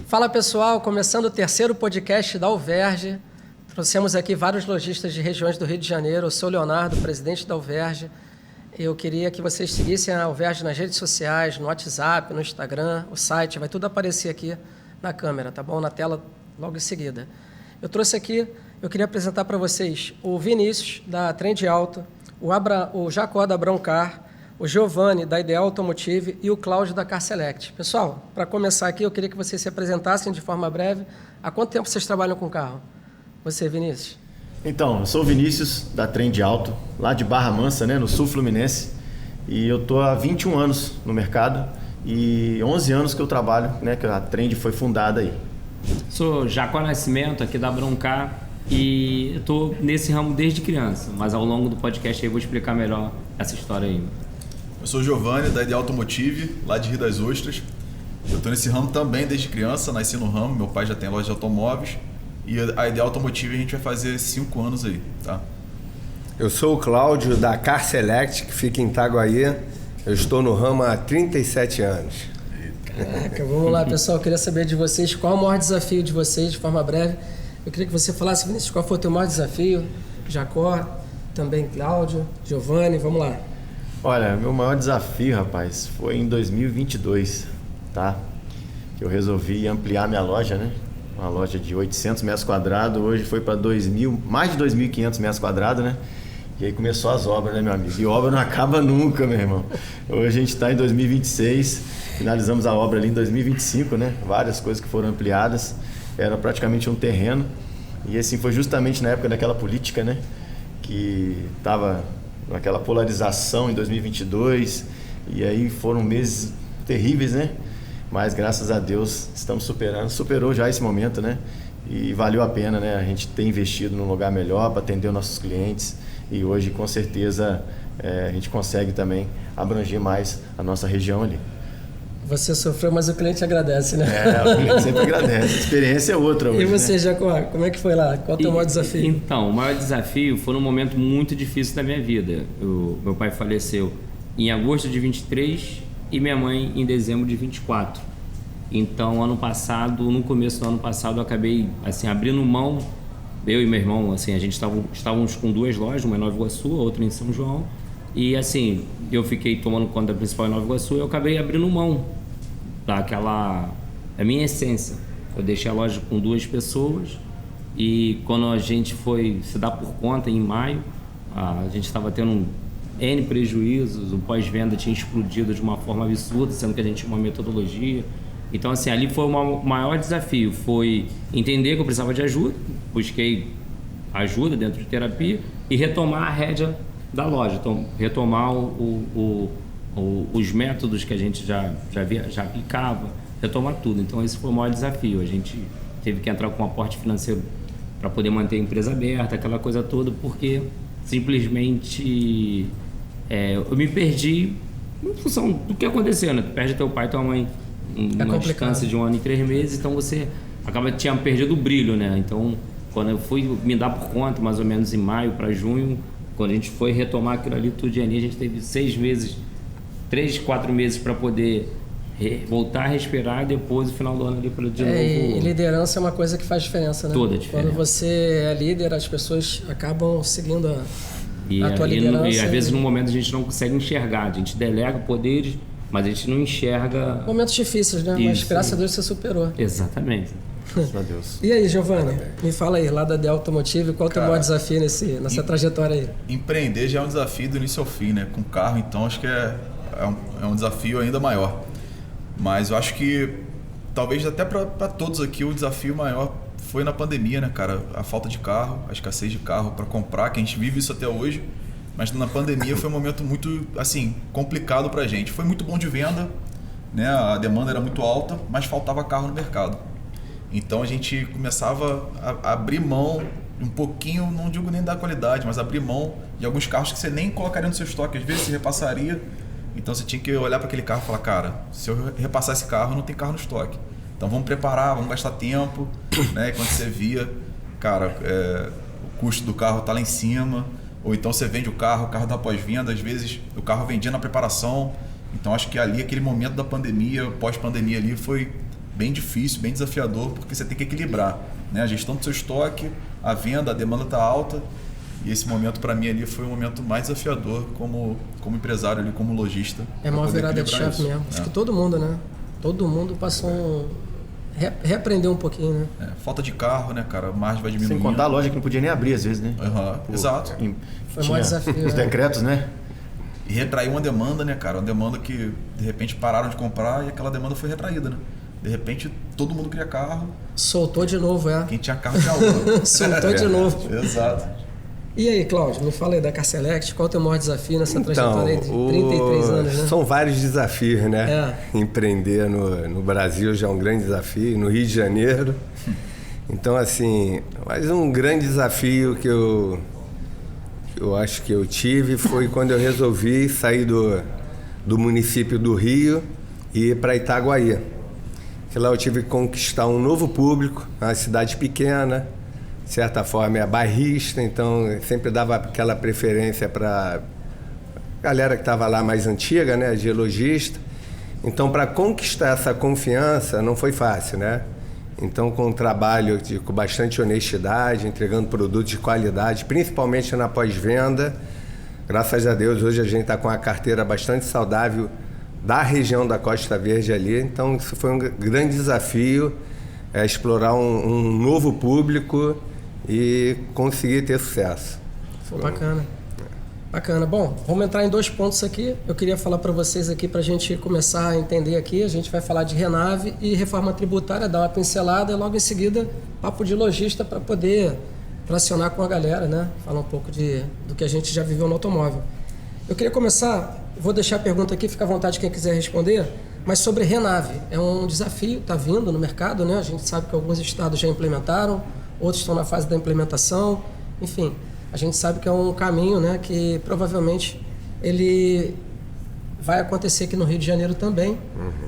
Fala pessoal, começando o terceiro podcast da Alverge. Trouxemos aqui vários lojistas de regiões do Rio de Janeiro. Eu sou o Leonardo, presidente da Alverge. Eu queria que vocês seguissem a Alverge nas redes sociais, no WhatsApp, no Instagram, o site, vai tudo aparecer aqui na câmera, tá bom? Na tela logo em seguida. Eu trouxe aqui, eu queria apresentar para vocês o Vinícius, da Trend Auto, o Jacó, da Broncar, o Giovanni, da Ideal Automotive e o Cláudio, da Car Select. Pessoal, para começar aqui, eu queria que vocês se apresentassem de forma breve. Há quanto tempo vocês trabalham com carro? Você, Vinícius? Então, eu sou o Vinícius, da Trend Auto, lá de Barra Mansa, né, no sul fluminense. E eu estou há 21 anos no mercado e 11 anos que eu trabalho, né, que a Trend foi fundada aí. Sou Jacó Nascimento, aqui da Broncar, e estou nesse ramo desde criança, mas ao longo do podcast aí eu vou explicar melhor essa história aí. Eu sou o Giovanni, da Ideal Automotive, lá de Rio das Ostras. Eu estou nesse ramo também desde criança, nasci no ramo, meu pai já tem loja de automóveis. E a Ideal Automotive a gente vai fazer 5 anos aí, tá? Eu sou o Cláudio, da Car Select, que fica em Itaguaí. Eu estou no ramo há 37 anos. Caraca, vamos lá, pessoal. Eu queria saber de vocês qual o maior desafio de vocês, de forma breve. Eu queria que você falasse, Vinícius, qual foi o teu maior desafio? Jacó, também Cláudio, Giovanni, vamos lá. Olha, meu maior desafio, rapaz, foi em 2022, tá? Que eu resolvi ampliar minha loja, né? Uma loja de 800 metros quadrados, hoje foi para mais de 2.500 metros quadrados, né? E aí começou as obras, né, meu amigo? E obra não acaba nunca, meu irmão. Hoje a gente está em 2026, finalizamos a obra ali em 2025, né? Várias coisas que foram ampliadas, era praticamente um terreno. E assim, foi justamente na época daquela política, né? Que estava naquela polarização em 2022, e aí foram meses terríveis, né? Mas graças a Deus estamos superou já esse momento, né? E valeu a pena, né? A gente ter investido num lugar melhor para atender os nossos clientes, e hoje com certeza a gente consegue também abranger mais a nossa região ali. Você sofreu, mas o cliente agradece, né? O cliente sempre agradece. A experiência é outra hoje, e você, né? Jacó, como é que foi lá? Qual é o teu maior desafio? Então, o maior desafio foi num momento muito difícil da minha vida. Meu pai faleceu em agosto de 23 e minha mãe em dezembro de 24. Então, no começo do ano passado, eu acabei assim, abrindo mão, eu e meu irmão, assim, a gente estávamos com 2 lojas, uma em Nova Iguaçu, a outra em São João. E assim, eu fiquei tomando conta da principal em Nova Iguaçu e eu acabei abrindo mão da minha essência. Eu deixei a loja com 2 pessoas e quando a gente foi se dar por conta, em maio, a gente estava tendo N prejuízos, o pós-venda tinha explodido de uma forma absurda, sendo que a gente tinha uma metodologia. Então, assim, ali foi o maior desafio, foi entender que eu precisava de ajuda, busquei ajuda dentro de terapia e retomar a rédea da loja, então, retomar os métodos que a gente já aplicava, retomar tudo. Então, esse foi o maior desafio. A gente teve que entrar com um aporte financeiro para poder manter a empresa aberta, aquela coisa toda, porque simplesmente eu me perdi em função do que aconteceu, né? Tu perde teu pai e tua mãe numa distância de 1 ano e 3 meses, então você tinha perdido o brilho, né? Então, quando eu fui me dar por conta, mais ou menos em maio para junho, quando a gente foi retomar aquilo ali tudo, a gente teve 6 meses, 3, 4 meses para poder voltar a respirar, e depois, no final do ano ali, para de novo... E liderança é uma coisa que faz diferença, né? Toda a diferença. Quando você é líder, as pessoas acabam seguindo a tua liderança. E às vezes, no momento, a gente não consegue enxergar. A gente delega poderes, mas a gente não enxerga... Momentos difíceis, né? Isso. Mas graças a Deus você superou. Exatamente. Graças a Deus. E aí, Giovanni, me fala aí, lá da Ideal Automotive, qual é o teu maior desafio nessa trajetória aí? Empreender já é um desafio do início ao fim, né? Com carro, então, acho que é um desafio ainda maior. Mas eu acho que, talvez até para todos aqui, o desafio maior foi na pandemia, né, cara? A falta de carro, a escassez de carro para comprar, que a gente vive isso até hoje. Mas na pandemia foi um momento muito, assim, complicado pra gente. Foi muito bom de venda, né? A demanda era muito alta, mas faltava carro no mercado. Então a gente começava a abrir mão um pouquinho, não digo nem da qualidade, mas abrir mão de alguns carros que você nem colocaria no seu estoque. Às vezes você repassaria, então você tinha que olhar para aquele carro e falar, cara, se eu repassar esse carro, não tem carro no estoque. Então vamos preparar, vamos gastar tempo, né? E quando você via, cara, o custo do carro tá lá em cima, ou então você vende o carro da pós-venda, às vezes o carro vendia na preparação. Então acho que ali, aquele momento da pandemia, pós-pandemia ali, foi bem difícil, bem desafiador, porque você tem que equilibrar, né? A gestão do seu estoque, a venda, a demanda está alta. E esse momento, para mim, ali foi o momento mais desafiador como empresário, ali, como lojista. É uma virada de chave mesmo. Acho que todo mundo, né? Todo mundo passou reaprender um pouquinho, né? Falta de carro, né, cara? A margem vai diminuindo. Sem contar a loja que não podia nem abrir, às vezes, né? Exato. Foi um maior desafio. Os decretos, né? E retrair uma demanda, né, cara? Uma demanda que, de repente, pararam de comprar e aquela demanda foi retraída, né? De repente, todo mundo queria carro. Soltou de novo, Quem tinha carro tinha outro. Soltou de novo. Exato. E aí, Cláudio, me fala aí da Carselect, qual é o teu maior desafio nessa trajetória de 33 anos, né? São vários desafios, né? Empreender no Brasil já é um grande desafio, no Rio de Janeiro. Então, assim, mas um grande desafio que eu acho que eu tive foi quando eu resolvi sair do município do Rio e ir para Itaguaí. Que lá eu tive que conquistar um novo público, uma cidade pequena, de certa forma é bairrista, então sempre dava aquela preferência para a galera que estava lá mais antiga, né, de lojista. Então, para conquistar essa confiança não foi fácil, né? Então, com um trabalho com bastante honestidade, entregando produtos de qualidade, principalmente na pós-venda, graças a Deus hoje a gente está com uma carteira bastante saudável da região da Costa Verde ali. Então, isso foi um grande desafio, explorar um novo público e conseguir ter sucesso. Foi bacana. Bacana. Bom, vamos entrar em 2 pontos aqui. Eu queria falar para vocês aqui, para a gente começar a entender aqui. A gente vai falar de Renave e reforma tributária, dar uma pincelada e logo em seguida papo de lojista para poder tracionar com a galera, né? Falar um pouco do que a gente já viveu no automóvel. Eu queria começar, vou deixar a pergunta aqui, fica à vontade quem quiser responder, mas sobre Renave. É um desafio, está vindo no mercado, né? A gente sabe que alguns estados já implementaram, outros estão na fase da implementação, enfim, a gente sabe que é um caminho, né, que provavelmente ele vai acontecer aqui no Rio de Janeiro também.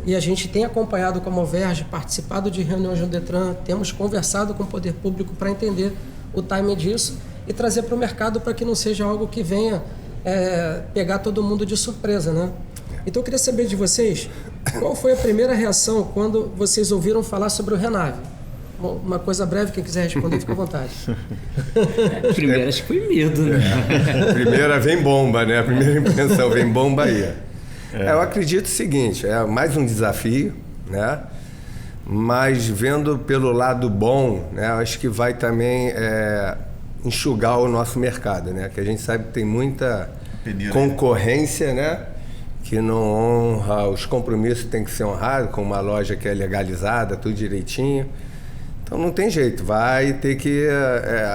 E a gente tem acompanhado como Alverge, participado de reuniões no Detran, temos conversado com o poder público para entender o timing disso e trazer para o mercado para que não seja algo que venha pegar todo mundo de surpresa, né? Então eu queria saber de vocês, qual foi a primeira reação quando vocês ouviram falar sobre o Renave? Uma coisa breve, quem quiser responder, fica à vontade. Primeiro, acho que foi medo, né? Primeira vem bomba, né? A primeira impressão vem bomba aí. Eu acredito o seguinte, é mais um desafio, né? Mas vendo pelo lado bom, né? Acho que vai também enxugar o nosso mercado, né? Que a gente sabe que tem muita concorrência, né? Que não honra os compromissos, tem que ser honrado com uma loja que é legalizada, tudo direitinho. Então não tem jeito, vai ter que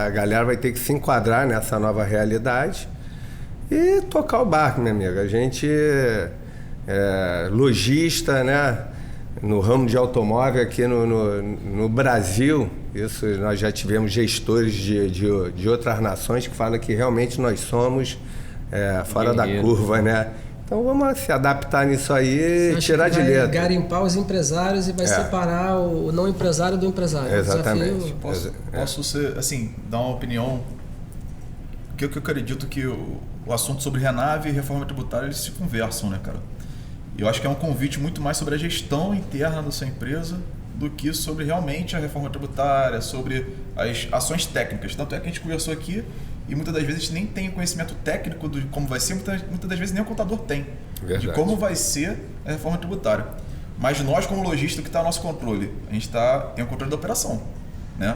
a galera vai ter que se enquadrar nessa nova realidade e tocar o barco, minha amiga. A gente lojista, né, no ramo de automóvel aqui no Brasil, isso nós já tivemos gestores de outras nações que falam que realmente nós somos fora da curva, né? Então vamos se adaptar nisso aí e tirar de letra. Garimpar os empresários e vai separar o não empresário do empresário. Exatamente. Posso ser, assim, dar uma opinião que eu acredito que o assunto sobre Renave e reforma tributária eles se conversam, né, cara? Eu acho que é um convite muito mais sobre a gestão interna da sua empresa do que sobre realmente a reforma tributária, sobre as ações técnicas. Tanto é que a gente conversou aqui e muitas das vezes a gente nem tem o conhecimento técnico de como vai ser, muitas das vezes nem o contador tem, de como vai ser a reforma tributária. Mas nós, como lojista, que está ao nosso controle, a gente tem o controle da operação, né?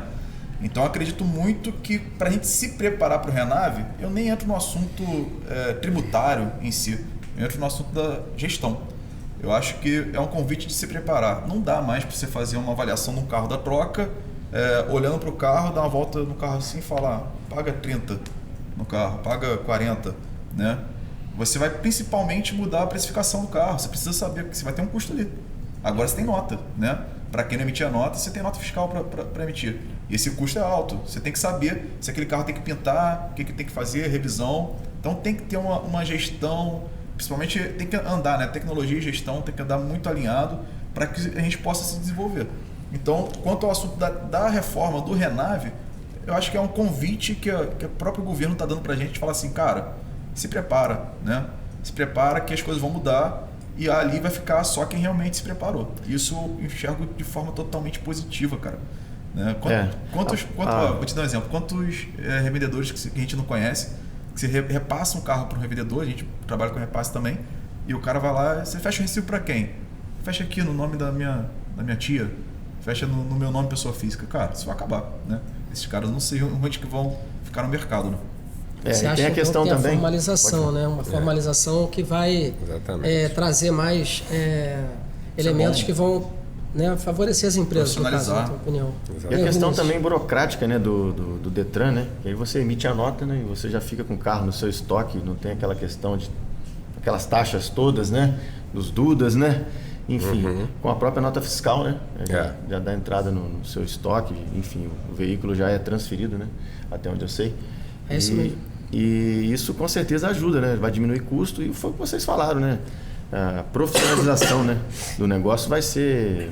Então, eu acredito muito que para a gente se preparar para o Renave, eu nem entro no assunto tributário em si, eu entro no assunto da gestão. Eu acho que é um convite de se preparar. Não dá mais para você fazer uma avaliação de um carro da troca, olhando para o carro, dar uma volta no carro assim e falar, paga 30 no carro, paga 40, né? Você vai principalmente mudar a precificação do carro, você precisa saber que você vai ter um custo ali. Agora você tem nota, né? Para quem não emitia nota, você tem nota fiscal para emitir. E esse custo é alto, você tem que saber se aquele carro tem que pintar, o que tem que fazer, revisão. Então tem que ter uma gestão, principalmente tem que andar, né? Tecnologia e gestão tem que andar muito alinhado para que a gente possa se desenvolver. Então, quanto ao assunto da reforma do Renave, eu acho que é um convite que o próprio governo está dando para a gente, falar assim, cara, se prepara, né? Se prepara que as coisas vão mudar e ali vai ficar só quem realmente se preparou. Isso eu enxergo de forma totalmente positiva, cara. Né? Vou te dar um exemplo. Quantos revendedores que a gente não conhece, que você repassa um carro para um revendedor, a gente trabalha com repasse também, e o cara vai lá, você fecha o recibo para quem? Fecha aqui no nome da minha tia, fecha no meu nome pessoa física. Cara, isso vai acabar, né? Esses caras não sei onde que vão ficar no mercado, né? Você acha tem a questão que tem também. A formalização, né? Uma formalização que vai trazer mais elementos que vão, né, favorecer as empresas, no caso, na tua opinião. E a questão também burocrática, né, do Detran, né? Que aí você emite a nota, né, e você já fica com o carro no seu estoque, não tem aquela questão de aquelas taxas todas, né? Dos Dudas, né? Enfim, com a própria nota fiscal, né? Já dá entrada no seu estoque, enfim, o veículo já é transferido, né? Até onde eu sei. É isso mesmo. E isso com certeza ajuda, né? Vai diminuir custo e foi o que vocês falaram, né? A profissionalização, né, do negócio vai ser,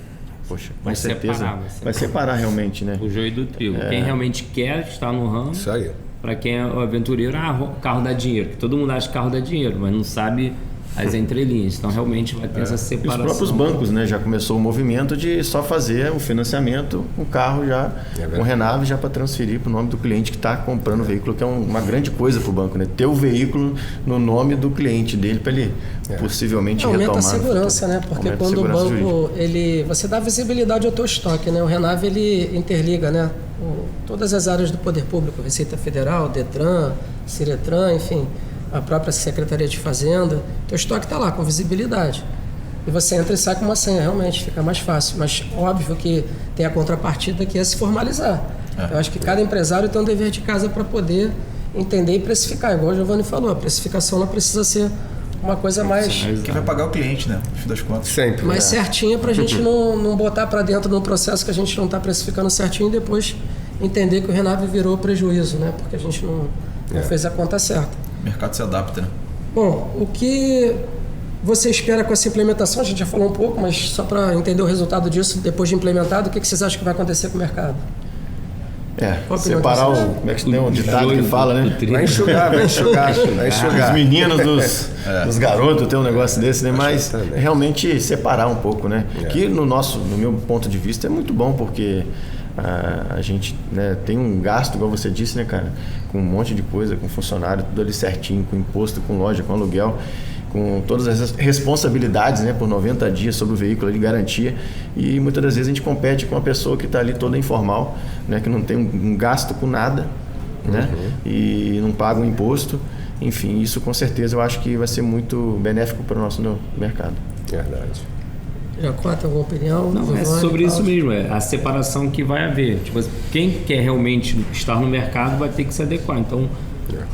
poxa, com certeza vai separar realmente, né? O joio do trigo. Quem realmente quer estar no ramo, isso aí. Para quem é o aventureiro, carro dá dinheiro. Todo mundo acha que carro dá dinheiro, mas não sabe as entrelinhas. Então realmente vai ter essa separação. E os próprios bancos, né, já começou o movimento de só fazer o financiamento, o carro já com Renave já para transferir para o nome do cliente que está comprando o veículo, que é uma grande coisa para o banco, né? Ter o veículo no nome do cliente dele para ele possivelmente retomar. Aumenta a segurança, né? Porque quando o banco você dá visibilidade ao teu estoque, né? O Renave ele interliga, né? Todas as áreas do poder público, Receita Federal, Detran, Ciretran, enfim, a própria Secretaria de Fazenda. Teu estoque está lá com visibilidade. E você entra e sai com uma senha, realmente fica mais fácil. Mas óbvio que tem a contrapartida que é se formalizar. Eu acho que cada empresário tem um dever de casa para poder entender e precificar. Igual o Giovanni falou, a precificação não precisa ser uma coisa mais... Quem vai pagar é o cliente, né? No fim das contas. Sempre. Mais certinha para a gente não botar para dentro de um processo que a gente não está precificando certinho e depois entender que o Renave virou prejuízo, né? Porque a gente não fez a conta certa. O mercado se adapta, né? Bom, o que você espera com essa implementação? A gente já falou um pouco, mas só para entender o resultado disso, depois de implementado, o que vocês acham que vai acontecer com o mercado? Separar como é que tem um ditado que fala, né? Vai enxugar. Os meninos dos garotos tem um negócio desse, né? Mas realmente separar um pouco, né? Que no meu ponto de vista é muito bom, porque a gente, né, tem um gasto, igual você disse, né, cara? Com um monte de coisa, com funcionário, tudo ali certinho, com imposto, com loja, com aluguel, com todas as responsabilidades, né, por 90 dias sobre o veículo de garantia, e muitas das vezes a gente compete com uma pessoa que está ali toda informal, né, que não tem um gasto com nada, né, e não paga um imposto. Enfim, isso com certeza eu acho que vai ser muito benéfico para o nosso mercado. Verdade. Já conta alguma opinião? Não, é sobre isso mesmo, é a separação que vai haver. Tipo, quem quer realmente estar no mercado vai ter que se adequar. Então,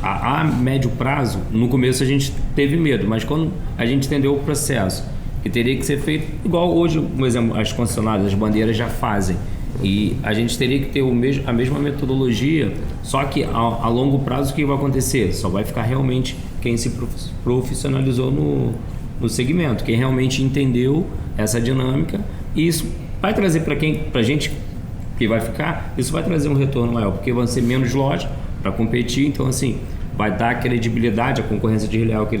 a médio prazo, no começo a gente teve medo, mas quando a gente entendeu o processo, que teria que ser feito igual hoje, por exemplo, as concessionárias, as bandeiras já fazem, e a gente teria que ter a mesma metodologia, só que a longo prazo o que vai acontecer? Só vai ficar realmente quem se profissionalizou no segmento, quem realmente entendeu essa dinâmica, e isso vai trazer pra gente que vai ficar, isso vai trazer um retorno maior, porque vão ser menos lojas para competir, então assim, vai dar credibilidade à concorrência desleal que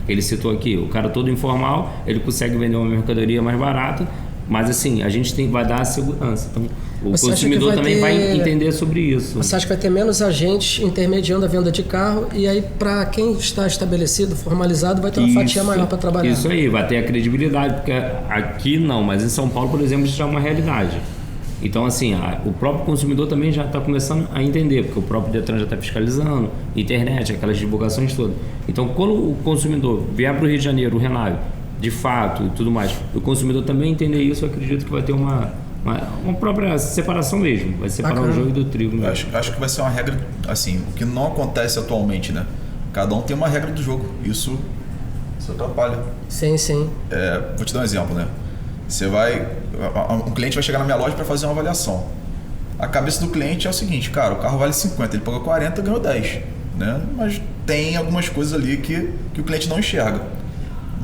ele citou aqui. O cara todo informal, ele consegue vender uma mercadoria mais barata, mas assim, a gente vai dar a segurança. Então, o consumidor também vai entender sobre isso. Você acha que vai ter menos agentes intermediando a venda de carro, e aí para quem está estabelecido, formalizado, vai ter uma fatia maior para trabalhar? Isso aí, vai ter a credibilidade, porque aqui não, mas em São Paulo, por exemplo, isso já é uma realidade. Então, assim, o próprio consumidor também já está começando a entender, porque o próprio Detran já está fiscalizando, internet, aquelas divulgações todas. Então, quando o consumidor vier para o Rio de Janeiro, o Renave, de fato e tudo mais, o consumidor também entender isso, eu acredito que vai ter uma própria separação mesmo, vai separar o joio do trigo. Acho que vai ser uma regra, assim, o que não acontece atualmente, né? Cada um tem uma regra do jogo, isso atrapalha. Sim. Vou te dar um exemplo, né? Um cliente vai chegar na minha loja para fazer uma avaliação. A cabeça do cliente é o seguinte, cara, o carro vale 50, ele pagou 40, ganhou 10, né? Mas tem algumas coisas ali que o cliente não enxerga.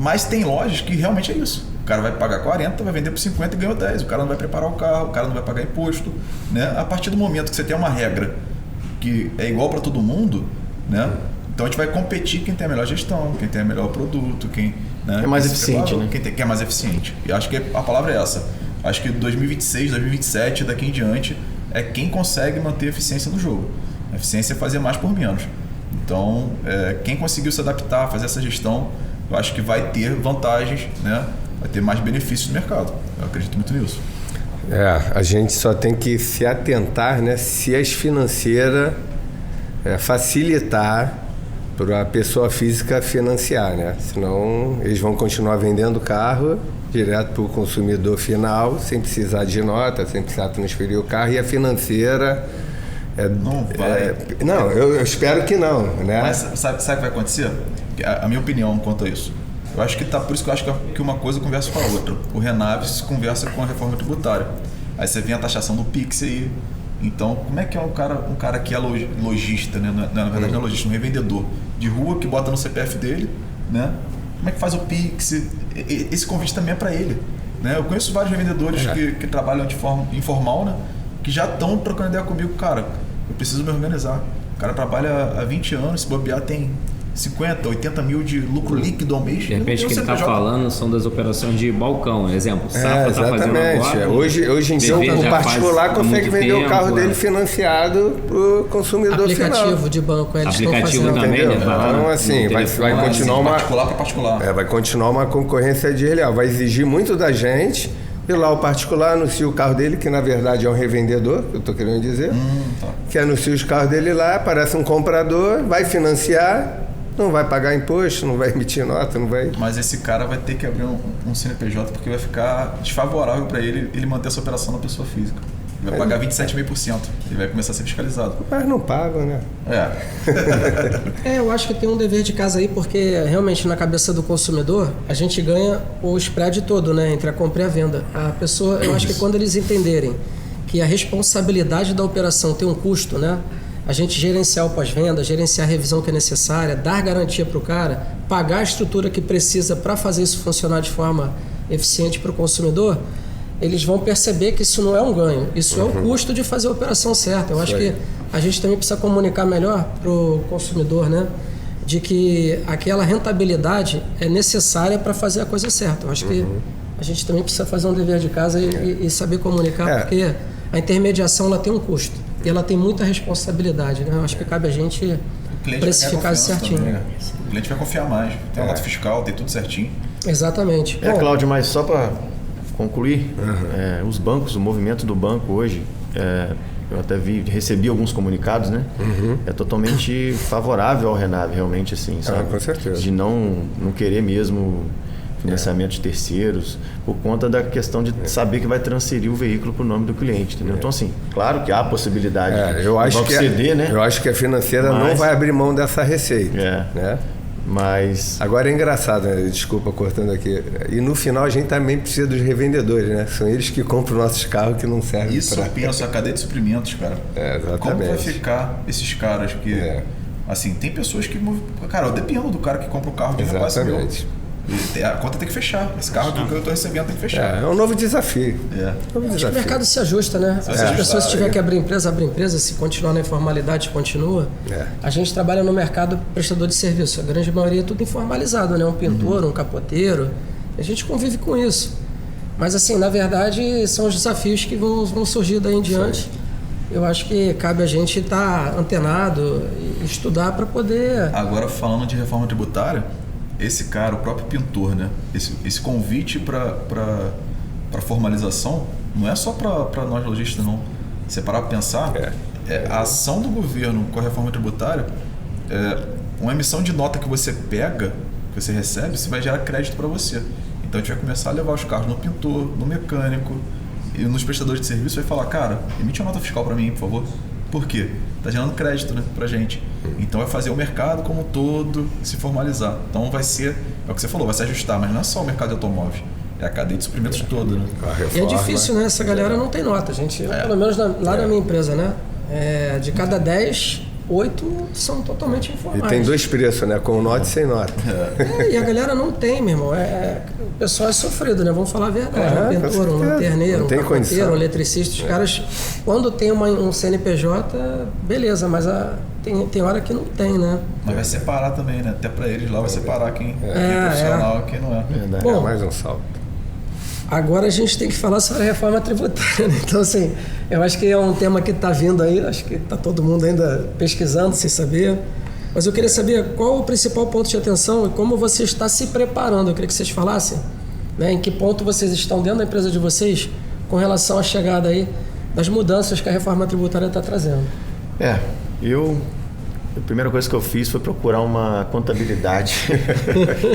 Mas tem lojas que realmente é isso. O cara vai pagar 40, vai vender por 50 e ganhou 10. O cara não vai preparar o carro, o cara não vai pagar imposto, né? A partir do momento que você tem uma regra que é igual para todo mundo, né? Então a gente vai competir quem tem a melhor gestão, quem tem o melhor produto, quem, né, é mais eficiente, né? Quem é mais eficiente. E acho que a palavra é essa. Acho que 2026, 2027, daqui em diante, é quem consegue manter a eficiência no jogo. A eficiência é fazer mais por menos. Então, quem conseguiu se adaptar, fazer essa gestão, eu acho que vai ter vantagens, né? Vai ter mais benefícios no mercado. Eu acredito muito nisso. A gente só tem que se atentar, né, se as financeiras facilitar para a pessoa física financiar, né? Senão eles vão continuar vendendo carro direto para o consumidor final, sem precisar de nota, sem precisar transferir o carro, e a financeira... não vai. Não, eu espero que não, né? Mas sabe o que vai acontecer? A minha opinião quanto a isso. Eu acho que por isso que eu acho que uma coisa conversa com a outra. O Renaves conversa com a reforma tributária. Aí você vem a taxação do Pix aí. Então, como é que é um cara que é lojista, né? Na verdade não é lojista, um revendedor de rua que bota no CPF dele, né? Como é que faz o Pix? Esse convite também é para ele, né? Eu conheço vários revendedores que trabalham de forma informal, né? Que já estão trocando ideia comigo. Cara, eu preciso me organizar. O cara trabalha há 20 anos, se bobear tem 50, 80 mil de lucro líquido ao mês. De repente, o que ele está falando são das operações de balcão. Exemplo, Safra está fazendo agora. Hoje em dia, o particular consegue vender o carro dele financiado para o consumidor final. Aplicativo de banco, eles estão fazendo. Também, né? Então, assim, vai continuar uma... particular para particular. Vai continuar uma concorrência desleal. Vai exigir muito da gente. E lá o particular anuncia o carro dele, que na verdade é um revendedor, que eu estou querendo dizer, que anuncia os carros dele lá, aparece um comprador, vai financiar, não vai pagar imposto, não vai emitir nota, não vai... Mas esse cara vai ter que abrir um CNPJ porque vai ficar desfavorável para ele manter essa operação na pessoa física. Ele vai pagar 27,5%. Ele vai começar a ser fiscalizado. Mas não pagam, né? Eu acho que tem um dever de casa aí, porque realmente na cabeça do consumidor, a gente ganha o spread todo, né? Entre a compra e a venda. A pessoa, eu acho que quando eles entenderem que a responsabilidade da operação tem um custo, né? A gente gerenciar o pós-venda, gerenciar a revisão que é necessária, dar garantia para o cara, pagar a estrutura que precisa para fazer isso funcionar de forma eficiente para o consumidor, eles vão perceber que isso não é um ganho, isso é o custo de fazer a operação certa. Eu acho que a gente também precisa comunicar melhor para o consumidor, né? De que aquela rentabilidade é necessária para fazer a coisa certa. Eu acho que a gente também precisa fazer um dever de casa e saber comunicar, porque a intermediação ela tem um custo e ela tem muita responsabilidade, né? Eu acho que cabe a gente precificar isso certinho. Também, né? O cliente vai confiar mais, tem a nota fiscal, tem tudo certinho. Exatamente. Cláudio, mas só para concluir, os bancos, o movimento do banco hoje, eu até recebi alguns comunicados, né? É totalmente favorável ao Renave, realmente, assim, sabe? Com certeza. De não querer mesmo financiamento de terceiros, por conta da questão de saber que vai transferir o veículo para o nome do cliente, entendeu? Então, assim, claro que há a possibilidade eu acho que ceder, né? Eu acho que a financeira não vai abrir mão dessa receita, né? Mas... Agora é engraçado, né? Desculpa cortando aqui. E no final a gente também precisa dos revendedores, né? São eles que compram nossos carros que não servem Isso pensa a cadeia de suprimentos, cara. Exatamente. Como vai ficar esses caras que... Assim, tem pessoas que... Cara, eu dependo do cara que compra o carro de negócio meu. A conta tem que fechar. Esse carro que eu estou recebendo tem que fechar. É um novo desafio. Acho que o mercado se ajusta, né? Se as pessoas tiverem que abrir empresa, abre empresa. Se continuar na informalidade, continua. A gente trabalha no mercado prestador de serviço. A grande maioria é tudo informalizado, né? Um pintor, um capoteiro. A gente convive com isso. Mas, assim, na verdade, são os desafios que vão surgir daí em diante. Eu acho que cabe a gente estar antenado e estudar para poder... Agora, falando de reforma tributária... Esse cara, o próprio pintor, né? Esse convite para formalização não é só para nós lojistas, não. Se parar para pensar, a ação do governo com a reforma tributária, uma emissão de nota que você pega, que você recebe, você vai gerar crédito para você. Então a gente vai começar a levar os carros no pintor, no mecânico e nos prestadores de serviço, vai falar, cara, emite uma nota fiscal para mim, por favor. Por quê? Está gerando crédito, né, pra gente. Então vai fazer o mercado como um todo se formalizar. Então vai ser, é o que você falou, vai se ajustar, mas não é só o mercado de automóveis, é a cadeia de suprimentos toda, né? E é difícil, né? Essa galera não tem nota. Pelo menos lá na minha empresa, né? De cada 10 8 são totalmente informais. E tem 2 preços, né? Com nota e sem nota. E a galera não tem, meu irmão. O pessoal é sofrido, né? Vamos falar a verdade. Um pintor, um lanterneiro, um carpinteiro, um eletricista. Os caras, quando tem um CNPJ, beleza, mas tem hora que não tem, né? Mas vai separar também, né? Até para eles lá vai separar quem é profissional e quem não é. Verdade. Bom, mais um salto. Agora a gente tem que falar sobre a reforma tributária, né? Então, assim, eu acho que é um tema que está vindo aí, acho que está todo mundo ainda pesquisando, sem saber. Mas eu queria saber qual o principal ponto de atenção e como você está se preparando. Eu queria que vocês falassem, né, em que ponto vocês estão dentro da empresa de vocês com relação à chegada aí das mudanças que a reforma tributária está trazendo. A primeira coisa que eu fiz foi procurar uma contabilidade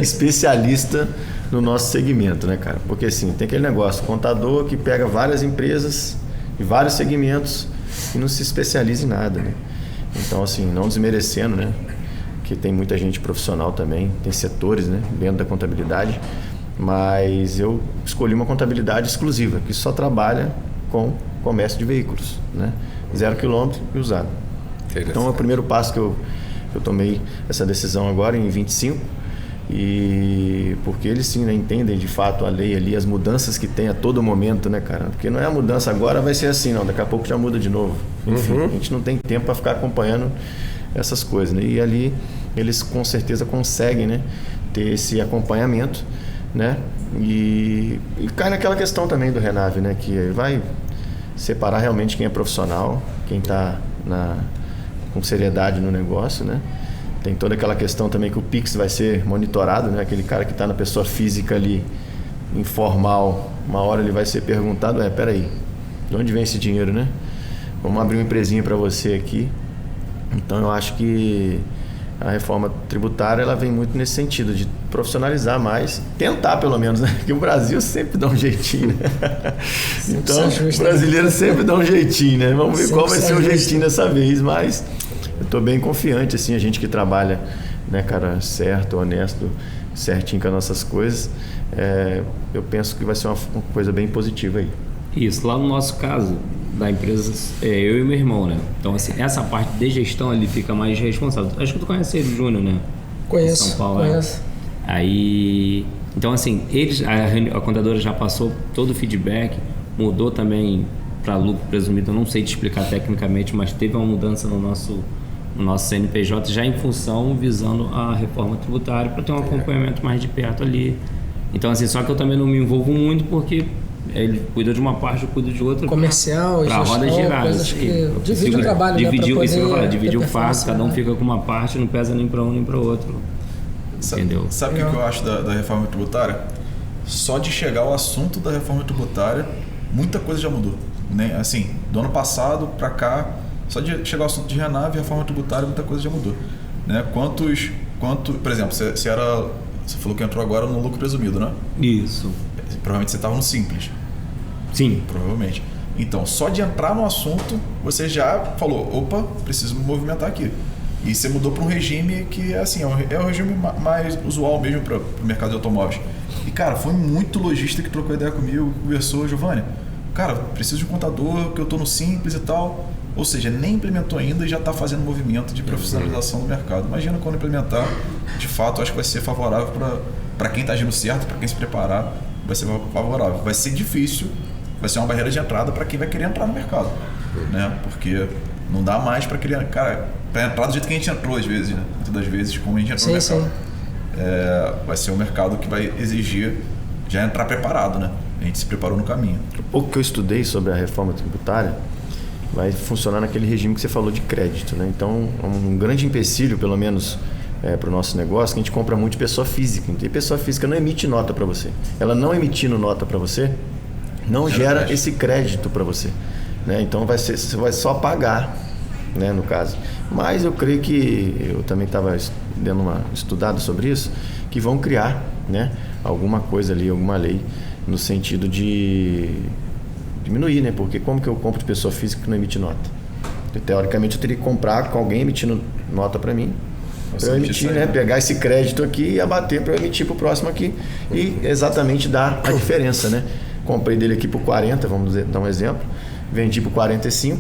especialista no nosso segmento, né, cara? Porque assim, tem aquele negócio, contador que pega várias empresas e vários segmentos e não se especializa em nada, né? Então, assim, não desmerecendo, né? Que tem muita gente profissional também, tem setores, né, dentro da contabilidade, mas eu escolhi uma contabilidade exclusiva, que só trabalha com comércio de veículos, né? 0 quilômetro e usado. Então, é o primeiro passo que eu tomei essa decisão agora em 25, e porque eles sim, né, entendem de fato a lei ali, as mudanças que tem a todo momento, né, cara? Porque não é a mudança agora, vai ser assim, não, daqui a pouco já muda de novo. Enfim, a gente não tem tempo para ficar acompanhando essas coisas, né? E ali eles com certeza conseguem, né, ter esse acompanhamento, né? E cai naquela questão também do Renave, né, que vai separar realmente quem é profissional, quem está com seriedade no negócio, né? Tem toda aquela questão também que o Pix vai ser monitorado, né? Aquele cara que está na pessoa física ali, informal, uma hora ele vai ser perguntado, peraí, de onde vem esse dinheiro, né? Vamos abrir uma empresinha para você aqui. Então eu acho que a reforma tributária ela vem muito nesse sentido, de profissionalizar mais, tentar pelo menos, né? Porque o Brasil sempre dá um jeitinho, né? Então, o brasileiro sempre dá um jeitinho, né? Vamos ver qual vai ser o jeitinho dessa vez, mas eu estou bem confiante, assim, a gente que trabalha, né, cara, certo, honesto, certinho com as nossas coisas, eu penso que vai ser uma coisa bem positiva aí. Isso, lá no nosso caso da empresa, eu e meu irmão, né? Então, assim, essa parte de gestão ele fica mais responsável. Acho que tu conhece ele, Júnior, né? Conheço, São Paulo, conheço. Aí, então, assim, a contadora já passou todo o feedback, mudou também para lucro presumido. Eu não sei te explicar tecnicamente, mas teve uma mudança no nosso CNPJ já em função, visando a reforma tributária, para ter um acompanhamento mais de perto ali. Então, assim, só que eu também não me envolvo muito porque ele cuida de uma parte, eu cuido de outra. Comercial, para a roda girar. Divide o trabalho, dividir o fardo, cada um fica com uma parte, não pesa nem para um nem para o outro. Entendeu? Sabe o que eu acho da reforma tributária? Só de chegar ao assunto da reforma tributária, muita coisa já mudou. Né? Assim, do ano passado para cá, só de chegar ao assunto de Renave e reforma tributária, muita coisa já mudou. Né? Por exemplo, você falou que entrou agora no lucro presumido, né? Isso. Provavelmente você estava no Simples. Sim. Provavelmente. Então, só de entrar no assunto, você já falou, opa, preciso me movimentar aqui. E você mudou para um regime que é o regime mais usual mesmo para o mercado de automóveis. E, cara, foi muito lojista que trocou ideia comigo, conversou, Giovanni, cara, preciso de um contador, que eu estou no Simples e tal. Ou seja, nem implementou ainda e já está fazendo movimento de profissionalização do mercado. Imagina quando implementar, de fato, acho que vai ser favorável para quem está agindo certo, para quem se preparar, vai ser favorável. Vai ser difícil, vai ser uma barreira de entrada para quem vai querer entrar no mercado, né? Porque não dá mais para querer, cara, para entrar do jeito que a gente entrou às vezes, né? Muitas das vezes, como a gente entrou no mercado. Vai ser um mercado que vai exigir já entrar preparado, né? A gente se preparou no caminho. O pouco que eu estudei sobre a reforma tributária vai funcionar naquele regime que você falou de crédito, né? Então, um grande empecilho, pelo menos para o nosso negócio, que a gente compra muito de pessoa física. E pessoa física não emite nota para você. Ela não emitindo nota para você, não gera esse crédito para você, né? Então você vai só pagar, né, no caso. Mas eu creio que, eu também estava dando uma estudada sobre isso, que vão criar, né, alguma coisa ali, alguma lei, no sentido de diminuir, né? Porque como que eu compro de pessoa física que não emite nota? Teoricamente eu teria que comprar com alguém emitindo nota para mim, para eu emitir, né? Pegar esse crédito aqui e abater para eu emitir para o próximo aqui e exatamente dar a diferença, né? Comprei dele aqui por 40, vamos dar um exemplo, vendi por 45,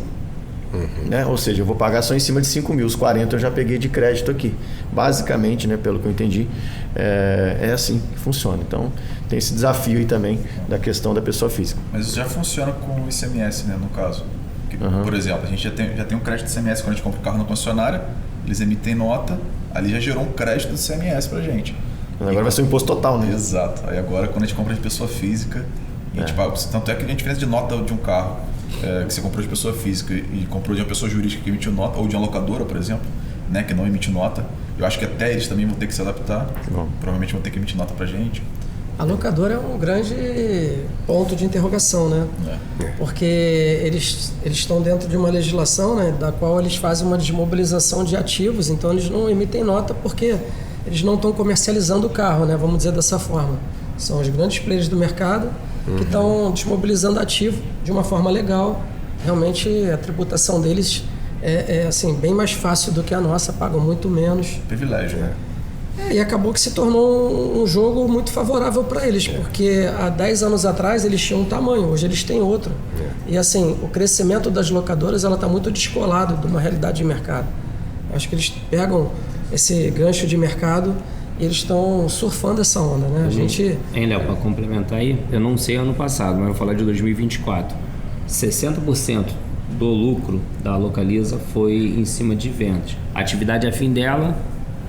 Né? Ou seja, eu vou pagar só em cima de 5 mil, os 40 eu já peguei de crédito aqui. Basicamente, né, pelo que eu entendi, é assim que funciona. Então, tem esse desafio aí também da questão da pessoa física. Mas isso já funciona com o ICMS, né, no caso. Que, por exemplo, a gente já tem um crédito do ICMS quando a gente compra o carro na concessionária, eles emitem nota, ali já gerou um crédito do ICMS pra gente. Mas agora vai ser o imposto total, né? Exato. Aí agora, quando a gente compra de pessoa física, a gente paga, tanto é que a diferença de nota de um carro que você comprou de pessoa física e comprou de uma pessoa jurídica que emitiu nota, ou de uma locadora, por exemplo, né, que não emite nota, eu acho que até eles também vão ter que se adaptar. Provavelmente vão ter que emitir nota pra gente. A locadora é um grande ponto de interrogação, né? Porque eles estão dentro de uma legislação, né, da qual eles fazem uma desmobilização de ativos, então eles não emitem nota porque eles não estão comercializando o carro, né? Vamos dizer dessa forma. São os grandes players do mercado que estão desmobilizando ativo de uma forma legal. Realmente a tributação deles é assim, bem mais fácil do que a nossa, pagam muito menos. Privilégio, né? E acabou que se tornou um jogo muito favorável para eles, porque há 10 anos atrás eles tinham um tamanho, hoje eles têm outro. E assim, o crescimento das locadoras está muito descolado de uma realidade de mercado. Acho que eles pegam esse gancho de mercado e eles estão surfando essa onda, né? A gente... Hein, Léo, para complementar aí, eu não sei ano passado, mas eu vou falar de 2024. 60% do lucro da Localiza foi em cima de vendas. A atividade afim dela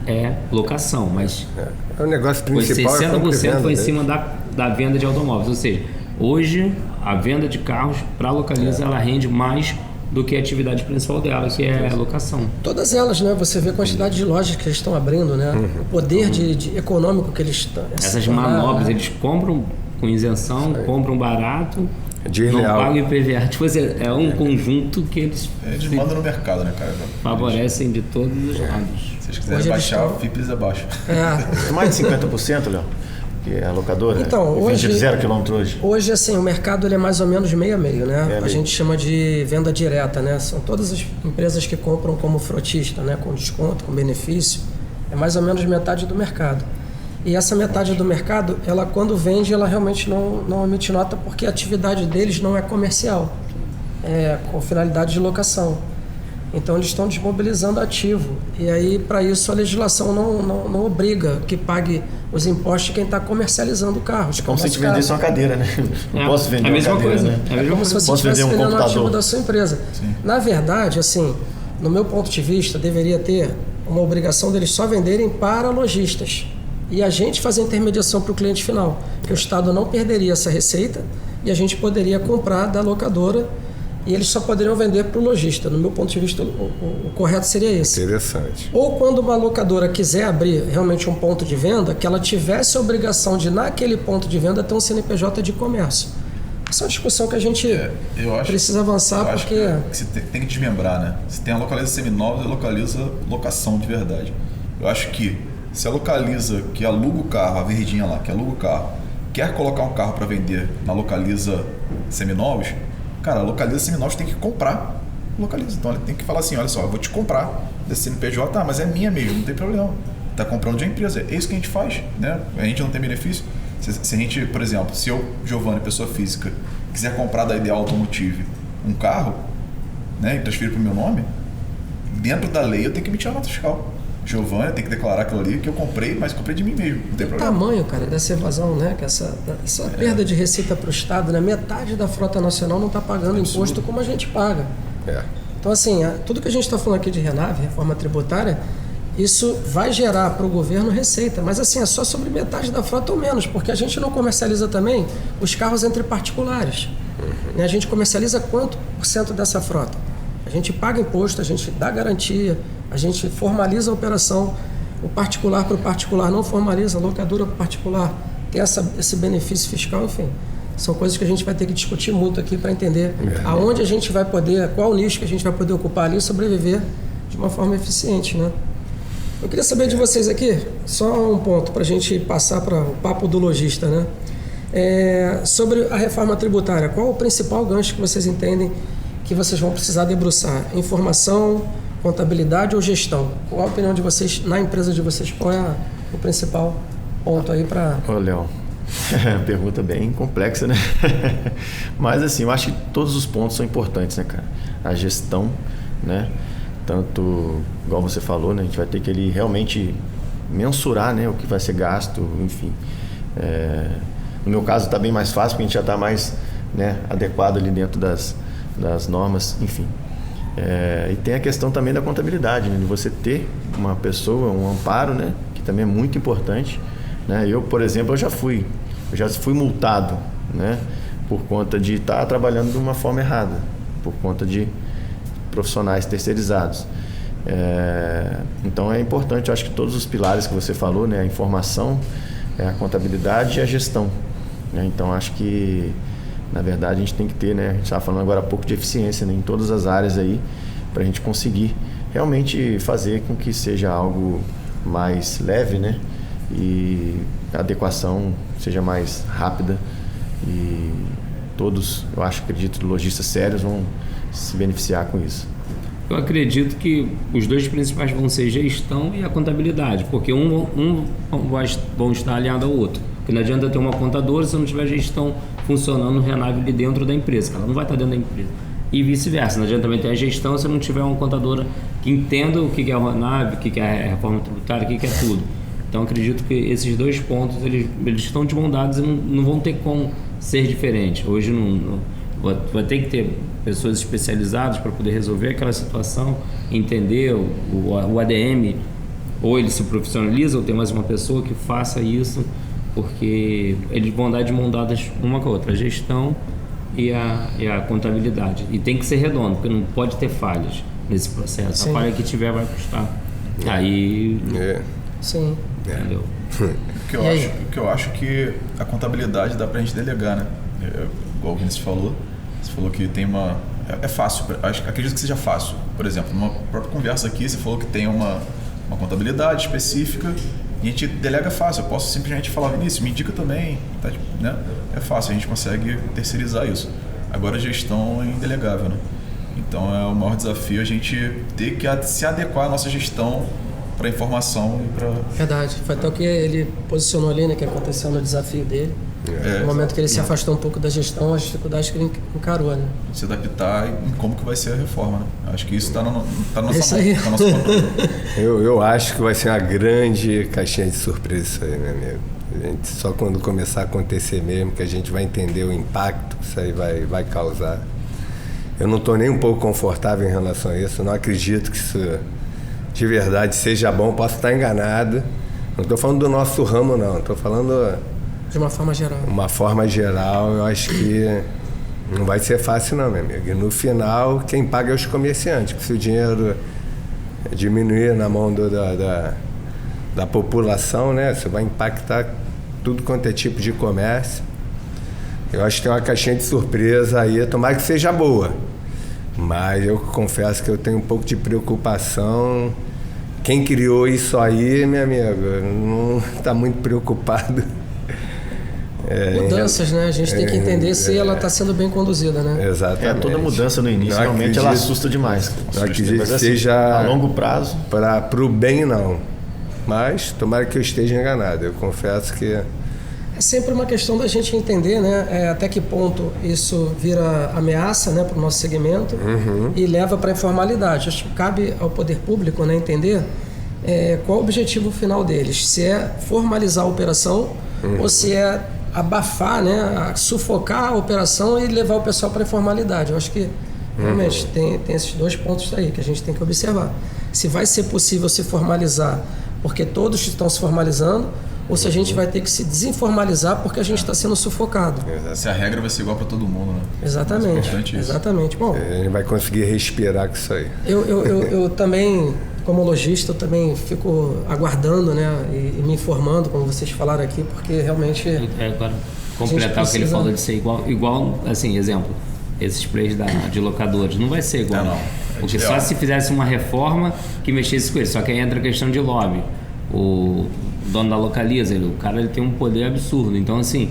é locação, mas o negócio principal foi 60% foi em né? cima da venda de automóveis. Ou seja, hoje a venda de carros para a Localiza ela rende mais do que a atividade principal dela, que é a locação. Todas elas, né? Você vê a quantidade de lojas que eles estão abrindo, né? O poder de econômico que eles estão... Essas manobras, eles compram com isenção, compram barato, não pagam IPVA. Tipo assim, é um conjunto que eles mandam no mercado, né, cara? Favorecem de todos os lados. Se eles quiserem baixar, o FIP eles abaixam. É mais de 50%, Léo? Que é a locadora? Então, hoje... de 0 quilômetro hoje? Hoje, assim, o mercado ele é mais ou menos meio a meio, né? A gente chama de venda direta, né? São todas as empresas que compram como frotista, né? Com desconto, com benefício. É mais ou menos metade do mercado. E essa metade do mercado, ela quando vende, ela realmente não emite nota porque a atividade deles não é comercial. É com finalidade de locação. Então eles estão desmobilizando ativo. E aí, para isso, a legislação não obriga que pague os impostos de quem está comercializando carros. Como se a gente vendesse uma cadeira, né? Não posso vender uma cadeira, coisa, né? É como se você estivesse vendendo um ativo da sua empresa. Sim. Na verdade, assim, no meu ponto de vista, deveria ter uma obrigação deles só venderem para lojistas. E a gente fazer intermediação para o cliente final. Que o Estado não perderia essa receita e a gente poderia comprar da locadora e eles só poderiam vender para o lojista. No meu ponto de vista, o correto seria esse. Interessante. Ou quando uma locadora quiser abrir realmente um ponto de venda, que ela tivesse a obrigação de, naquele ponto de venda, ter um CNPJ de comércio. Essa é uma discussão que a gente precisa avançar, porque... Que você tem que desmembrar, né? Você tem a Localiza Seminovos e a Localiza Locação de verdade. Eu acho que se a Localiza, que aluga o carro, a verdinha lá, que aluga o carro, quer colocar um carro para vender na Localiza Seminovos, cara, a Localiza Seminovos tem que comprar Localiza. Então ele tem que falar assim, olha só, eu vou te comprar desse CNPJ, mas é minha mesmo, não tem problema. Tá comprando de uma empresa. É isso que a gente faz, né? A gente não tem benefício. Se a gente, por exemplo, se eu, Giovanni, pessoa física, quiser comprar da Ideal Automotive um carro, né, e transferir para o meu nome, dentro da lei eu tenho que emitir a nota fiscal. Giovanni tem que declarar aquilo ali que eu comprei, mas comprei de mim mesmo, não tem problema. O tamanho, cara, dessa evasão, né? Que essa perda de receita para o Estado, né? Metade da frota nacional não está pagando imposto como a gente paga. Então, assim, tudo que a gente está falando aqui de Renave, reforma tributária, isso vai gerar para o governo receita. Mas, assim, é só sobre metade da frota ou menos, porque a gente não comercializa também os carros entre particulares. A gente comercializa quanto por cento dessa frota? A gente paga imposto, a gente dá garantia, a gente formaliza a operação. O particular para o particular não formaliza, a locadora para o particular tem esse benefício fiscal, enfim. São coisas que a gente vai ter que discutir muito aqui para entender aonde a gente vai poder, qual nicho que a gente vai poder ocupar ali e sobreviver de uma forma eficiente, né? Eu queria saber de vocês aqui, só um ponto para a gente passar para o papo do lojista, né? Sobre a reforma tributária, qual o principal gancho que vocês entendem que vocês vão precisar debruçar? Informação, contabilidade ou gestão? Qual a opinião de vocês na empresa de vocês? Qual é o principal ponto aí para... Ô, Léo, pergunta bem complexa, né? Mas assim, eu acho que todos os pontos são importantes, né, cara? A gestão, né? Tanto, igual você falou, né? A gente vai ter que ele realmente mensurar, né? O que vai ser gasto, enfim. No meu caso está bem mais fácil, porque a gente já está mais, né, adequado ali dentro das normas, enfim. E tem a questão também da contabilidade, né? De você ter uma pessoa, um amparo, né? Que também é muito importante, né? Eu, por exemplo, eu já fui multado, né? Por conta de estar trabalhando de uma forma errada, por conta de profissionais terceirizados. Então é importante, eu acho que todos os pilares que você falou, né? A informação, a contabilidade e a gestão, né? Então acho que, na verdade, a gente tem que ter, né? A gente estava falando agora há pouco de eficiência, né? Em todas as áreas aí, para a gente conseguir realmente fazer com que seja algo mais leve, né? E a adequação seja mais rápida, e todos, eu acredito, lojistas sérios vão se beneficiar com isso. Eu acredito que os dois principais vão ser gestão e a contabilidade, porque um vão estar alinhado ao outro. Porque não adianta ter uma contadora se não tiver gestão funcionando rentável ali dentro da empresa, ela não vai estar dentro da empresa. E vice-versa, não adianta também ter a gestão se não tiver uma contadora que entenda o que é a RONAV, o que é a reforma tributária, o que é tudo. Então acredito que esses dois pontos eles estão de mão dadas e não vão ter como ser diferentes. Hoje vai ter que ter pessoas especializadas para poder resolver aquela situação, entender o ADM, ou ele se profissionaliza ou tem mais uma pessoa que faça isso, porque eles vão andar de mão dadas uma com a outra, a gestão e a contabilidade. E tem que ser redondo, porque não pode ter falhas nesse processo. Sim. A falha que tiver vai custar. Aí... Sim. Entendeu? O que eu acho que a contabilidade dá pra gente delegar, né? Igual o Vinícius falou. Você falou que tem uma... É fácil, acredito que seja fácil. Por exemplo, numa própria conversa aqui, você falou que tem uma contabilidade específica e a gente delega fácil. Eu posso simplesmente falar, Vinícius, me indica também, tá, né? É fácil, a gente consegue terceirizar isso. Agora a gestão é indelegável, né? Então é o maior desafio a gente ter que se adequar à nossa gestão para informação e para... Verdade, foi até o que ele posicionou ali, né, que aconteceu no desafio dele. No momento que ele se afastou um pouco da gestão, as dificuldades que ele encarou, né? Se adaptar em como que vai ser a reforma, né? Acho que isso está na nossa mão, tá nosso controle. Eu acho que vai ser uma grande caixinha de surpresa isso aí, meu amigo. A gente, só quando começar a acontecer mesmo que a gente vai entender o impacto que isso aí vai causar. Eu não estou nem um pouco confortável em relação a isso, eu não acredito que isso de verdade seja bom, posso estar enganado. Não estou falando do nosso ramo, não, estou falando... De uma forma geral. Uma forma geral, eu acho que não vai ser fácil não, meu amigo. E no final, quem paga é os comerciantes, porque se o dinheiro diminuir na mão da população, né, você vai impactar tudo quanto é tipo de comércio. Eu acho que tem uma caixinha de surpresa aí, tomara que seja boa. Mas eu confesso que eu tenho um pouco de preocupação. Quem criou isso aí, meu amigo, não está muito preocupado. Mudanças, né? A gente tem que entender se ela está sendo bem conduzida, né? Exatamente. Toda mudança no início, realmente ela assusta demais. Não acredito que seja a longo prazo. Para o bem, não. Mas tomara que eu esteja enganado. Eu confesso que... É sempre uma questão da gente entender, né? Até que ponto isso vira ameaça, né, para o nosso segmento e leva para a informalidade. Acho que cabe ao poder público, né, entender qual o objetivo final deles. Se é formalizar a operação ou se é abafar, né, sufocar a operação e levar o pessoal para a informalidade. Eu acho que realmente tem esses dois pontos aí que a gente tem que observar. Se vai ser possível se formalizar porque todos estão se formalizando, ou se a gente vai ter que se desinformalizar porque a gente está sendo sufocado. Se a regra vai ser igual para todo mundo, né? Exatamente. Exatamente. Bom, a gente vai conseguir respirar com isso aí. Eu também, como lojista, eu também fico aguardando, né, e me informando, como vocês falaram aqui, porque realmente... Agora, completar o que ele falou de ser igual, assim, exemplo, esses plays de locadores, não vai ser igual. Não. Porque só se fizesse uma reforma que mexesse com ele, só que aí entra a questão de lobby. O dono da Localiza, o cara ele tem um poder absurdo. Então, assim,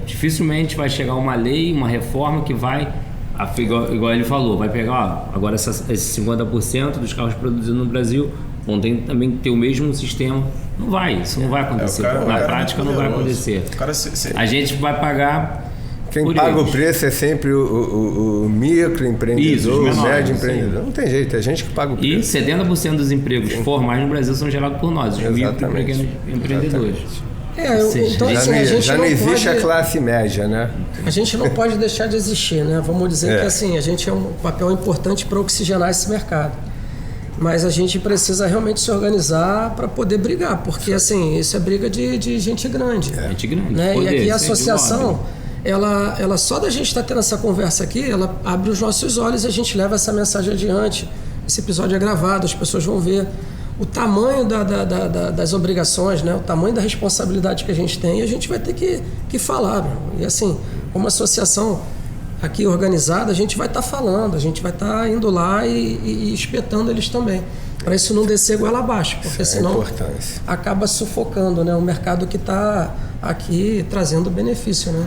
dificilmente vai chegar uma lei, uma reforma que vai, igual ele falou, vai pegar, agora esses 50% dos carros produzidos no Brasil vão também ter o mesmo sistema. Não vai, isso não vai acontecer. Na prática não vai acontecer. A gente vai pagar Quem paga o preço é sempre o microempreendedor, o médio empreendedor. Não tem jeito, é a gente que paga o preço. E 70% dos empregos formais no Brasil são gerados por nós, os micro e pequenos empreendedores. Então assim, a gente já não existe a classe média, né? A gente não pode deixar de existir, né? Vamos dizer que assim, a gente é um papel importante para oxigenar esse mercado. Mas a gente precisa realmente se organizar para poder brigar, porque assim, isso é briga de gente grande. Gente grande. Né? Poder, e aqui a associação, ela só da gente estar tendo essa conversa aqui, ela abre os nossos olhos e a gente leva essa mensagem adiante. Esse episódio é gravado, as pessoas vão ver o tamanho das obrigações, né? O tamanho da responsabilidade que a gente tem, e a gente vai ter que falar. Meu. E assim, como associação aqui organizada, a gente vai estar falando, a gente vai estar indo lá e espetando eles também, para isso não descer goela abaixo, porque senão acaba sufocando, né? O mercado que está aqui trazendo benefício, né?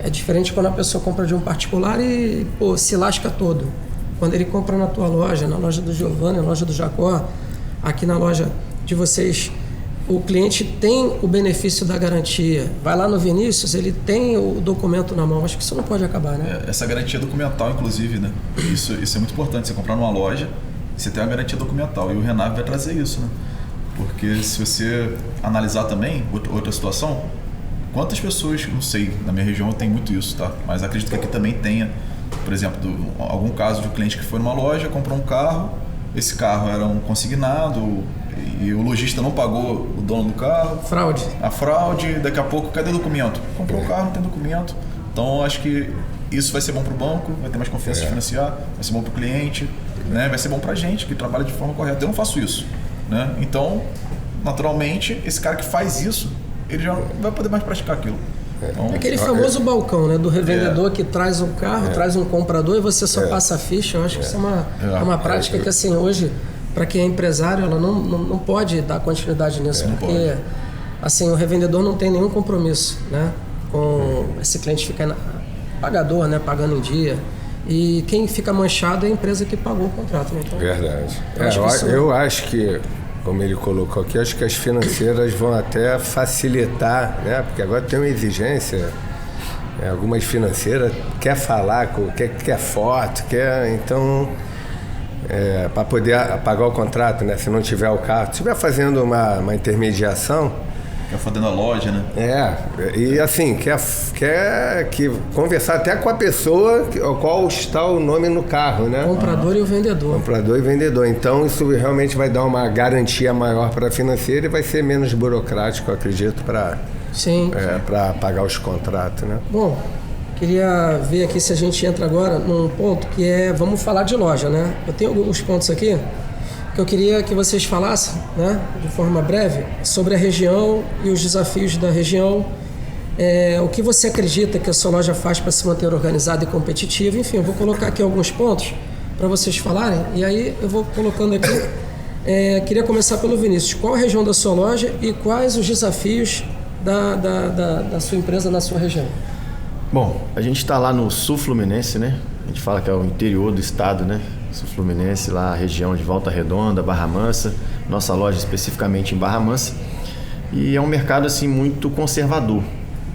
É diferente quando a pessoa compra de um particular e se lasca todo. Quando ele compra na tua loja, na loja do Giovanni, na loja do Jacó, aqui na loja de vocês, o cliente tem o benefício da garantia. Vai lá no Vinícius, ele tem o documento na mão. Acho que isso não pode acabar, né? Essa garantia documental, inclusive, né? Isso é muito importante. Você comprar numa loja, você tem uma garantia documental. E o Renave vai trazer isso, né? Porque se você analisar também outra situação, quantas pessoas, não sei, na minha região tem muito isso, tá? Mas acredito que aqui também tenha, por exemplo, algum caso de um cliente que foi numa loja, comprou um carro, esse carro era um consignado e o lojista não pagou o dono do carro. Fraude. A fraude, daqui a pouco, cadê o documento? Comprou o carro, não tem documento. Então, acho que isso vai ser bom para o banco, vai ter mais confiança de financiar, vai ser bom para o cliente, né? Vai ser bom para a gente que trabalha de forma correta. Eu não faço isso, né? Então, naturalmente, esse cara que faz isso, ele já não vai poder mais praticar aquilo. Então, aquele famoso balcão, né, do revendedor que traz um carro, traz um comprador e você só passa a ficha. Eu acho que isso é uma prática que, assim, hoje, para quem é empresário, ela não pode dar continuidade nisso, porque assim, o revendedor não tem nenhum compromisso, né, com esse cliente ficar pagador, né, pagando em dia. E quem fica manchado é a empresa que pagou o contrato. Né? Então, verdade. Eu acho que, como ele colocou aqui, acho que as financeiras vão até facilitar, né? Porque agora tem uma exigência, algumas financeiras quer falar, quer foto, então para poder pagar o contrato, né? Se não tiver o carro, se estiver fazendo uma intermediação, quer fazendo a loja, né? E assim, quer conversar até com a pessoa qual está o nome no carro, né? Comprador e o vendedor. Comprador e vendedor. Então, isso realmente vai dar uma garantia maior para a financeira e vai ser menos burocrático, eu acredito, para pagar os contratos, né? Bom, queria ver aqui se a gente entra agora num ponto que vamos falar de loja, né? Eu tenho alguns pontos aqui que eu queria que vocês falassem, né, de forma breve, sobre a região e os desafios da região. O que você acredita que a sua loja faz para se manter organizada e competitiva? Enfim, eu vou colocar aqui alguns pontos para vocês falarem e aí eu vou colocando aqui. Queria começar pelo Vinícius. Qual a região da sua loja e quais os desafios da sua empresa na sua região? Bom, a gente está lá no Sul Fluminense, né? A gente fala que é o interior do estado, né? Sul Fluminense, lá a região de Volta Redonda, Barra Mansa, nossa loja especificamente em Barra Mansa. E é um mercado assim muito conservador,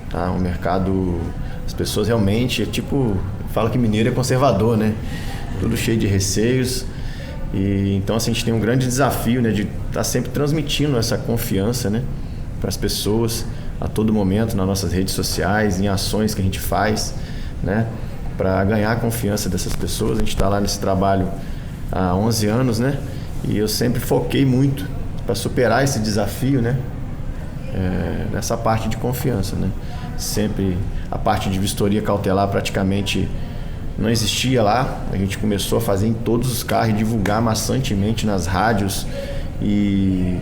tá? Um mercado, as pessoas realmente, fala que mineiro é conservador, né? Tudo cheio de receios. E então assim, a gente tem um grande desafio, né, de estar sempre transmitindo essa confiança, né, para as pessoas a todo momento nas nossas redes sociais, em ações que a gente faz, né, para ganhar a confiança dessas pessoas. A gente está lá nesse trabalho há 11 anos, né? E eu sempre foquei muito para superar esse desafio, né? Nessa parte de confiança, né? Sempre a parte de vistoria cautelar praticamente não existia lá. A gente começou a fazer em todos os carros e divulgar maçantemente nas rádios e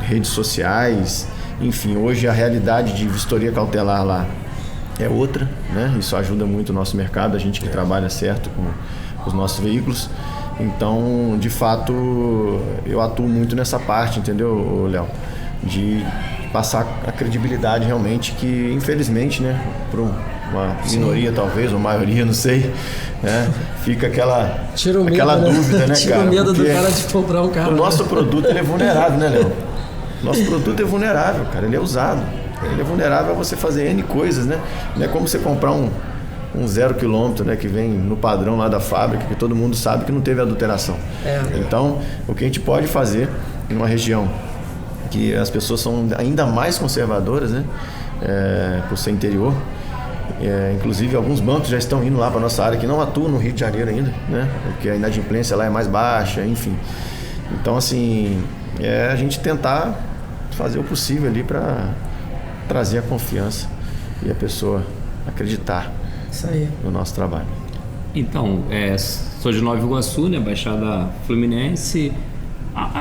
redes sociais. Enfim, hoje a realidade de vistoria cautelar lá é outra, né? Isso ajuda muito o nosso mercado, a gente que trabalha certo com os nossos veículos. Então, de fato, eu atuo muito nessa parte, entendeu, Léo? De passar a credibilidade realmente que, infelizmente, né, para uma minoria talvez, ou maioria, não sei, né, fica aquela dúvida, né, Tira cara? O medo do cara de comprar um carro. O nosso produto ele é vulnerável, né, Léo? Nosso produto é vulnerável, cara, ele é usado. Ele é vulnerável a você fazer N coisas, né? Não é como você comprar um 0 quilômetro, né, que vem no padrão lá da fábrica, que todo mundo sabe que não teve adulteração. Então, o que a gente pode fazer em uma região que as pessoas são ainda mais conservadoras, né, por ser interior, inclusive alguns bancos já estão indo lá para nossa área que não atuam no Rio de Janeiro ainda, né, porque a inadimplência lá é mais baixa, enfim. Então, assim, a gente tentar fazer o possível ali para trazer a confiança e a pessoa acreditar no nosso trabalho. Então, sou de Nova Iguaçu, né, Baixada Fluminense.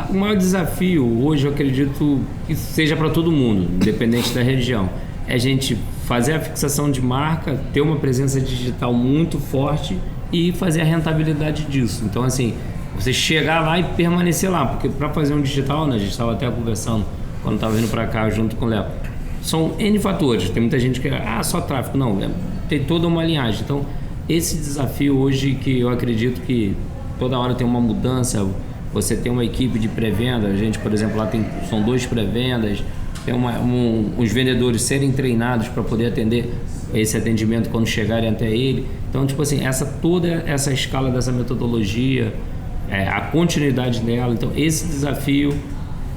O maior desafio hoje, eu acredito que seja para todo mundo, independente da região, é a gente fazer a fixação de marca, ter uma presença digital muito forte e fazer a rentabilidade disso. Então, assim, você chegar lá e permanecer lá, porque para fazer um digital, né, a gente estava até conversando quando estava vindo para cá junto com o Léo, são N fatores. Tem muita gente que só tráfego. Não, tem toda uma linhagem. Então, esse desafio hoje que eu acredito que toda hora tem uma mudança, você tem uma equipe de pré-venda, a gente, por exemplo, lá são 2 pré-vendas, tem os vendedores serem treinados para poder atender esse atendimento quando chegarem até ele. Então, tipo assim, toda essa escala dessa metodologia, a continuidade dela. Então, esse desafio,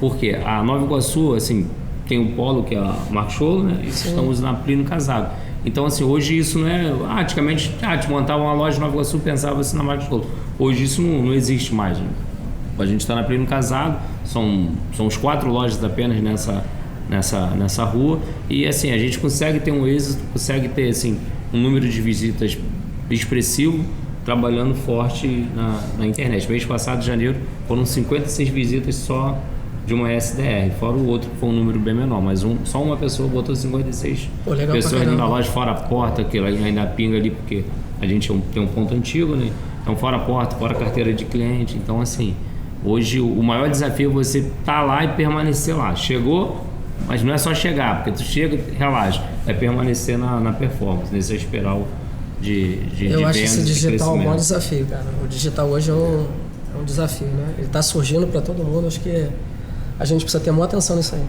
porque a Nova Iguaçu, assim, tem um polo que é a Marcos Cholo, né? E estamos na Plínio Casado. Então, assim, hoje isso não é... antigamente, te montava uma loja em Nova Iguaçu, pensava assim na Marcos Cholo. Hoje isso não existe mais, né? A gente está na Plínio Casado, são os 4 lojas apenas nessa rua. E, assim, a gente consegue ter um êxito, consegue ter, assim, um número de visitas expressivo, trabalhando forte na internet. Mês passado, de janeiro, foram 56 visitas só de uma SDR, fora o outro que foi um número bem menor, mas só uma pessoa botou 56 pessoas dentro da loja, fora a porta, que ela ainda pinga ali, porque a gente tem um ponto antigo, né? Então, fora a porta, fora a carteira de cliente. Então, assim, hoje o maior desafio é você estar lá e permanecer lá. Chegou, mas não é só chegar, porque tu chega, relaxa, é permanecer na performance, nessa espiral de Eu acho vendas, esse digital de um bom desafio, cara. O digital hoje é um desafio, né? Ele está surgindo para todo mundo, acho que a gente precisa ter muita atenção nisso aí.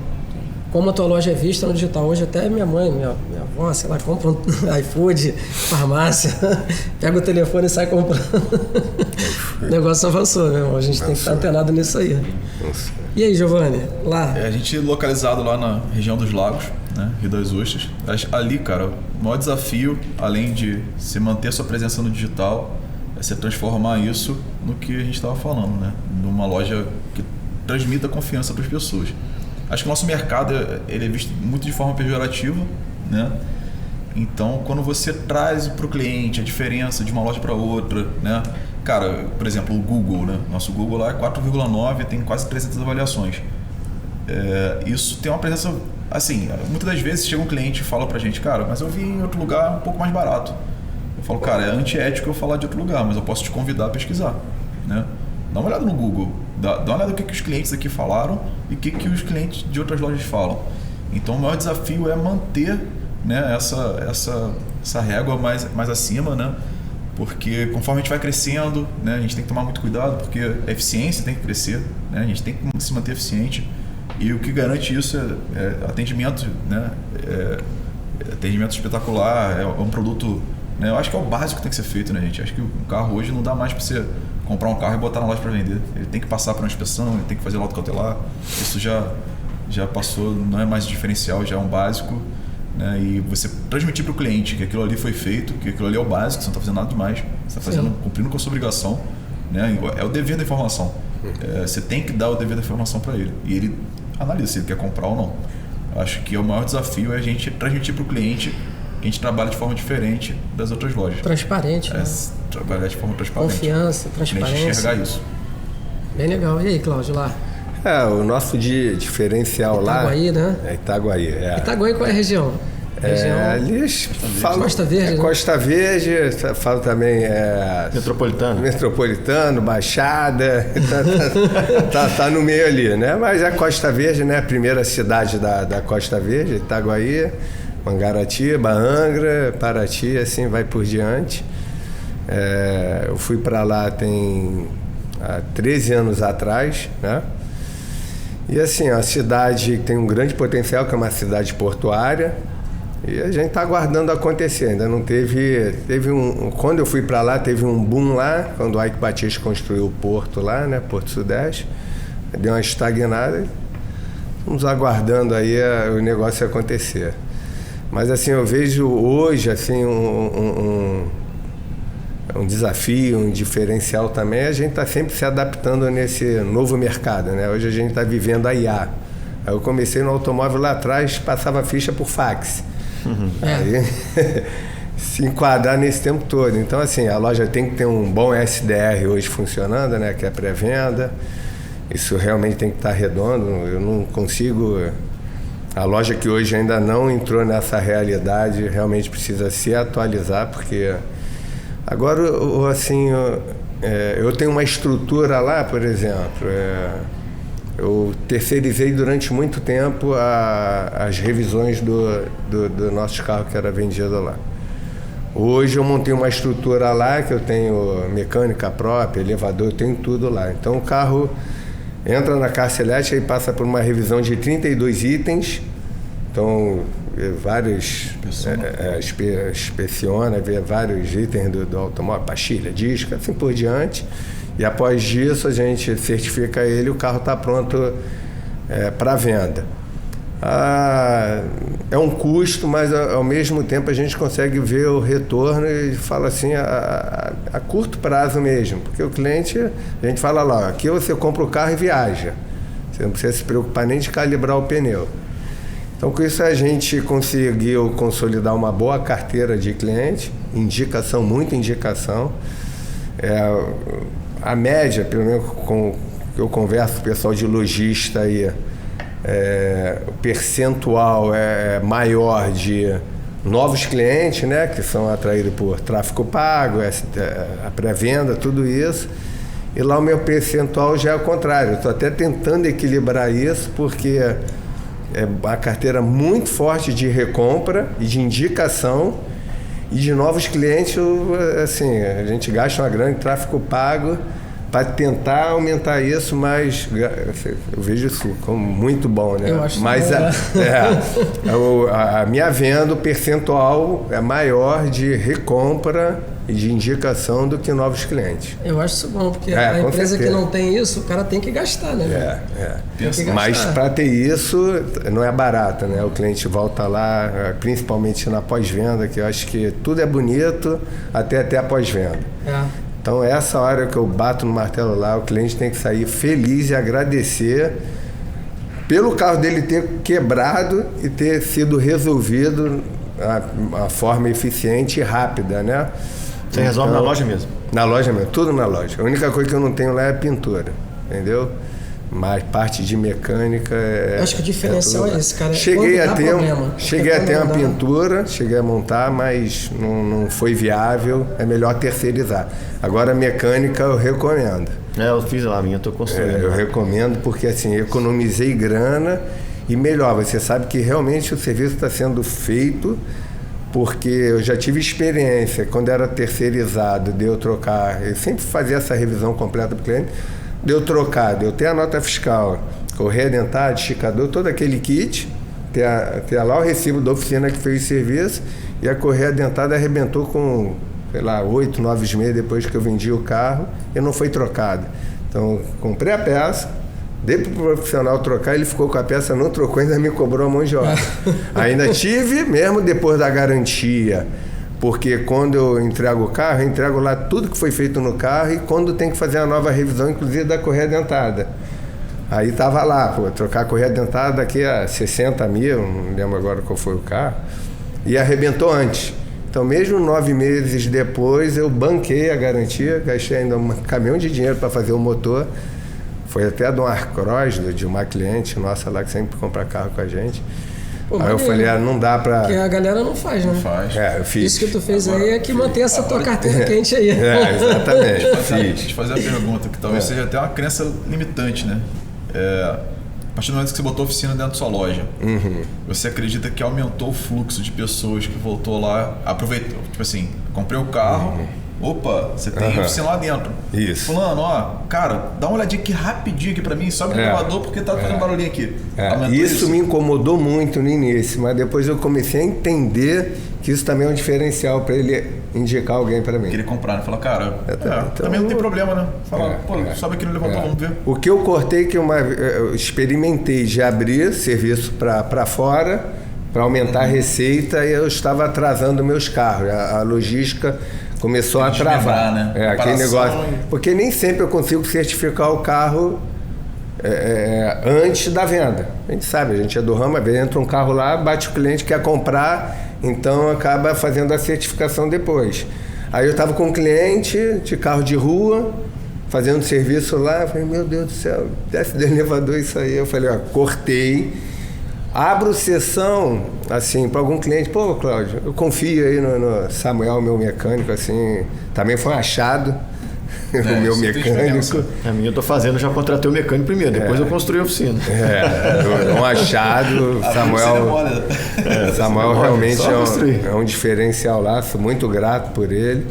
Como a tua loja é vista no digital hoje, até minha mãe, minha avó, sei lá, compra um iFood, farmácia, pega o telefone e sai comprando. O negócio avançou, meu irmão. A gente tem que estar antenado nisso aí. Nossa. E aí, Giovanni, lá? A gente localizado lá na região dos Lagos, né, Rio das Ostras. Ali, cara, o maior desafio, além de se manter a sua presença no digital, é se transformar isso no que a gente estava falando, né? Numa loja que transmita confiança para as pessoas. Acho que o nosso mercado ele é visto muito de forma pejorativa, né? Então, quando você traz para o cliente a diferença de uma loja para outra, né? Cara, por exemplo, o Google, né? Nosso Google lá é 4,9, tem quase 300 avaliações. Isso tem uma presença, assim, muitas das vezes chega um cliente e fala pra gente, cara, mas eu vi em outro lugar um pouco mais barato. Eu falo, cara, é antiético eu falar de outro lugar, mas eu posso te convidar a pesquisar, né? Dá uma olhada no Google, dá uma olhada no que os clientes aqui falaram e o que os clientes de outras lojas falam. Então, o maior desafio é manter, né, essa régua mais acima, né? Porque conforme a gente vai crescendo, né, a gente tem que tomar muito cuidado, porque a eficiência tem que crescer, né? A gente tem que se manter eficiente. E o que garante isso é atendimento, né? Atendimento espetacular, é um produto, né? Eu acho que é o básico que tem que ser feito, né, gente? Acho que um carro hoje não dá mais para você comprar um carro e botar na loja para vender. Ele tem que passar por uma inspeção, ele tem que fazer laudo cautelar. Isso já passou, não é mais diferencial, já é um básico, né? E você transmitir para o cliente que aquilo ali foi feito, que aquilo ali é o básico, você não está fazendo nada demais, você está cumprindo com a sua obrigação, né? É o dever da informação. Você tem que dar o dever da informação para ele e ele analisa se ele quer comprar ou não. Eu acho que o maior desafio é a gente transmitir para o cliente que a gente trabalha de forma diferente das outras lojas. Transparente, né? Trabalhar de forma transparente. Confiança, transparência. A gente enxergar isso. Bem legal. E aí, Cláudio, lá? O nosso diferencial Itaguaí, lá... né? Itaguaí, Itaguaí, qual é a região? Ali falo, Costa Verde, né? Costa Verde, falo também Metropolitano, Baixada, tá no meio ali, né? Mas a Costa Verde, né? A primeira cidade da Costa Verde, Itaguaí, Mangaratiba, Angra, Paraty, assim vai por diante. Eu fui para lá há 13 anos atrás, né? E assim, a cidade tem um grande potencial, que é uma cidade portuária, e a gente está aguardando acontecer. Ainda não teve quando eu fui para lá, teve um boom lá, quando o Ike Batista construiu o porto lá, né, Porto Sudeste, deu uma estagnada. Estamos aguardando aí o negócio acontecer. Mas assim, eu vejo hoje assim um desafio, um diferencial também. A gente está sempre se adaptando nesse novo mercado, né? Hoje a gente está vivendo a IA. Aí eu comecei no automóvel lá atrás, passava ficha por fax. Aí se enquadrar nesse tempo todo. Então assim, a loja tem que ter um bom SDR hoje funcionando, né? Que é pré-venda. Isso realmente tem que estar redondo. Eu não consigo... A loja que hoje ainda não entrou nessa realidade realmente precisa se atualizar, porque agora, assim, eu tenho uma estrutura lá, por exemplo, eu terceirizei durante muito tempo as revisões do nosso carro que era vendido lá. Hoje eu montei uma estrutura lá que eu tenho mecânica própria, elevador, eu tenho tudo lá. Então o carro entra na caixa elétrica e passa por uma revisão de 32 itens. Então, vários... inspeciona, vê vários itens do automóvel, pastilha, disco, assim por diante. E após isso a gente certifica ele e o carro está pronto para venda. É um custo, mas ao mesmo tempo a gente consegue ver o retorno e fala assim, a curto prazo mesmo, porque o cliente, a gente fala lá, aqui você compra o carro e viaja, você não precisa se preocupar nem de calibrar o pneu. Então com isso a gente conseguiu consolidar uma boa carteira de cliente, indicação, muita indicação. A média, pelo menos com eu converso com o pessoal de lojista aí, o percentual é maior de novos clientes, né, que são atraídos por tráfego pago, a pré-venda, tudo isso. E lá o meu percentual já é o contrário. Eu estou até tentando equilibrar isso, porque é uma carteira muito forte de recompra e de indicação. E de novos clientes, assim, a gente gasta uma grana em tráfego pago para tentar aumentar isso, mas eu vejo isso como muito bom, né? Eu acho mas a minha venda, o percentual é maior de recompra e de indicação do que novos clientes. Eu acho isso bom, porque a empresa certeza. Que não tem isso, o cara tem que gastar, né? Tem que gastar. Mas para ter isso, não é barato, né? O cliente volta lá, principalmente na pós-venda, que eu acho que tudo é bonito até a pós-venda. Então, essa hora que eu bato no martelo lá, o cliente tem que sair feliz e agradecer pelo carro dele ter quebrado e ter sido resolvido a forma eficiente e rápida, né? Você resolve na loja mesmo? Na loja mesmo, tudo na loja. A única coisa que eu não tenho lá é a pintura, entendeu? Mas parte de mecânica acho que o diferencial é esse, cara. Cheguei a ter uma pintura, cheguei a montar, mas não foi viável, é melhor terceirizar. Agora a mecânica eu recomendo. Eu fiz lá a minha, estou construindo. Eu recomendo porque assim, economizei grana e melhor, você sabe que realmente o serviço está sendo feito, porque eu já tive experiência, quando era terceirizado, de eu trocar, eu sempre fazia essa revisão completa para o cliente, de eu trocar, de eu ter a nota fiscal, correia dentada, esticador, todo aquele kit, ter lá o recibo da oficina que fez o serviço, e a correia dentada arrebentou com, sei lá, 8, 9 meses depois que eu vendi o carro e não foi trocado. Então, comprei a peça, dei para o profissional trocar, ele ficou com a peça, não trocou, ainda me cobrou a mão de obra. Ainda tive, mesmo depois da garantia, porque quando eu entrego o carro, eu entrego lá tudo que foi feito no carro e quando tem que fazer a nova revisão, inclusive da correia dentada. Aí tava lá, trocar a correia dentada daqui a 60 mil, não lembro agora qual foi o carro, e arrebentou antes. Então, mesmo 9 meses depois, eu banquei a garantia, gastei ainda um caminhão de dinheiro para fazer o motor. Foi até de um Arcross, de uma cliente nossa lá que sempre compra carro com a gente. Pô, aí eu falei, não dá pra... Porque a galera não faz, né? Não faz. Eu fiz. Isso que tu fez agora, aí é que mantém essa tua carteira quente aí. Exatamente. Deixa eu te fazer a pergunta, que talvez seja até uma crença limitante, né? A partir do momento que você botou a oficina dentro da sua loja, você acredita que aumentou o fluxo de pessoas que voltou lá, aproveitou, tipo assim, comprei o carro, Opa, você tem oficina lá dentro. Isso. Fulano, ó, cara, dá uma olhadinha aqui rapidinho aqui pra mim, sobe no elevador porque tá fazendo barulhinho aqui. Isso me incomodou muito no início, mas depois eu comecei a entender que isso também é um diferencial para ele indicar alguém para mim. Querer comprar, né? Falar, cara, então, também não tem problema, né? Fala, sobe aqui no elevador, vamos ver. O que eu cortei, que eu experimentei de abrir serviço para fora, para aumentar a receita, e eu estava atrasando meus carros. A logística começou a travar. Né? Aquele negócio. Porque nem sempre eu consigo certificar o carro antes da venda. A gente sabe, a gente é do ramo, às vezes entra um carro lá, bate o cliente, quer comprar, então acaba fazendo a certificação depois. Aí eu estava com um cliente de carro de rua, fazendo serviço lá, eu falei, meu Deus do céu, desce do elevador isso aí. Eu falei, cortei. Abro sessão, assim, para algum cliente. Pô, Cláudio, eu confio aí no Samuel, meu mecânico, assim. Também foi um achado, o meu mecânico. A minha eu tô fazendo, já contratei o mecânico primeiro, depois eu construí a oficina. Um achado. Samuel realmente é um diferencial lá, sou muito grato por ele.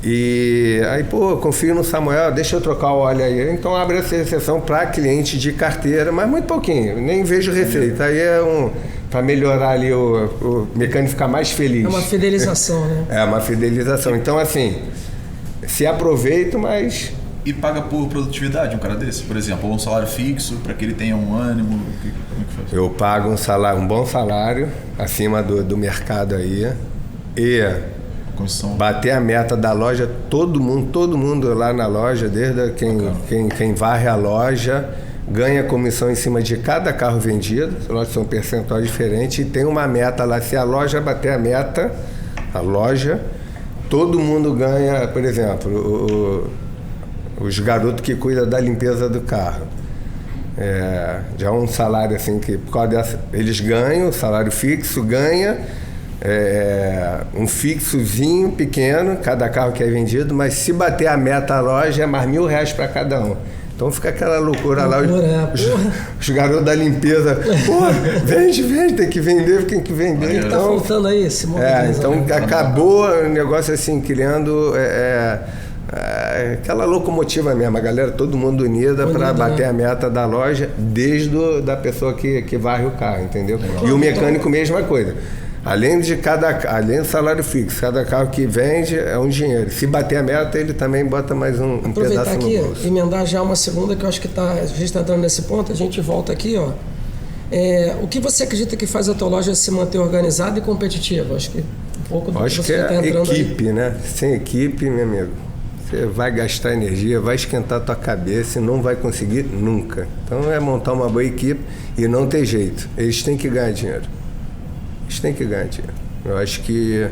E aí, pô, eu confio no Samuel, deixa eu trocar o óleo aí. Então abre essa exceção para cliente de carteira, mas muito pouquinho, nem vejo receita. Aí para melhorar ali o mecânico ficar mais feliz. É uma fidelização, né? É uma fidelização. Então, assim, se aproveito, mas... E paga por produtividade um cara desse? Por exemplo, um salário fixo para que ele tenha um ânimo? Como é que faz? Eu pago um bom salário, acima do mercado aí. E... bater a meta da loja, todo mundo lá na loja, desde quem varre a loja, ganha comissão em cima de cada carro vendido. As lojas são um percentual diferente e tem uma meta lá. Se a loja bater a meta, todo mundo ganha. Por exemplo, os garotos que cuidam da limpeza do carro. Já é um salário assim que, por causa dessa, eles ganham, o salário fixo ganha. Um fixozinho pequeno, cada carro que é vendido, mas se bater a meta a loja é mais R$1.000 para cada um. Então fica aquela loucura lá, os garotos da limpeza, vende, tem que vender, tem que vender. Então, tá faltando aí esse momento. Então acabou o negócio assim, criando aquela locomotiva mesmo, a galera, todo mundo unida para bater a meta da loja, desde da pessoa que varre o carro, entendeu? E o mecânico, mesma coisa. Além do salário fixo, cada carro que vende é um dinheiro. Se bater a meta, ele também bota mais um pedaço no bolso. Aproveitar aqui, emendar já uma segunda, que eu acho que a gente está entrando nesse ponto, a gente volta aqui, ó. O que você acredita que faz a tua loja se manter organizada e competitiva? Acho que um pouco do acho que é a equipe, né? Sem equipe, meu amigo, você vai gastar energia, vai esquentar a tua cabeça e não vai conseguir nunca. Então é montar uma boa equipe e não ter jeito. Eles têm que ganhar dinheiro. Eu acho que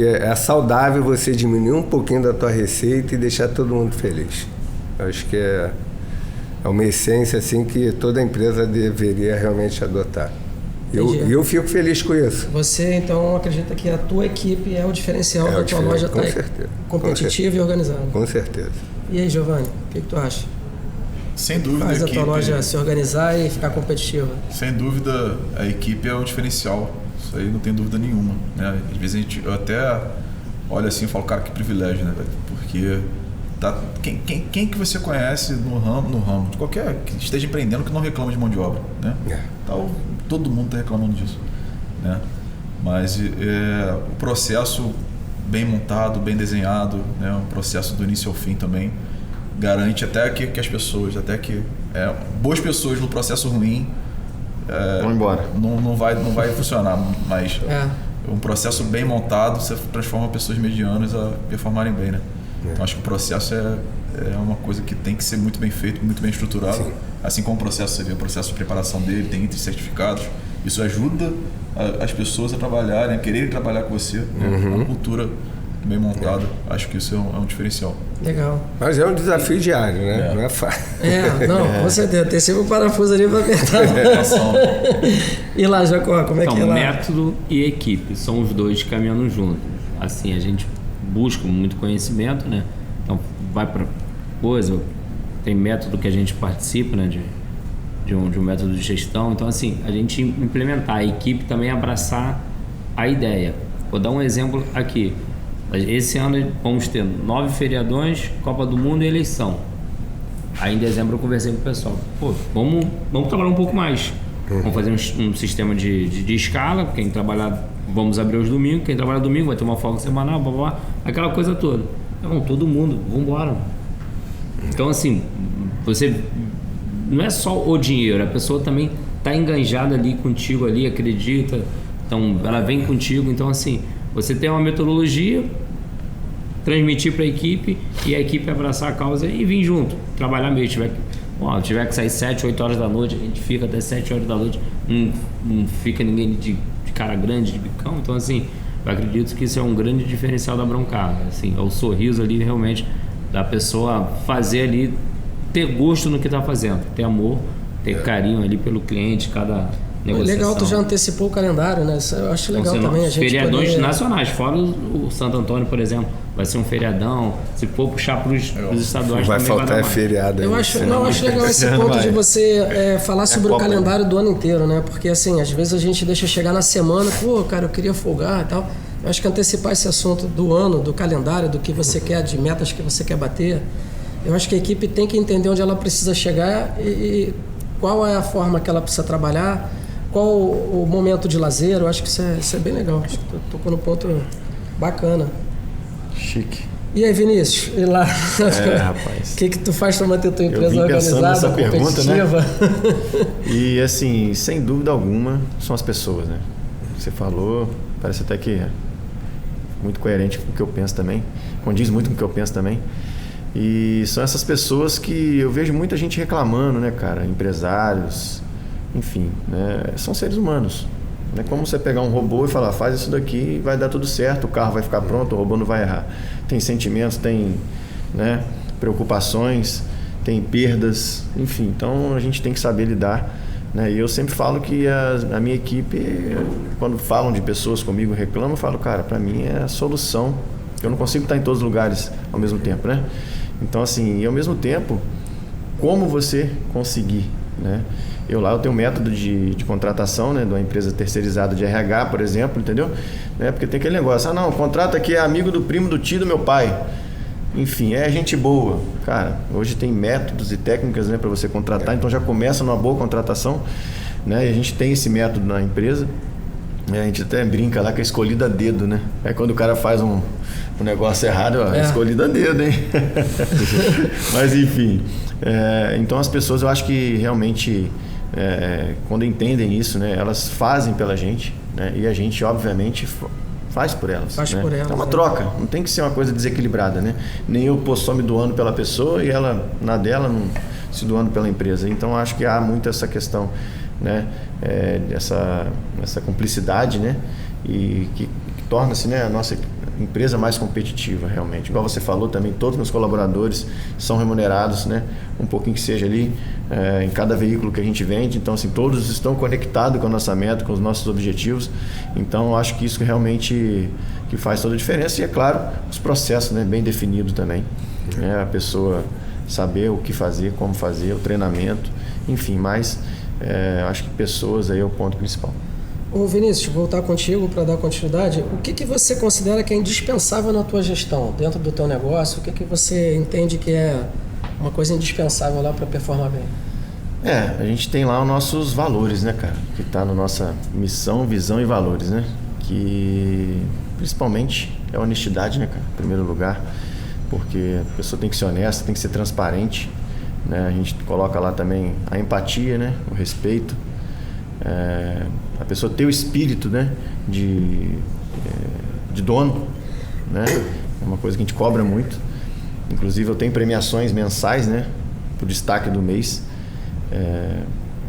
é saudável você diminuir um pouquinho da tua receita e deixar todo mundo feliz. Eu acho que é uma essência assim que toda empresa deveria realmente adotar. E eu fico feliz com isso. Você, então, acredita que a tua equipe é o diferencial da tua loja estar competitiva e organizada? Com certeza. E aí, Giovanni, o que tu acha? Sem dúvida, faz a tua loja se organizar e ficar competitiva? Sem dúvida, a equipe é um diferencial. Isso aí não tem dúvida nenhuma, né? Às vezes eu até olho assim e falo, cara, que privilégio, né, velho? Porque quem que você conhece no ramo, de qualquer que esteja empreendendo, que não reclama de mão de obra, né? Então, todo mundo está reclamando disso, né? Mas o processo bem montado, bem desenhado, né? Um processo do início ao fim também garante até que as pessoas, boas pessoas no processo ruim vão embora. Não vai funcionar, mas um processo bem montado você transforma pessoas medianas a performarem bem, né? Então acho que o processo é uma coisa que tem que ser muito bem feito, muito bem estruturado. Sim. Assim como o processo, você vê o processo de preparação dele, tem itens certificados. Isso ajuda as pessoas a trabalharem, a quererem trabalhar com você, né? Uma cultura bem montada. Acho que isso é um diferencial. Legal. Mas é um desafio diário, né? Não é fácil. Com certeza. Tem sempre um parafuso ali para apertar. E lá, Jacó, como é que é lá? Método e equipe são os dois caminhando juntos. Assim, a gente busca muito conhecimento, né? Então, vai para coisa, tem método que a gente participa, né? De um método de gestão. Então, assim, a gente implementar, a equipe também abraçar a ideia. Vou dar um exemplo aqui. Esse ano vamos ter 9 feriadões, Copa do Mundo e eleição. Aí em dezembro eu conversei com o pessoal. Pô, vamos trabalhar um pouco mais. Vamos fazer um sistema de escala. Quem trabalhar, vamos abrir os domingos. Quem trabalhar domingo vai ter uma folga semanal, blá, blá, blá, aquela coisa toda. Então, todo mundo, vamos embora. Então, assim, você não é só o dinheiro, a pessoa também está enganjada ali contigo, ali, acredita. Então, ela vem contigo. Então, assim, você tem uma metodologia, transmitir para a equipe e a equipe abraçar a causa e vir junto, trabalhar mesmo. Tiver que sair 7, 8 horas da noite, a gente fica até 7 horas da noite, não fica ninguém de cara grande, de bicão. Então, assim, eu acredito que isso é um grande diferencial da Broncar. Assim, é o sorriso ali, realmente, da pessoa fazer ali, ter gosto no que está fazendo, ter amor, ter carinho ali pelo cliente, cada negociação. Legal, tu já antecipou o calendário, né? Isso eu acho legal também. A gente feriadões nacionais, fora o Santo Antônio, por exemplo, vai ser um feriadão. Se for puxar para os estaduais, vai também faltar vai dar feriado. Eu acho legal esse ponto de você falar sobre o calendário do ano inteiro, né? Porque assim, às vezes a gente deixa chegar na semana, pô, cara, eu queria folgar e tal. Eu acho que antecipar esse assunto do ano, do calendário, do que você quer, de metas que você quer bater, eu acho que a equipe tem que entender onde ela precisa chegar e qual é a forma que ela precisa trabalhar, qual o momento de lazer. Eu acho que isso é bem legal. Acho que tu tocou no ponto bacana. Chique. E aí, Vinícius? E lá? Rapaz. O que tu faz para manter tua empresa organizada, nessa competitiva? Pergunta, né? E assim, sem dúvida alguma, são as pessoas, né? Você falou, parece até que é muito coerente com o que eu penso também, condiz muito com o que eu penso também. E são essas pessoas que eu vejo muita gente reclamando, né, cara? Empresários, enfim, né? São seres humanos. Não é como você pegar um robô e falar, faz isso daqui e vai dar tudo certo, o carro vai ficar pronto, o robô não vai errar. Tem sentimentos, tem, né, preocupações, tem perdas, enfim. Então a gente tem que saber lidar, né? E eu sempre falo que a minha equipe, quando falam de pessoas comigo, reclamam, eu falo, cara, para mim é a solução. Eu não consigo estar em todos os lugares ao mesmo tempo, né? Então, assim, e ao mesmo tempo, como você conseguir, né? Eu tenho um método de contratação, né, de uma empresa terceirizada de RH, por exemplo, entendeu? Né? Porque tem aquele negócio, não, o contrato aqui é amigo do primo do tio do meu pai. Enfim, é gente boa. Cara, hoje tem métodos e técnicas, né, para você contratar, então já começa numa boa contratação, né? E a gente tem esse método na empresa. A gente até brinca lá que é escolhido a dedo, né? Aí quando o cara faz um negócio errado, é escolhido a dedo, hein? Mas enfim, então as pessoas, eu acho que realmente, quando entendem isso, né, elas fazem pela gente, né? E a gente, obviamente, faz por elas. Faz né? por elas. É uma troca, não tem que ser uma coisa desequilibrada, né? Nem eu só me doando pela pessoa e ela, na dela, não se doando pela empresa. Então acho que há muito essa questão, né? Essa cumplicidade, né? E que torna-se, né, a nossa empresa mais competitiva, realmente. Igual você falou também, todos os meus colaboradores são remunerados, né? Um pouquinho que seja ali, em cada veículo que a gente vende. Então, assim, todos estão conectados com a nossa meta, com os nossos objetivos. Então, acho que isso realmente que faz toda a diferença. E, é claro, os processos, né, bem definidos também. Né? A pessoa saber o que fazer, como fazer, o treinamento, enfim, mas acho que pessoas aí é o ponto principal. Ô Vinícius, voltar contigo para dar continuidade, o que você considera que é indispensável na tua gestão, dentro do teu negócio? O que você entende que é uma coisa indispensável lá para performar bem? A gente tem lá os nossos valores, né, cara? Que tá na nossa missão, visão e valores, né? Que principalmente é a honestidade, né, cara? Em primeiro lugar, porque a pessoa tem que ser honesta, tem que ser transparente, né? A gente coloca lá também a empatia, né? O respeito. A pessoa ter o espírito, né, de dono, né, é uma coisa que a gente cobra muito. Inclusive eu tenho premiações mensais, né, pro destaque do mês,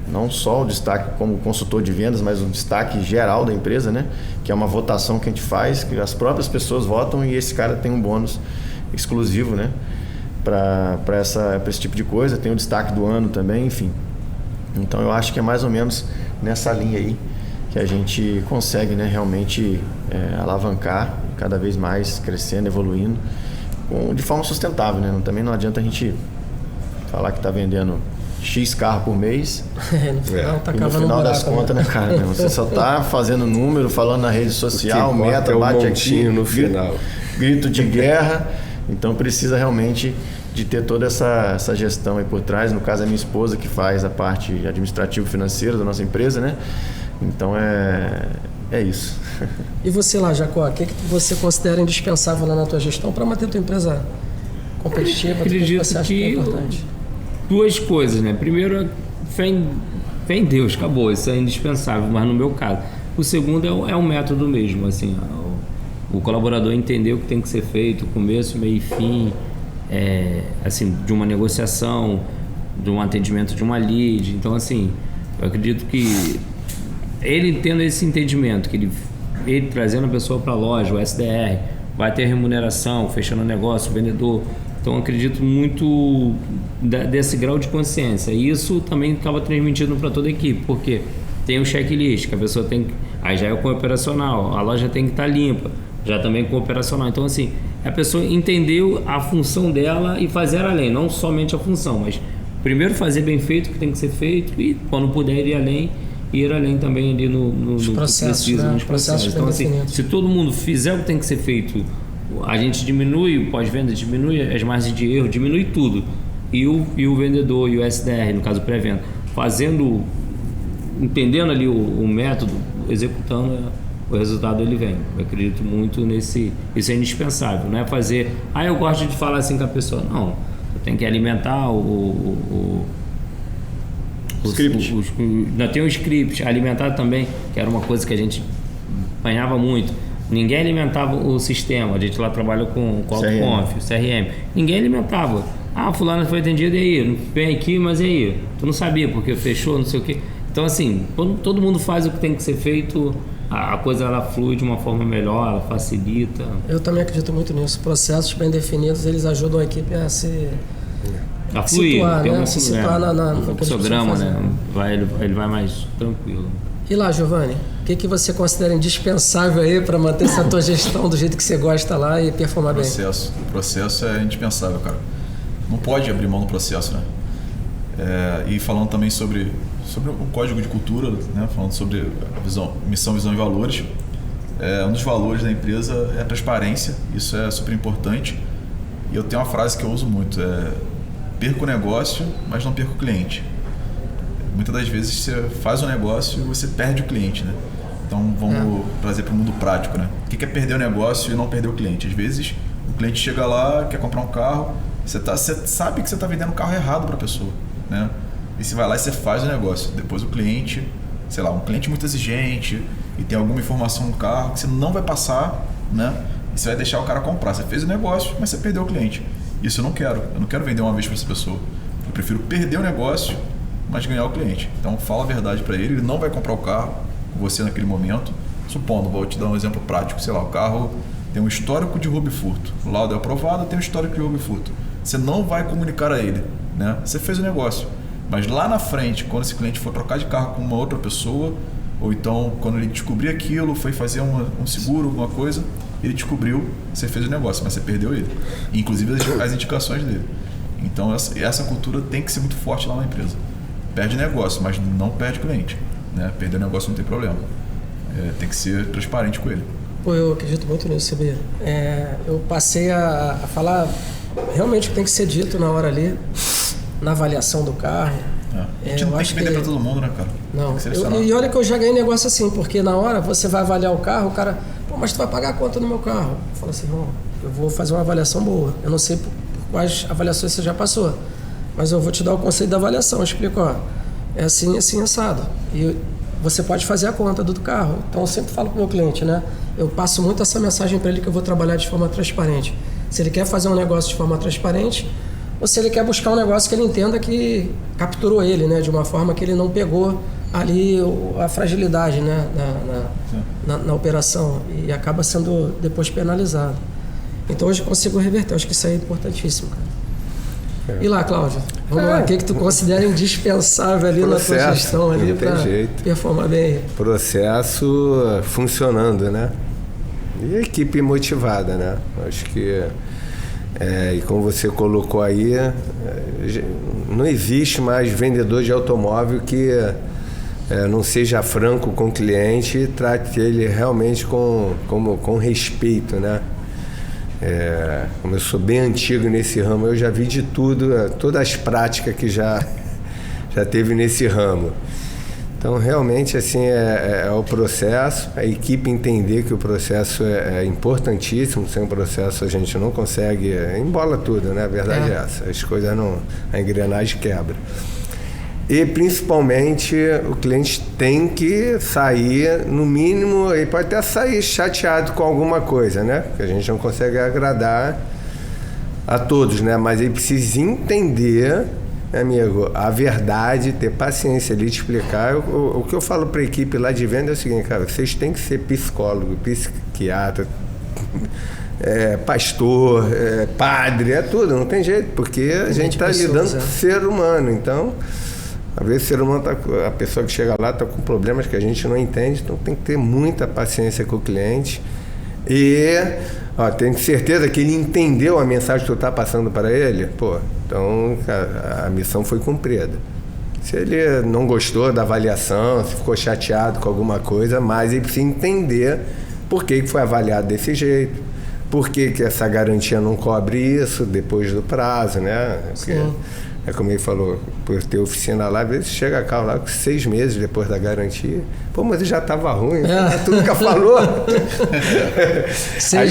não só o destaque como consultor de vendas, mas um destaque geral da empresa, né, que é uma votação que a gente faz, que as próprias pessoas votam e esse cara tem um bônus exclusivo, né, para esse tipo de coisa. Tem o destaque do ano também, enfim. Então eu acho que é mais ou menos nessa linha aí que a gente consegue, né, realmente alavancar cada vez mais, crescendo, evoluindo, de forma sustentável, né? Também não adianta a gente falar que está vendendo X carro por mês no final, tá e no final das contas, né, cara? Você só está fazendo número, falando na rede social, meta, é bate aqui no final. grito de guerra. Então precisa realmente de ter toda essa gestão aí por trás. No caso, é minha esposa que faz a parte administrativa e financeira da nossa empresa, né? Então é isso. E você lá, Jacó, o que você considera indispensável lá na tua gestão para manter a tua empresa competitiva? Acredito que você acha que é importante? Duas coisas, né? Primeiro, fé em Deus, acabou, isso é indispensável, mas no meu caso. O segundo é o método mesmo, assim, o colaborador entender o que tem que ser feito, começo, meio e fim, assim, de uma negociação, de um atendimento de uma lead. Então, assim, eu acredito que ele tendo esse entendimento, que ele trazendo a pessoa para a loja, o SDR, vai ter remuneração, fechando o negócio, o vendedor. Então, eu acredito muito desse grau de consciência. E isso também acaba transmitindo para toda a equipe, porque tem um checklist, que a pessoa tem que... Aí já é o cooperacional, a loja tem que estar limpa, já também com operacional. Então, assim, a pessoa entendeu a função dela e fazer além, não somente a função, mas primeiro fazer bem feito o que tem que ser feito e, quando puder, ir além também ali nos processos, precisa, né? Nos processos. Então, assim, se todo mundo fizer o que tem que ser feito, a gente diminui o pós-venda, diminui as margens de erro, diminui tudo. E o vendedor e o SDR, no caso pré-venda, entendendo ali o método, executando, o resultado ele vem. Eu acredito muito nesse... Isso é indispensável, não é fazer... eu gosto de falar assim com a pessoa. Não, você tem que alimentar o script. Tem o script, alimentar também, que era uma coisa que a gente apanhava muito. Ninguém alimentava o sistema. A gente lá trabalha com o AutoConf, o CRM. Ninguém alimentava. Fulano foi atendido, e aí? Vem aqui, mas e aí? Tu não sabia porque fechou, não sei o quê. Então, assim, quando todo mundo faz o que tem que ser feito, a coisa ela flui de uma forma melhor, ela facilita. Eu também acredito muito nisso. Processos bem definidos, eles ajudam a equipe a se... A fluir, situar, né? Se situar no seu drama, né? Ele vai mais tranquilo. E lá, Giovanni, o que você considera indispensável aí para manter essa tua gestão do jeito que você gosta lá e performar bem? O processo é indispensável, cara. Não pode abrir mão do processo, né? E falando também sobre o código de cultura, né? Falando sobre a missão, visão e valores. Um dos valores da empresa é a transparência, isso é super importante. E eu tenho uma frase que eu uso muito, perca o negócio, mas não perca o cliente. Muitas das vezes você faz um negócio e você perde o cliente, né? Então vamos trazer para o mundo prático, né? O que é perder o negócio e não perder o cliente? Às vezes o cliente chega lá, quer comprar um carro, você sabe que você está vendendo um carro errado para a pessoa, né? E você vai lá e você faz o negócio. Depois o cliente, sei lá, um cliente muito exigente e tem alguma informação no carro que você não vai passar, né? E você vai deixar o cara comprar. Você fez o negócio, mas você perdeu o cliente. Isso eu não quero. Eu não quero vender uma vez para essa pessoa. Eu prefiro perder o negócio, mas ganhar o cliente. Então fala a verdade para ele não vai comprar o carro com você naquele momento. Supondo, vou te dar um exemplo prático, sei lá, o carro tem um histórico de roubo e furto. O laudo é aprovado, tem um histórico de roubo e furto. Você não vai comunicar a ele, né? Você fez o negócio, mas lá na frente, quando esse cliente for trocar de carro com uma outra pessoa, ou então quando ele descobrir aquilo, foi fazer um seguro, alguma coisa, ele descobriu, você fez o negócio, mas você perdeu ele. Inclusive as indicações dele. Então essa cultura tem que ser muito forte lá na empresa. Perde negócio, mas não perde cliente, né? Perder negócio não tem problema. Tem que ser transparente com ele. Pô, eu acredito muito nisso, sabia? Eu passei a falar realmente o que tem que ser dito na hora ali, na avaliação do carro. A gente não tem que vender para todo mundo, né, cara? Não. E olha que eu já ganhei negócio assim, porque na hora você vai avaliar o carro, o cara, mas tu vai pagar quanto no meu carro? Eu falo assim, irmão, eu vou fazer uma avaliação boa. Eu não sei por quais avaliações você já passou, mas eu vou te dar o conceito da avaliação. Eu explico, é assim, assado. E você pode fazer a conta do carro. Então eu sempre falo para o meu cliente, né? Eu passo muito essa mensagem para ele que eu vou trabalhar de forma transparente. Se ele quer fazer um negócio de forma transparente, ou se ele quer buscar um negócio que ele entenda que capturou ele, né? De uma forma que ele não pegou ali a fragilidade, né? na operação e acaba sendo depois penalizado. Então hoje eu consigo reverter. Eu acho que isso aí é importantíssimo, cara. E lá, Cláudio? Vamos lá. O que tu considera indispensável ali processo, na tua gestão ali para performar bem? Processo funcionando, né? E a equipe motivada, né? Acho que e como você colocou aí, não existe mais vendedor de automóvel que não seja franco com o cliente e trate ele realmente com respeito, né? Como eu sou bem antigo nesse ramo, eu já vi de tudo, todas as práticas que já teve nesse ramo. Então, realmente, assim, é o processo, a equipe entender que o processo é importantíssimo. Sem o processo a gente não consegue, embola tudo, né? A verdade é essa, as coisas não, a engrenagem quebra. E, principalmente, o cliente tem que sair, no mínimo, ele pode até sair chateado com alguma coisa, né? Porque a gente não consegue agradar a todos, né? Mas ele precisa entender, amigo, a verdade, ter paciência ali, te explicar. O que eu falo para a equipe lá de venda é o seguinte, cara, vocês têm que ser psicólogo, psiquiatra, pastor, padre, é tudo, não tem jeito, porque a gente está lidando com o ser humano. Então, às vezes o ser humano, a pessoa que chega lá está com problemas que a gente não entende, então tem que ter muita paciência com o cliente e tenho certeza que ele entendeu a mensagem que tu está passando para ele, então a missão foi cumprida. Se ele não gostou da avaliação, se ficou chateado com alguma coisa, mas ele precisa entender por que foi avaliado desse jeito, por que essa garantia não cobre isso depois do prazo, né? Porque, como ele falou, por ter oficina lá, às vezes chega carro lá com 6 meses depois da garantia. Mas já estava ruim, tu nunca falou. Aí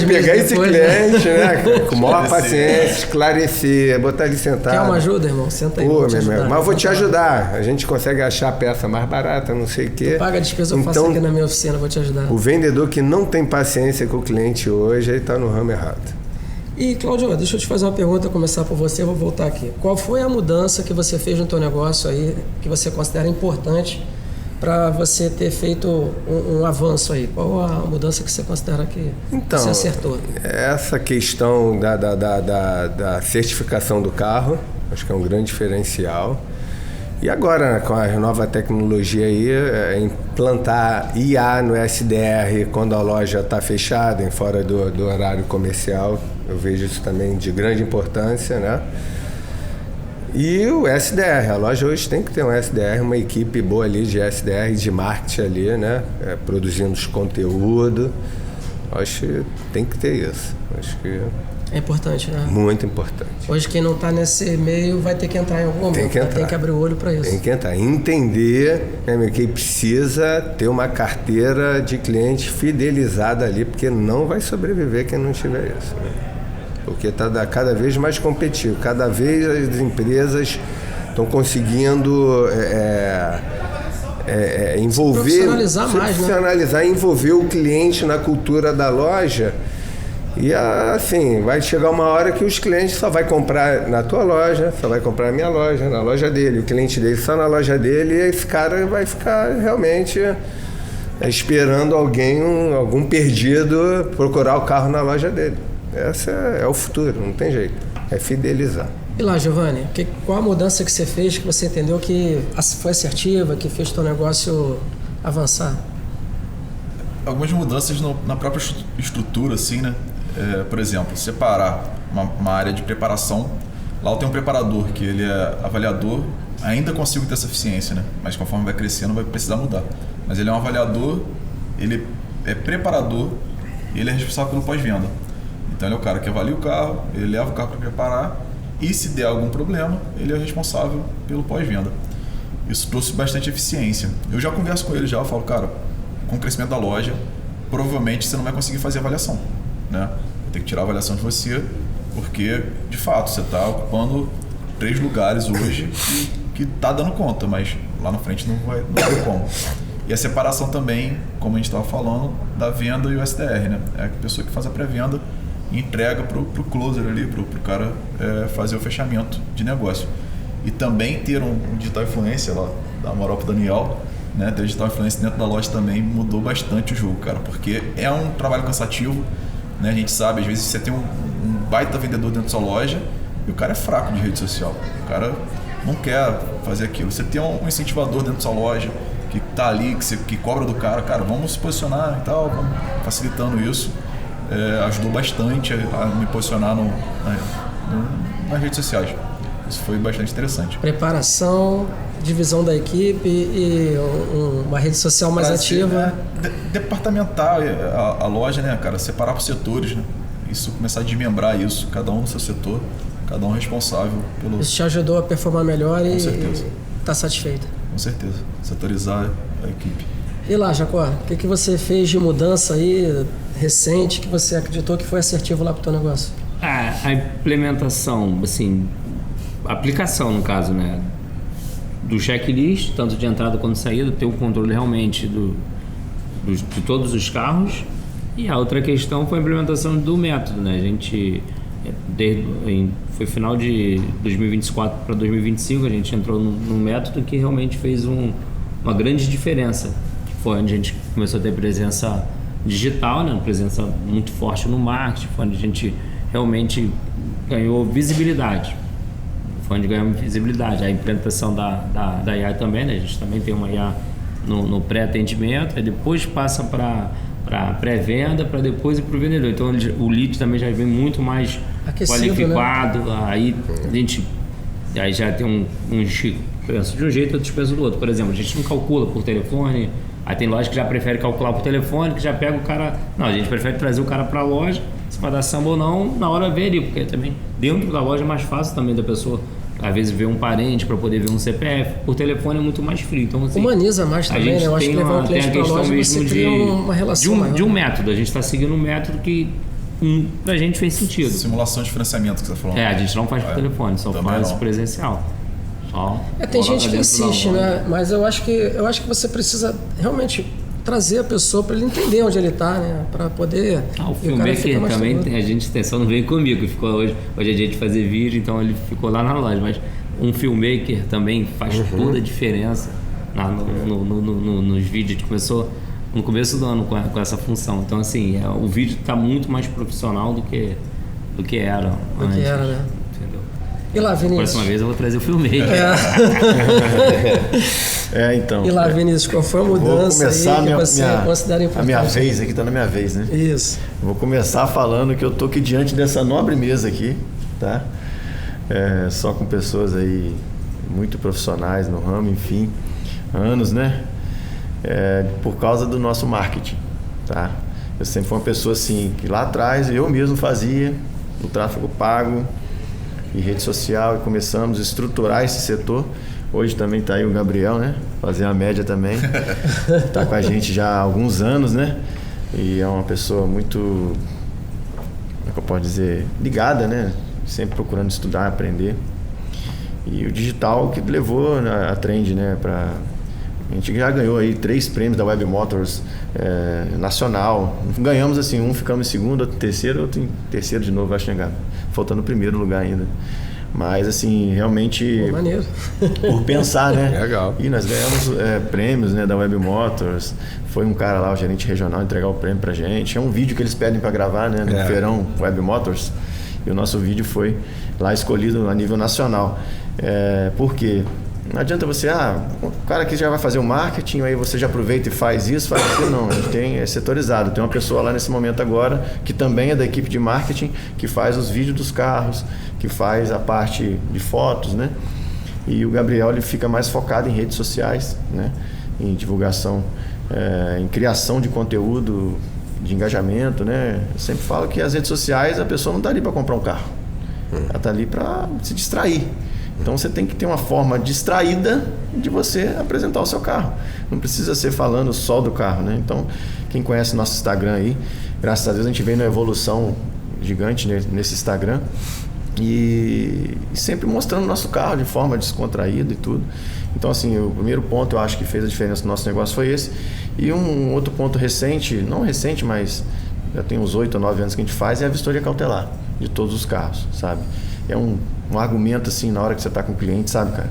pegar esse cliente, né? Com maior paciência, esclarecer, botar ele sentado. Quer uma ajuda, irmão? Senta aí. Mas eu vou te ajudar. A gente consegue achar a peça mais barata, não sei o quê. Tu paga a despesa, eu faço aqui na minha oficina, vou te ajudar. O vendedor que não tem paciência com o cliente hoje, ele está no ramo errado. E, Cláudio, deixa eu te fazer uma pergunta, começar por você, eu vou voltar aqui. Qual foi a mudança que você fez no teu negócio aí, que você considera importante para você ter feito um avanço aí? Qual a mudança que você considera que você acertou? Essa questão da certificação do carro, acho que é um grande diferencial. E agora, com a nova tecnologia aí, implantar IA no SDR quando a loja está fechada, fora do horário comercial, eu vejo isso também de grande importância, né? E o SDR, a loja hoje tem que ter um SDR, uma equipe boa ali de SDR, de marketing ali, né? Produzindo os conteúdos. Acho que tem que ter isso. Acho que é importante, né? Muito importante. Hoje quem não está nesse meio vai ter que entrar em algum momento. Tem que abrir o olho para isso. Tem que entrar. Entender, né, que precisa ter uma carteira de cliente fidelizada ali, porque não vai sobreviver quem não tiver isso. Né? Porque está cada vez mais competitivo. Cada vez as empresas estão conseguindo envolver... Profissionalizar, envolver o cliente na cultura da loja. E assim, vai chegar uma hora que os clientes só vai comprar na tua loja, só vai comprar na minha loja, na loja dele. O cliente dele só na loja dele, e esse cara vai ficar realmente esperando algum perdido procurar o carro na loja dele. Esse é o futuro, não tem jeito. É fidelizar. E lá, Giovanni, qual a mudança que você fez que você entendeu que foi assertiva, que fez o teu negócio avançar? Algumas mudanças na própria estrutura, assim, né? Por exemplo, separar uma área de preparação. Lá eu tenho um preparador, que ele é avaliador. Ainda consigo ter essa eficiência, né? Mas conforme vai crescendo, vai precisar mudar. Mas ele é um avaliador, ele é preparador e ele é responsável pelo pós-venda. Então ele é o cara que avalia o carro, ele leva o carro para preparar e se der algum problema, ele é responsável pelo pós-venda. Isso trouxe bastante eficiência. Eu já converso com ele, eu falo, cara, com o crescimento da loja, provavelmente você não vai conseguir fazer avaliação, né? Vai ter que tirar a avaliação de você, porque, de fato, você está ocupando 3 lugares hoje que está dando conta, mas lá na frente não vai ter como. E a separação também, como a gente estava falando, da venda e o SDR, né? É a pessoa que faz a pré-venda e entrega para o closer ali, para o cara fazer o fechamento de negócio. E também ter um digital influencer lá, da moral pro Daniel, né? Ter digital influencer dentro da loja também mudou bastante o jogo, cara, porque é um trabalho cansativo, né? A gente sabe, às vezes você tem um baita vendedor dentro da sua loja e o cara é fraco de rede social, o cara não quer fazer aquilo. Você tem um incentivador dentro da sua loja que tá ali, que cobra do cara, vamos se posicionar e tal, vamos facilitando isso. Ajudou bastante a me posicionar nas redes sociais. Isso foi bastante interessante. Preparação, divisão da equipe e uma rede social mais ativa. Departamentar a loja, né, cara? Separar por setores, né? isso começar a desmembrar isso, cada um no seu setor, cada um responsável pelo... Isso te ajudou a performar melhor e tá satisfeito? Com certeza, setorizar a equipe. E lá, Jacó, o que você fez de mudança aí recente que você acreditou que foi assertivo lá pro teu negócio? A implementação, assim, a aplicação no caso, né, do checklist, tanto de entrada quanto de saída, ter o controle realmente de todos os carros. E a outra questão foi a implementação do método, né? A gente, foi final de 2024 para 2025, a gente entrou num método que realmente fez uma grande diferença. Foi onde a gente começou a ter presença digital, né? Presença muito forte no marketing, foi onde a gente realmente ganhou visibilidade. Foi onde ganhamos visibilidade. A implementação da IA também, né? A gente também tem uma IA no pré-atendimento, aí depois passa para pré-venda, para depois ir para o vendedor. Então o lead também já vem muito mais aquecido, qualificado, né? Aí a gente já tem uns pensam de um jeito, outros pensam do outro. Por exemplo, a gente não calcula por telefone, aí tem loja que já prefere calcular por telefone, que já pega o cara... Não, a gente prefere trazer o cara para a loja, se vai dar samba ou não, na hora ver ali, porque também dentro da loja é mais fácil também da pessoa, às vezes, ver um parente para poder ver um CPF. Por telefone é muito mais frio. Então, assim, humaniza mais também, né? Eu acho que levar um cliente para a loja você cria uma relação de um método. A gente está seguindo um método que pra gente fez sentido. Simulação de financiamento que você falou. A gente não faz por telefone, só faz presencial. Tem gente que insiste, né? Mas eu acho que você precisa realmente trazer a pessoa para ele entender onde ele está, né? Para poder... O filmmaker também, a gente só não veio comigo, ficou hoje é dia de fazer vídeo, então ele ficou lá na loja, mas um filmmaker também faz toda a diferença nos vídeos. A gente começou no começo do ano com essa função, então assim, o vídeo está muito mais profissional do que era antes. Né? E lá, Vinícius? Próxima vez eu vou trazer o filmmaker. Então. E lá, Vinícius, qual foi a mudança aí que você considera importante? A minha vez aqui, tá na minha vez, né? Isso. Vou começar falando que eu tô aqui diante dessa nobre mesa aqui, tá? Só com pessoas aí muito profissionais no ramo, enfim, anos, né? Por causa do nosso marketing, tá? Eu sempre fui uma pessoa assim, que lá atrás eu mesmo fazia o tráfego pago e rede social, e começamos a estruturar esse setor. Hoje também está aí o Gabriel, né? Fazer a média também. Está com a gente já há alguns anos, né? E é uma pessoa muito, como é que eu posso dizer, ligada, né? Sempre procurando estudar, aprender. E o digital que levou a Trend, né? A gente já ganhou aí 3 prêmios da Web Motors nacional. Ganhamos assim, um ficamos em segundo, outro em terceiro, outro em terceiro de novo, acho que faltando o primeiro lugar ainda. Mas assim, realmente maneiro. Por pensar, né? Legal. E nós ganhamos prêmios, né, da Web Motors. Foi um cara lá, o gerente regional, entregar o prêmio pra gente. É um vídeo que eles pedem para gravar, né, no feirão Web Motors. E o nosso vídeo foi lá escolhido a nível nacional. Por quê? Não adianta você, o cara aqui já vai fazer o marketing, aí você já aproveita e faz isso, faz aquilo. Não, a gente é setorizado. Tem uma pessoa lá nesse momento agora, que também é da equipe de marketing, que faz os vídeos dos carros, que faz a parte de fotos, né? E o Gabriel, ele fica mais focado em redes sociais, né? Em divulgação, em criação de conteúdo, de engajamento, né? Eu sempre falo que as redes sociais, a pessoa não está ali para comprar um carro. Ela está ali para se distrair. Então você tem que ter uma forma distraída de você apresentar o seu carro. Não precisa ser falando só do carro, né? Então, quem conhece nosso Instagram aí, graças a Deus a gente vem numa evolução gigante nesse Instagram e sempre mostrando o nosso carro de forma descontraída e tudo. Então, assim, o primeiro ponto eu acho que fez a diferença no nosso negócio foi esse. E um outro ponto recente, não recente, mas já tem uns 8 ou 9 anos que a gente faz, é a vistoria cautelar de todos os carros, sabe? É um argumento assim na hora que você está com o cliente, sabe, cara?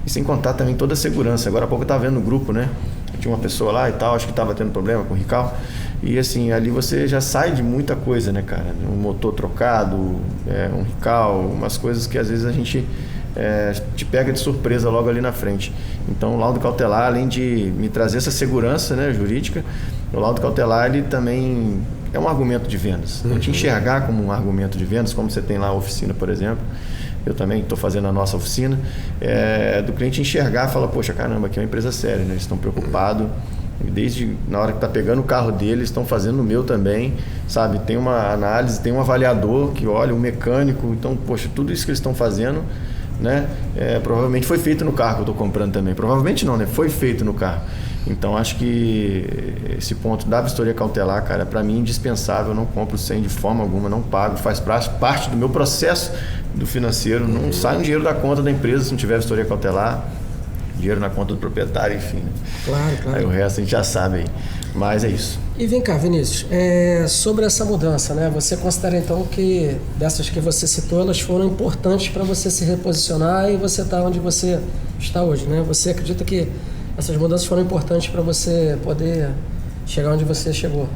E sem contar também toda a segurança. Agora há pouco eu estava vendo no grupo, né? Tinha uma pessoa lá e tal, acho que estava tendo problema com o Rical. E assim, ali você já sai de muita coisa, né, cara? Um motor trocado, um Rical, umas coisas que às vezes a gente te pega de surpresa logo ali na frente. Então o laudo cautelar, além de me trazer essa segurança, né, jurídica, o laudo cautelar ele também é um argumento de vendas. A gente enxergar como um argumento de vendas, como você tem lá a oficina, por exemplo. Eu também estou fazendo a nossa oficina. Do cliente enxergar e falar, poxa, caramba, aqui é uma empresa séria, né? Eles estão preocupados Desde na hora que tá pegando o carro deles, estão fazendo o meu também, sabe? Tem uma análise, tem um avaliador que olha, um mecânico. Então, poxa, tudo isso que eles estão fazendo, né? Provavelmente foi feito no carro que eu estou comprando também. Provavelmente não, né? Foi feito no carro. Então, acho que esse ponto da vistoria cautelar, cara, para mim é indispensável. Eu não compro sem de forma alguma, não pago. Faz parte do meu processo do financeiro. Não sai um dinheiro da conta da empresa se não tiver vistoria cautelar. Dinheiro na conta do proprietário, enfim. Né? Claro. Aí o resto a gente já sabe aí. Mas é isso. E vem cá, Vinícius, sobre essa mudança, né? Você considera então que dessas que você citou, elas foram importantes para você se reposicionar e você estar onde você está hoje, né? Você acredita que essas mudanças foram importantes para você poder chegar onde você chegou?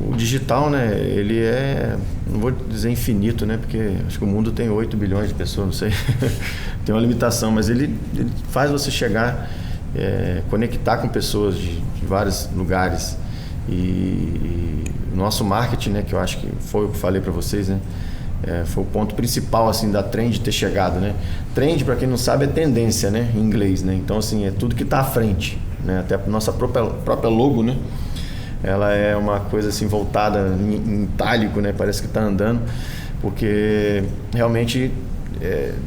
O digital, né, ele não vou dizer infinito, né, porque acho que o mundo tem 8 bilhões de pessoas, não sei, tem uma limitação, mas ele faz você chegar, conectar com pessoas de vários lugares e o nosso marketing, né, que eu acho que foi o que eu falei para vocês, né, foi o ponto principal, assim, da Trend ter chegado, né. Trend, para quem não sabe, é tendência, né, em inglês, né, então, assim, é tudo que está à frente, né, até a nossa própria logo, né, ela é uma coisa assim voltada em itálico, né? Parece que está andando, porque realmente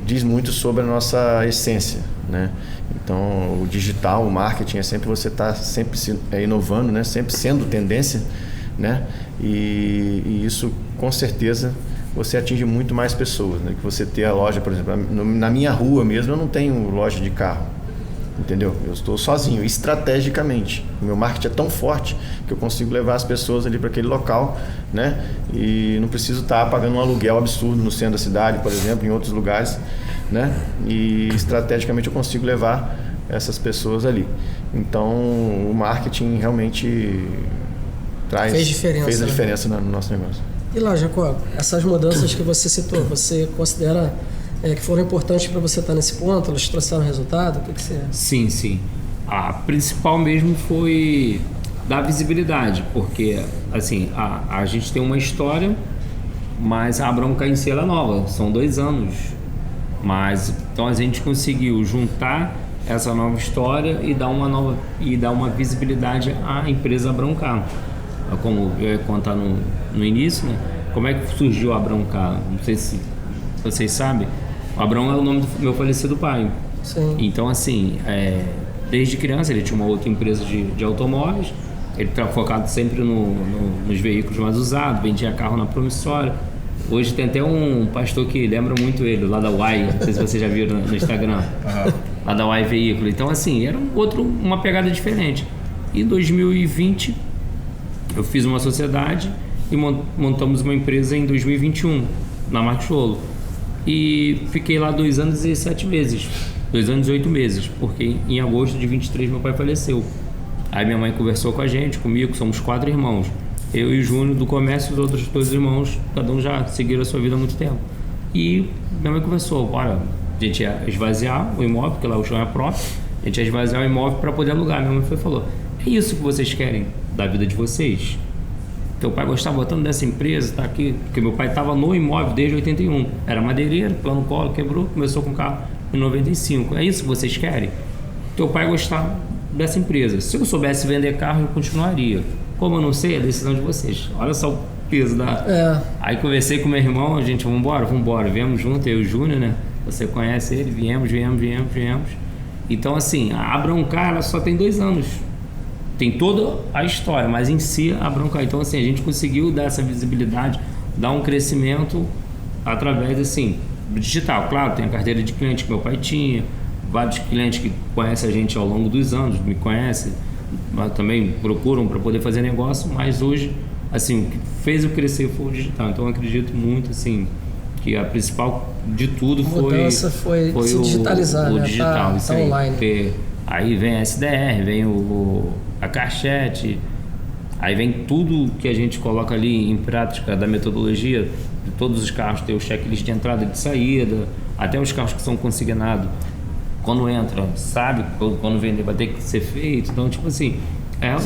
diz muito sobre a nossa essência, né? Então, o digital, o marketing é sempre você estar sempre inovando, né? Sempre sendo tendência, né? E isso, com certeza, você atinge muito mais pessoas, né? Que você ter a loja, por exemplo, na minha rua mesmo, eu não tenho loja de carro. Entendeu? Eu estou sozinho, estrategicamente. O meu marketing é tão forte que eu consigo levar as pessoas ali para aquele local, né? E não preciso estar pagando um aluguel absurdo no centro da cidade, por exemplo, em outros lugares, né? E estrategicamente eu consigo levar essas pessoas ali. Então, o marketing realmente fez a diferença no nosso negócio. E lá, Jacob, essas mudanças que você citou, você considera que foram importantes para você estar nesse ponto? Elas trouxeram resultado? O que você... Sim. A principal mesmo foi dar visibilidade, porque assim, a gente tem uma história, mas a Bronca em si ela é nova, são 2 anos. Mas então a gente conseguiu juntar essa nova história e dar uma visibilidade à empresa Broncar. Como eu ia contar no início, né? Como é que surgiu a Broncar? Não sei se vocês sabem. O Abrão é o nome do meu falecido pai. Sim. Então, assim, desde criança ele tinha uma outra empresa de automóveis. Ele estava focado sempre nos veículos mais usados, vendia carro na promissória. Hoje tem até um pastor que lembra muito ele, lá da Uai, não sei se vocês já viram no Instagram, lá da Uai Veículo. Então, assim, era uma pegada diferente. Em 2020, eu fiz uma sociedade e montamos uma empresa em 2021, na Marcos Cholo. E fiquei lá 2 anos e 7 meses, 2 anos e 8 meses, porque em agosto de 23 meu pai faleceu. Aí minha mãe conversou com a gente, comigo, somos 4 irmãos. Eu e o Júnior do comércio, os outros 2 irmãos, cada um já seguiram a sua vida há muito tempo. E minha mãe conversou, bora, a gente ia esvaziar o imóvel, porque lá o chão é próprio, a gente ia esvaziar o imóvel para poder alugar. Minha mãe falou, é isso que vocês querem da vida de vocês? Teu pai gostava tanto dessa empresa, tá aqui, porque meu pai estava no imóvel desde 81. Era madeireiro, plano colo, quebrou, começou com carro em 95. É isso que vocês querem? Teu pai gostava dessa empresa. Se eu soubesse vender carro, eu continuaria. Como eu não sei, é a decisão de vocês. Olha só o peso da... Aí conversei com meu irmão, a gente, vambora. Viemos junto, eu e o Júnior, né? Você conhece ele, viemos. Então, assim, a Broncar, ela só tem 2 anos. Tem toda a história, mas em si a Broncar. Então, assim, a gente conseguiu dar essa visibilidade, dar um crescimento através, assim, do digital. Claro, tem a carteira de cliente que meu pai tinha, vários clientes que conhecem a gente ao longo dos anos, me conhecem, mas também procuram para poder fazer negócio, mas hoje, assim, o que fez eu crescer foi o digital. Então, eu acredito muito, assim, que a principal de tudo foi se digitalizar, o né? digital. Tá online. Porque aí vem a SDR, vem a Carchat, aí vem tudo que a gente coloca ali em prática da metodologia, de todos os carros ter o checklist de entrada e de saída, até os carros que são consignados, quando entra, sabe, quando vender vai ter que ser feito. Então, tipo assim,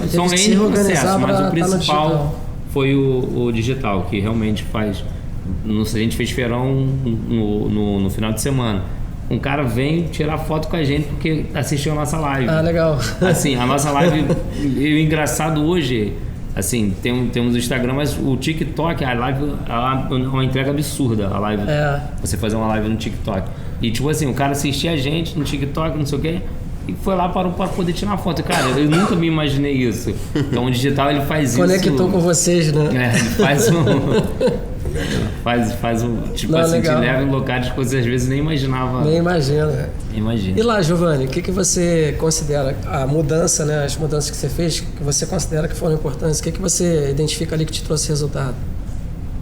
são N processos, mas o principal foi o digital, que realmente faz. A gente fez feirão no final de semana. um cara vem tirar foto com a gente porque assistiu a nossa live. Ah, legal. Assim, a nossa live, e o engraçado hoje, assim, temos o Instagram, mas o TikTok, a live é uma entrega absurda, a live. Você fazer uma live no TikTok. E tipo assim, o cara assistia a gente no TikTok, não sei o quê, e foi lá para poder tirar foto. Cara, eu nunca me imaginei isso. Então o digital, ele faz Conectou com vocês, né? Ele faz tipo não, assim, legal. te leva em locais que você às vezes nem imaginava. Nem imagina. Imagina. E lá, Giovanni, o que você considera a mudança, né? As mudanças que você fez, que você considera que foram importantes, o que você identifica ali que te trouxe resultado?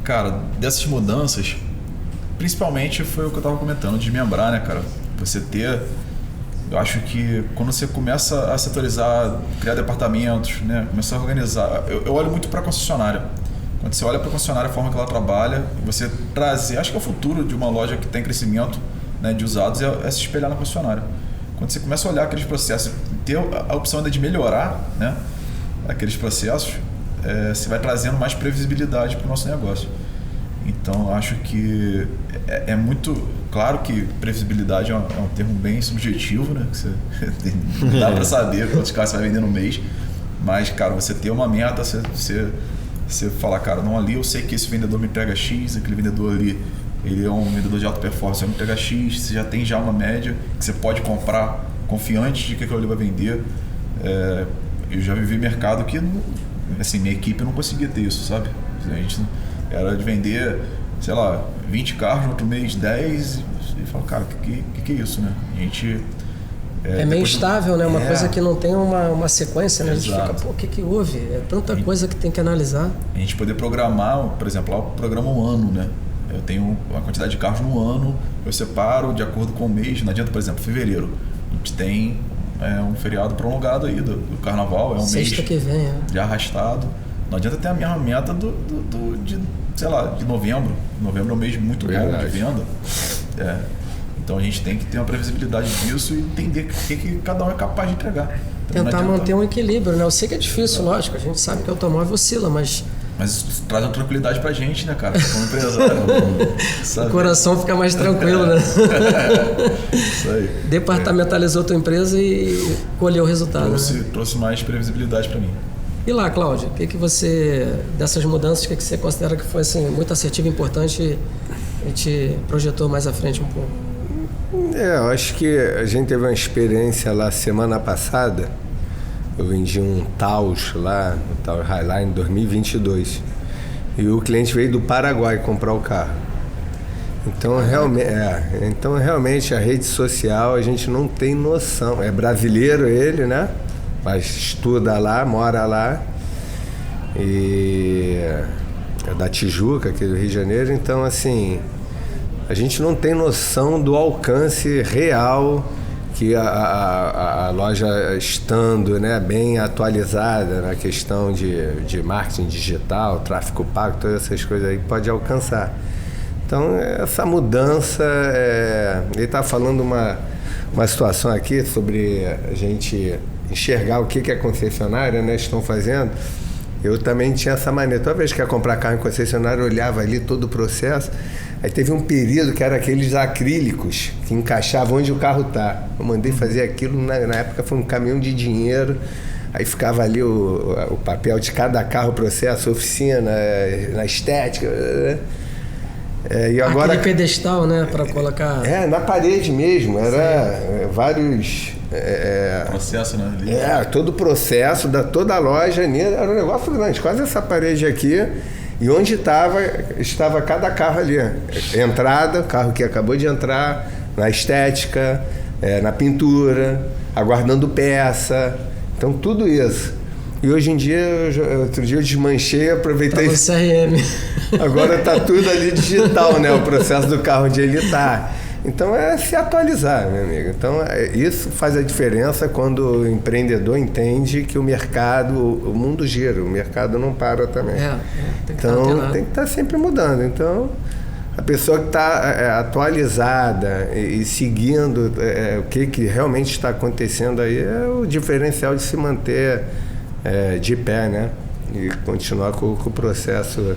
Cara, dessas mudanças, principalmente foi o que eu tava comentando, desmembrar, né, cara? Você ter... Eu acho que quando você começa a setorizar, criar departamentos, né, começar a organizar... Eu olho muito para a concessionária. Quando você olha para a concessionária, a forma que ela trabalha, você trazer... Acho que é o futuro de uma loja que tem crescimento, né, de usados é se espelhar na concessionária. Quando você começa a olhar aqueles processos, ter a opção ainda de melhorar, né, aqueles processos, você vai trazendo mais previsibilidade para o nosso negócio. Então, eu acho que é muito... Claro que previsibilidade é um termo bem subjetivo, né? Não dá para saber quantos carros você vai vender no mês. Mas, cara, você ter uma meta, você falar, cara, não, ali eu sei que esse vendedor me entrega X, aquele vendedor ali, ele é um vendedor de alta performance, ele me entrega X, você já tem uma média que você pode comprar confiante de que aquilo ali vai vender. Eu já vivi mercado que, assim, minha equipe não conseguia ter isso, sabe? A gente era de vender, sei lá, 20 carros, no outro mês 10, e fala, cara, o que é isso, né? A gente... meio instável, né? Uma coisa que não tem uma sequência, né? A gente fica, pô, o que houve? É tanta coisa que tem que analisar. A gente poder programar, por exemplo, lá eu programo um ano, né? Eu tenho uma quantidade de carros no ano, eu separo de acordo com o mês. Não adianta, por exemplo, fevereiro, a gente tem um feriado prolongado aí do carnaval, é um mês que vem, de arrastado. Não adianta ter a mesma meta de, sei lá, de novembro. Novembro é um mês muito bom de venda. Então a gente tem que ter uma previsibilidade disso e entender o que cada um é capaz de entregar. Então, tentar manter um equilíbrio, né? Eu sei que é difícil, lógico, a gente sabe que o automóvel oscila, mas isso traz uma tranquilidade pra gente, né, cara? Como empresário. O coração fica mais tranquilo, né? Isso aí. Departamentalizou tua empresa e colheu o resultado. Trouxe mais previsibilidade pra mim. E lá, Cláudio, o que você, dessas mudanças, o que você considera que foi assim, muito assertivo e importante e te projetou mais à frente um pouco? Eu acho que a gente teve uma experiência lá semana passada. Eu vendi um Taos lá, um Taos Highline 2022. E o cliente veio do Paraguai comprar o carro. Então, realmente a rede social a gente não tem noção. É brasileiro ele, né? Mas estuda lá, mora lá. E é da Tijuca, aqui do Rio de Janeiro. Então, assim, a gente não tem noção do alcance real que a loja estando, né, bem atualizada na questão de marketing digital, tráfego pago, todas essas coisas aí pode alcançar. Então, essa mudança, ele está falando uma situação aqui sobre a gente enxergar o que a concessionária, né, estão fazendo. Eu também tinha essa maneira. Toda vez que ia comprar carro em concessionária, eu olhava ali todo o processo. Aí teve um período que era aqueles acrílicos que encaixavam onde o carro está. Eu mandei fazer aquilo, na época foi um caminhão de dinheiro. Aí ficava ali o papel de cada carro, processo, oficina, na estética. E agora, aquele pedestal, né, para colocar... na parede mesmo, era vários... processo, né? Todo o processo, toda a loja, era um negócio grande, quase essa parede aqui. E onde estava cada carro ali. Entrada, carro que acabou de entrar, na estética, na pintura, aguardando peça. Então, tudo isso. E hoje em dia, outro dia eu desmanchei, aproveitei... Tá no CRM. Agora está tudo ali digital, né? O processo do carro onde ele está. Então, é se atualizar, meu amigo. Então, isso faz a diferença quando o empreendedor entende que o mercado, o mundo gira, o mercado não para também. Então, tem que estar sempre mudando. Então, a pessoa que está atualizada e seguindo o que realmente está acontecendo aí é o diferencial de se manter de pé, né? E continuar com o processo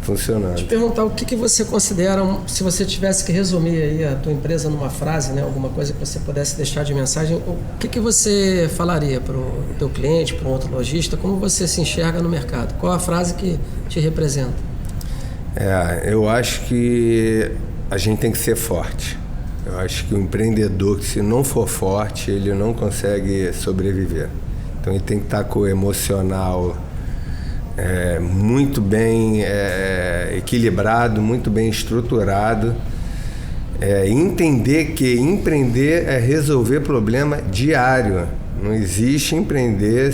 funcionando. Te perguntar o que você considera, se você tivesse que resumir aí a tua empresa numa frase, né, alguma coisa que você pudesse deixar de mensagem, o que você falaria para o teu cliente, para um outro lojista, como você se enxerga no mercado? Qual a frase que te representa? Eu acho que a gente tem que ser forte. Eu acho que o empreendedor, que se não for forte, ele não consegue sobreviver. Então ele tem que estar com o emocional muito bem equilibrado, muito bem estruturado. Entender que empreender é resolver problema diário. Não existe empreender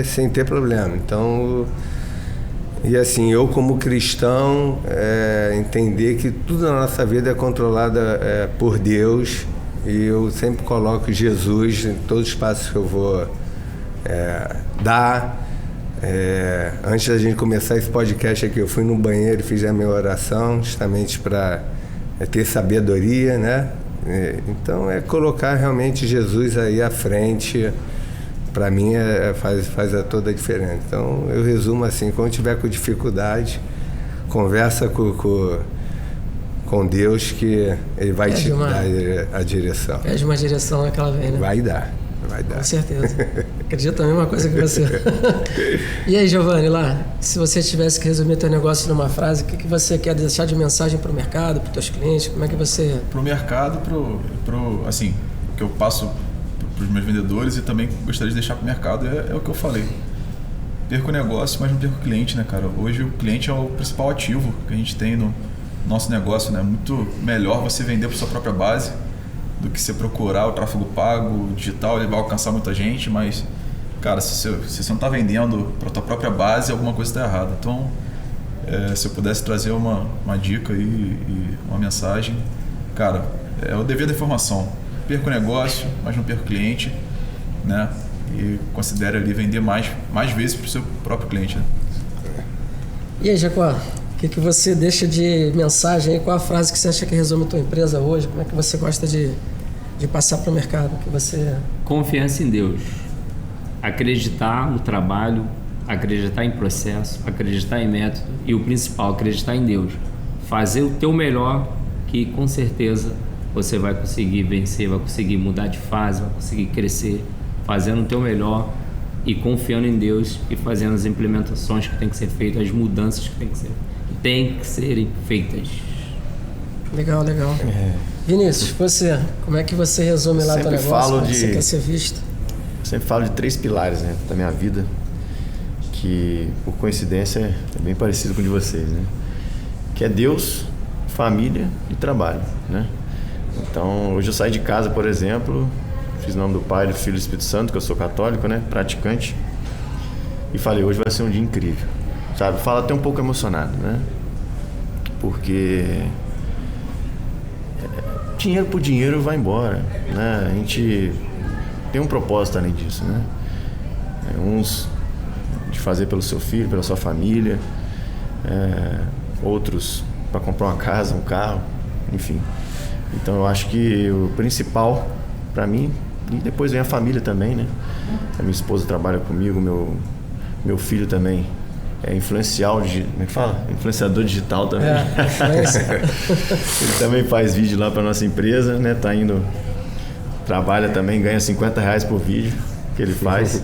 sem ter problema. Então, e assim, eu como cristão, entender que tudo na nossa vida é controlada por Deus, e eu sempre coloco Jesus em todos os passos que eu vou dar. Antes da gente começar esse podcast aqui, eu fui no banheiro e fiz a minha oração, justamente para ter sabedoria, né? Então colocar realmente Jesus aí à frente. Para mim faz toda a diferença. Então eu resumo assim: quando tiver com dificuldade, conversa com Deus, que Ele vai te dar a direção. Pede uma direção naquela vez, né? Vai dar. Com certeza. Acredito a mesma coisa que você. E aí, Giovanni, lá, se você tivesse que resumir teu negócio numa frase, o que você quer deixar de mensagem para o mercado, para os teus clientes? Como é que você... Para o mercado, assim, o que eu passo para os meus vendedores e também gostaria de deixar para o mercado é o que eu falei. Perco o negócio, mas não perco o cliente, né, cara? Hoje o cliente é o principal ativo que a gente tem no nosso negócio, né? Muito melhor você vender para sua própria base do que você procurar o tráfego pago, o digital. Ele vai alcançar muita gente, mas, cara, se você não está vendendo para a tua própria base, alguma coisa está errada. Então, se eu pudesse trazer uma dica e uma mensagem, cara, é o dever da informação. Perco o negócio, mas não perco o cliente, né? E considere ali vender mais vezes para o seu próprio cliente, né? E aí, Jacó, o que você deixa de mensagem aí? Qual a frase que você acha que resume a tua empresa hoje? Como é que você gosta de passar para o mercado? Que você... Confiança em Deus. Acreditar no trabalho, acreditar em processo, acreditar em método e o principal, acreditar em Deus. Fazer o teu melhor, que com certeza você vai conseguir vencer, vai conseguir mudar de fase, vai conseguir crescer, fazendo o teu melhor e confiando em Deus e fazendo as implementações que tem que ser feitas, as mudanças que tem que serem feitas. Legal. Vinícius, você, como é que você resume lá o teu negócio? Como você quer ser visto? Eu sempre falo de 3 pilares, né, da minha vida, que por coincidência é bem parecido com o de vocês, né? Que é Deus, família e trabalho, né? Então, hoje eu saí de casa, por exemplo, fiz o nome do Pai, do Filho e do Espírito Santo, que eu sou católico, né, praticante, e falei, hoje vai ser um dia incrível, sabe? Falo até um pouco emocionado, né? Porque dinheiro por dinheiro vai embora, né? A gente tem um propósito além disso, né? Uns de fazer pelo seu filho, pela sua família, outros para comprar uma casa, um carro, enfim. Então eu acho que o principal para mim, e depois vem a família também, né? A minha esposa trabalha comigo, meu filho também é influenciador digital também. Ele também faz vídeo lá para nossa empresa, né? Tá indo, trabalha também, ganha R$50 por vídeo que ele faz.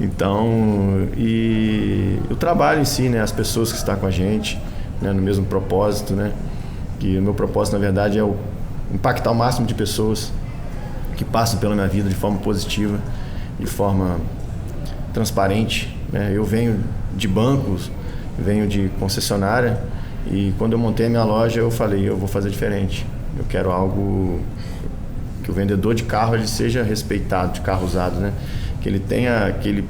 Então, e o trabalho em si, né? As pessoas que estão com a gente, né? No mesmo propósito, né? Que o meu propósito, na verdade, é impactar o máximo de pessoas que passam pela minha vida de forma positiva, de forma transparente, né? Eu venho de bancos, venho de concessionária, e quando eu montei a minha loja eu falei, eu vou fazer diferente. Eu quero algo que o vendedor de carro ele seja respeitado, de carro usado, né? Que ele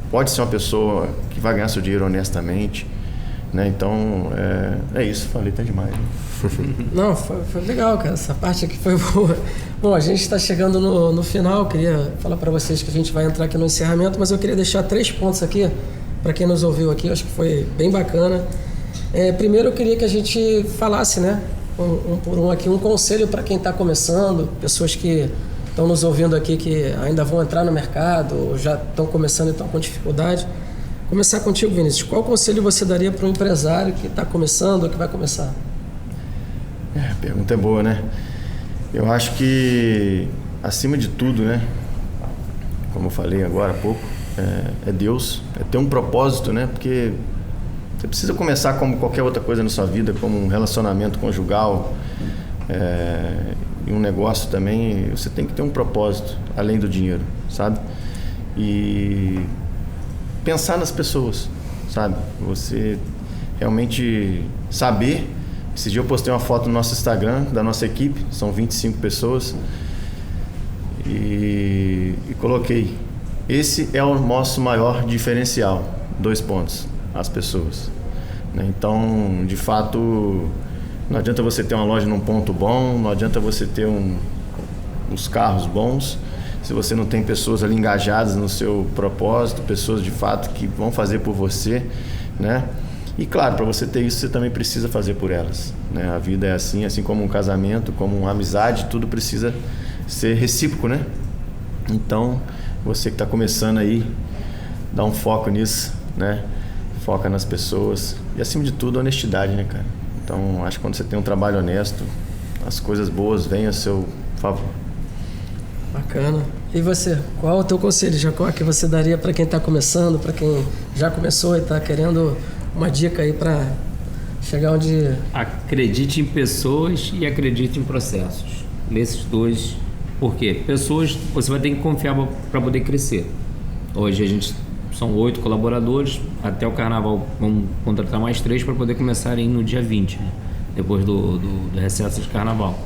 pode ser uma pessoa que vai ganhar seu dinheiro honestamente, né? Então é isso, falei até demais, né? Não, foi legal, cara, essa parte aqui foi boa. Bom, a gente está chegando no final, queria falar para vocês que a gente vai entrar aqui no encerramento, mas eu queria deixar 3 pontos aqui para quem nos ouviu aqui, acho que foi bem bacana. Primeiro eu queria que a gente falasse, né, um por um aqui, um conselho para quem está começando, pessoas que estão nos ouvindo aqui que ainda vão entrar no mercado, ou já estão começando e estão com dificuldade. Começar contigo, Vinícius. Qual conselho você daria para um empresário que está começando ou que vai começar? A pergunta é boa, né? Eu acho que, acima de tudo, né? Como eu falei agora há pouco, é Deus, é ter um propósito, né? Porque você precisa começar como qualquer outra coisa na sua vida, como um relacionamento conjugal e um negócio também. Você tem que ter um propósito, além do dinheiro, sabe? E pensar nas pessoas, sabe? Você realmente saber. Esse dia eu postei uma foto no nosso Instagram, da nossa equipe, são 25 pessoas, e coloquei: esse é o nosso maior diferencial, 2 pontos, as pessoas. Então, de fato, não adianta você ter uma loja num ponto bom, não adianta você ter uns carros bons, se você não tem pessoas ali engajadas no seu propósito, pessoas de fato que vão fazer por você, né? E claro, para você ter isso, você também precisa fazer por elas, né? A vida é assim como um casamento, como uma amizade, tudo precisa ser recíproco, né? Então, você que está começando aí, dá um foco nisso, né? Foca nas pessoas e, acima de tudo, honestidade, né, cara? Então, acho que quando você tem um trabalho honesto, as coisas boas vêm a seu favor. Bacana. E você, qual é o teu conselho, Jacó, que você daria para quem está começando, para quem já começou e está querendo uma dica aí para chegar onde... Acredite em pessoas e acredite em processos. Nesses dois, por quê? Pessoas, você vai ter que confiar para poder crescer. Hoje a gente são 8 colaboradores, até o carnaval vamos contratar mais 3 para poder começarem no dia 20, né? Depois do recesso de carnaval.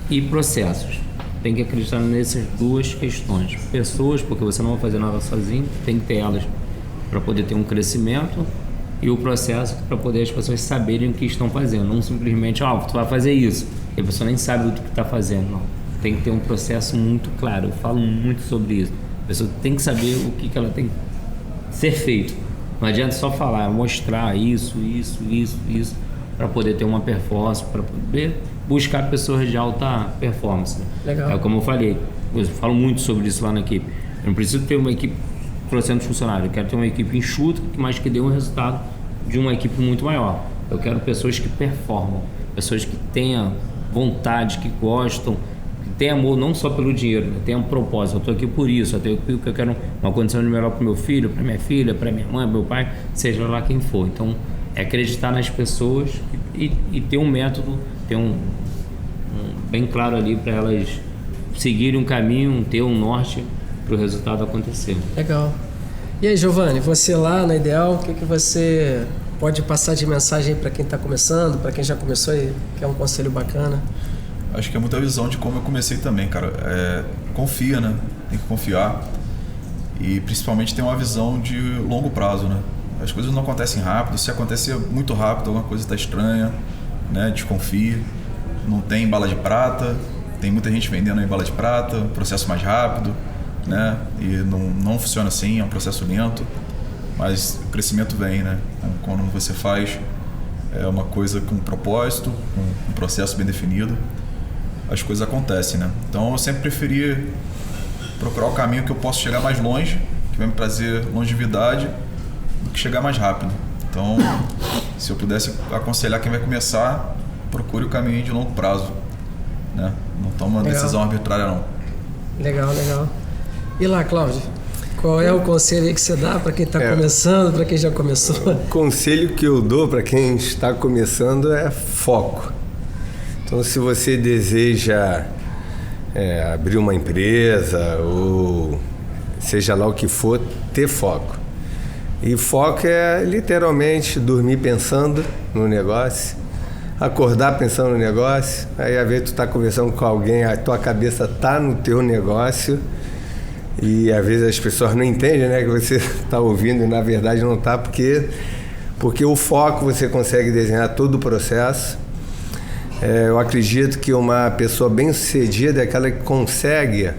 E processos. Tem que acreditar nessas 2 questões. Pessoas, porque você não vai fazer nada sozinho, tem que ter elas para poder ter um crescimento, e o processo para poder as pessoas saberem o que estão fazendo. Não simplesmente, tu vai fazer isso, e a pessoa nem sabe o que está fazendo. Não. Tem que ter um processo muito claro. Eu falo muito sobre isso. A pessoa tem que saber o que ela tem que ser feito. Não adianta só falar, mostrar isso, para poder ter uma performance, para poder buscar pessoas de alta performance. Legal. Como eu falei, eu falo muito sobre isso lá na equipe. Eu não preciso ter uma equipe de 300 funcionários, eu quero ter uma equipe enxuta, mas que dê um resultado de uma equipe muito maior. Eu quero pessoas que performam, pessoas que tenham vontade, que gostam, que tenham amor não só pelo dinheiro, né? Tenham um propósito. Eu estou aqui por isso, eu quero uma condição melhor para o meu filho, para minha filha, para minha mãe, para meu pai, seja lá quem for. Então, é acreditar nas pessoas e ter um método, ter um bem claro ali para elas seguirem um caminho, ter um norte para o resultado acontecer. Legal. E aí, Giovanni, você lá na Ideal, o que você pode passar de mensagem para quem está começando, para quem já começou e quer um conselho bacana? Acho que é muita visão de como eu comecei também, cara. Confia, né? Tem que confiar e principalmente ter uma visão de longo prazo, né? As coisas não acontecem rápido. Se acontecer muito rápido, alguma coisa está estranha, né? Desconfie. Não tem bala de prata. Tem muita gente vendendo em bala de prata, processo mais rápido, né? E não funciona assim, é um processo lento. Mas o crescimento vem, né? Quando você faz uma coisa com propósito, com um processo bem definido, as coisas acontecem, né? Então eu sempre preferi procurar o caminho que eu posso chegar mais longe, que vai me trazer longevidade, do que chegar mais rápido. Então, se eu pudesse aconselhar quem vai começar, procure o caminho de longo prazo, né? Não toma uma decisão arbitrária, não. Legal. E lá, Cláudio? Qual é o conselho aí que você dá para quem está começando, para quem já começou? O conselho que eu dou para quem está começando é foco. Então, se você deseja abrir uma empresa ou seja lá o que for, ter foco. E foco é literalmente dormir pensando no negócio, acordar pensando no negócio, aí às vezes tu está conversando com alguém, a tua cabeça está no teu negócio e às vezes as pessoas não entendem, né, que você está ouvindo e na verdade não está, porque o foco você consegue desenhar todo o processo. Eu acredito que uma pessoa bem-sucedida é aquela que consegue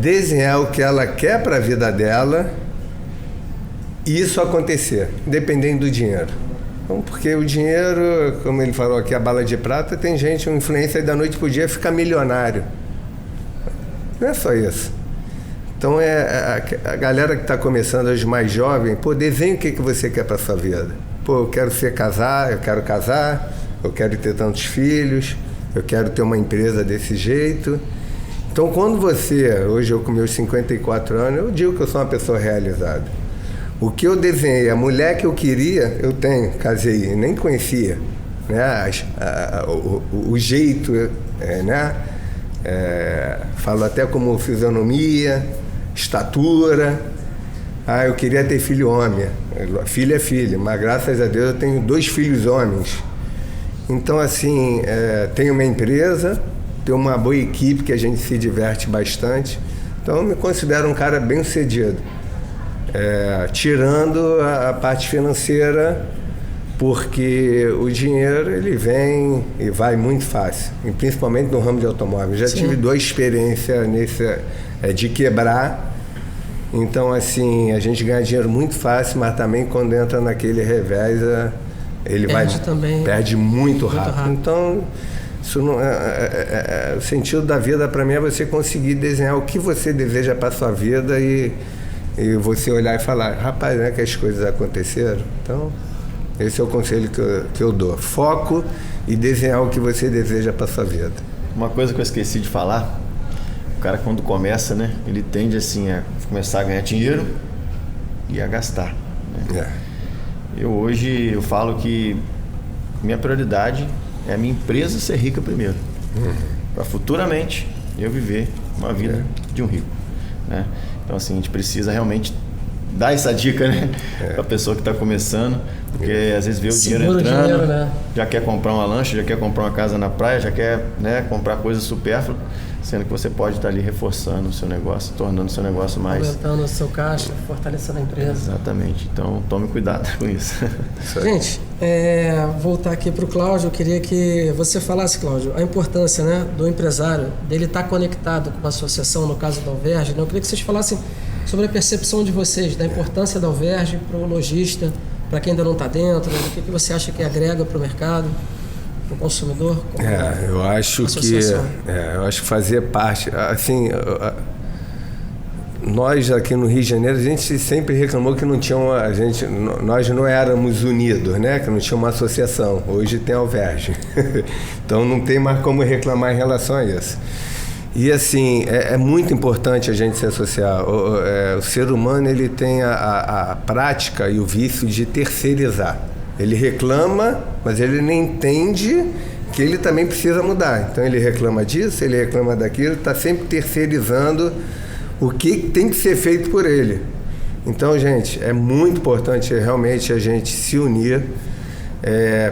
desenhar o que ela quer para a vida dela e isso acontecer, dependendo do dinheiro. Então, porque o dinheiro, como ele falou aqui, a bala de prata, tem gente, uma influência da noite pro dia fica milionário. Não é só isso. Então, a galera que está começando hoje mais jovem, pô, desenha o que você quer para sua vida. Pô, eu quero eu quero casar, eu quero ter tantos filhos, eu quero ter uma empresa desse jeito. Então, quando hoje eu com meus 54 anos, eu digo que eu sou uma pessoa realizada. O que eu desenhei, a mulher que eu queria, eu tenho, casei, nem conhecia, né? O jeito, né? Falo até como fisionomia, estatura. Eu queria ter filho homem. Filho é filho, mas graças a Deus eu tenho 2 filhos homens. Então, assim, tenho uma empresa, tenho uma boa equipe que a gente se diverte bastante. Então, eu me considero um cara bem sucedido. Tirando a parte financeira, porque o dinheiro ele vem e vai muito fácil, e principalmente no ramo de automóvel. Já tive 2 experiências de quebrar. Então, assim, a gente ganha dinheiro muito fácil, mas também quando entra naquele revés, ele perde muito rápido. Então, isso não o sentido da vida para mim é você conseguir desenhar o que você deseja para sua vida e você olhar e falar, rapaz, não é que as coisas aconteceram? Então, esse é o conselho que eu dou. Foco e desenhar o que você deseja para sua vida. Uma coisa que eu esqueci de falar, o cara quando começa, né, ele tende assim a começar a ganhar dinheiro e a gastar, né? Hoje eu falo que minha prioridade é a minha empresa ser rica primeiro, para futuramente eu viver uma vida de um rico, né? Então, assim, a gente precisa realmente dar essa dica, né? Para a pessoa que está começando, porque às vezes vê o dinheiro entrando, né? Já quer comprar uma lancha, já quer comprar uma casa na praia, já quer, né, comprar coisas supérfluas, sendo que você pode estar ali reforçando o seu negócio, tornando o seu negócio mais... aumentando o seu caixa, fortalecendo a empresa. Exatamente. Então, tome cuidado com isso. Gente, voltar aqui para o Cláudio, eu queria que você falasse, Cláudio, a importância, né, do empresário, dele estar conectado com a associação, no caso da Alverge, né? Eu queria que vocês falassem sobre a percepção de vocês, da importância da Alverge para o lojista, para quem ainda não está dentro, né? O que você acha que agrega para o mercado, para o consumidor? Eu acho que fazer parte, assim, nós aqui no Rio de Janeiro, a gente sempre reclamou que não tinha nós não éramos unidos, né? Que não tinha uma associação. Hoje tem a Alverge. Então não tem mais como reclamar em relação a isso. E assim, é muito importante a gente se associar. O ser humano ele tem a prática e o vício de terceirizar. Ele reclama, mas ele não entende que ele também precisa mudar. Então ele reclama disso, ele reclama daquilo, está sempre terceirizando o que tem que ser feito por ele. Então, gente, é muito importante realmente a gente se unir,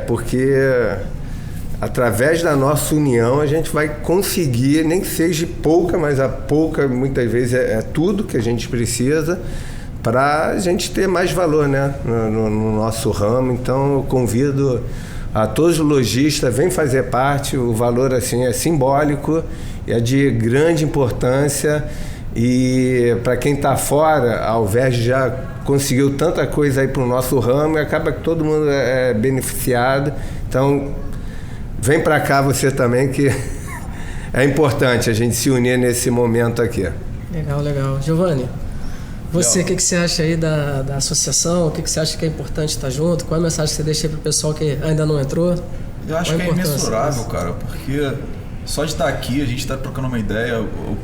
porque através da nossa união a gente vai conseguir, nem que seja pouca, mas a pouca muitas vezes é tudo que a gente precisa para a gente ter mais valor, né, no nosso ramo. Então eu convido a todos os lojistas, vem fazer parte. O valor assim é simbólico e é de grande importância. E para quem está fora, a Alverge já conseguiu tanta coisa aí para o nosso ramo e acaba que todo mundo é beneficiado. Então vem para cá você também, que é importante a gente se unir nesse momento aqui. Legal. Giovanni, você, o que você acha aí da associação? O que você acha que é importante estar junto? Qual é a mensagem que você deixa aí para o pessoal que ainda não entrou? Eu acho que é imensurável, cara, porque só de estar aqui, a gente está trocando uma ideia. O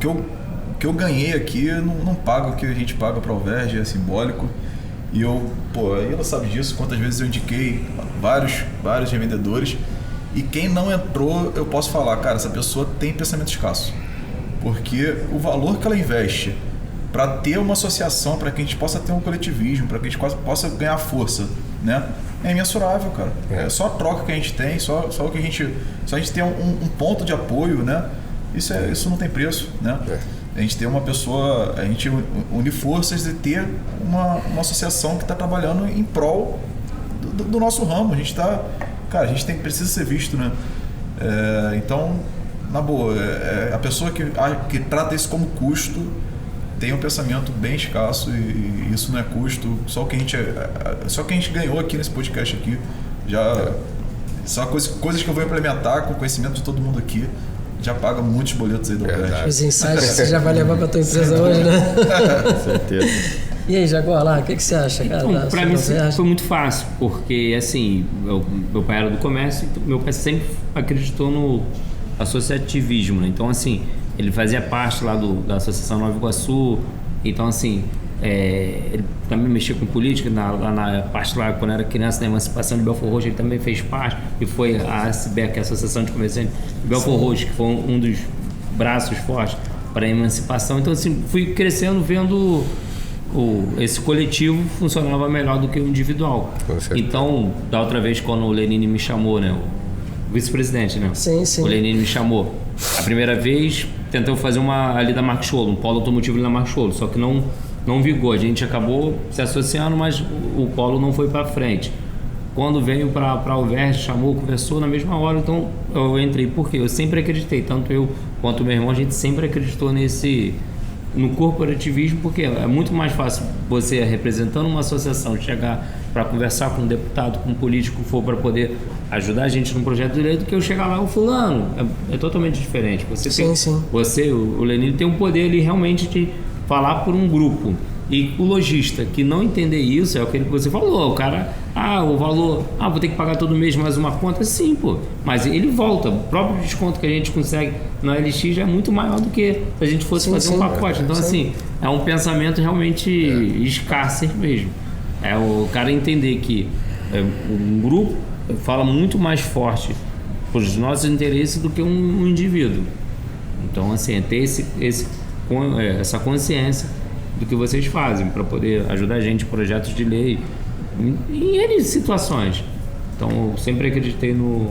que eu ganhei aqui não paga o que a gente paga para a Alverge, é simbólico. E ela sabe disso, quantas vezes eu indiquei vários revendedores. E quem não entrou, eu posso falar, cara, essa pessoa tem pensamento escasso. Porque o valor que ela investe para ter uma associação, para que a gente possa ter um coletivismo, para que a gente possa ganhar força, né? É imensurável, cara. É só a troca que a gente tem, só que a gente tem um ponto de apoio, né? Isso não tem preço, né? A gente tem uma pessoa, a gente une forças de ter uma associação que está trabalhando em prol do nosso ramo. A gente está... Cara, a gente precisa ser visto, né? Então, na boa, a pessoa que trata isso como custo tem um pensamento bem escasso e isso não é custo. Só que a gente ganhou aqui nesse podcast aqui, já são coisas que eu vou implementar com o conhecimento de todo mundo aqui. já paga muitos boletos aí do Alverge. Os insights você já vai levar para tua empresa hoje, né? Com certeza. E aí, Jaguar, lá, o que você acha, cara? Então, para mim foi muito fácil, porque assim, meu pai era do comércio, meu pai sempre acreditou no associativismo, né? Então assim, ele fazia parte lá da Associação Nova Iguaçu, então assim, ele também mexia com política, na parte lá, quando era criança, na emancipação de Belford Roxo, ele também fez parte, e foi a ASBEC, a Associação de Comerciantes de Belford Roxo, que foi um dos braços fortes para a emancipação. Então assim, fui crescendo vendo esse coletivo funcionava melhor do que o individual. Então, da outra vez, quando o Lenine me chamou, né, o vice-presidente, né? Sim. O Lenine me chamou. A primeira vez, tentou fazer uma ali da Marcos Cholo, um polo automotivo ali na Marcos Cholo, só que não vingou. A gente acabou se associando, mas o polo não foi para frente. Quando veio para o Alverge, chamou, conversou na mesma hora, então eu entrei. Por quê? Eu sempre acreditei, tanto eu quanto o meu irmão, a gente sempre acreditou no corporativismo, porque é muito mais fácil você, representando uma associação, chegar para conversar com um deputado, com um político que for para poder ajudar a gente num projeto de lei, do que eu chegar lá, o fulano. É totalmente diferente. O Lenine tem um poder ali realmente de falar por um grupo. E o lojista que não entender isso, é aquele que você falou, o cara, o valor, vou ter que pagar todo mês mais uma conta, sim, pô, mas ele volta, o próprio desconto que a gente consegue na LX já é muito maior do que se a gente fosse fazer um pacote, então assim, é um pensamento realmente escasso mesmo, é o cara entender que um grupo fala muito mais forte para os nossos interesses do que um indivíduo, então assim, é ter essa consciência do que vocês fazem para poder ajudar a gente em projetos de lei em N situações. Então eu sempre acreditei no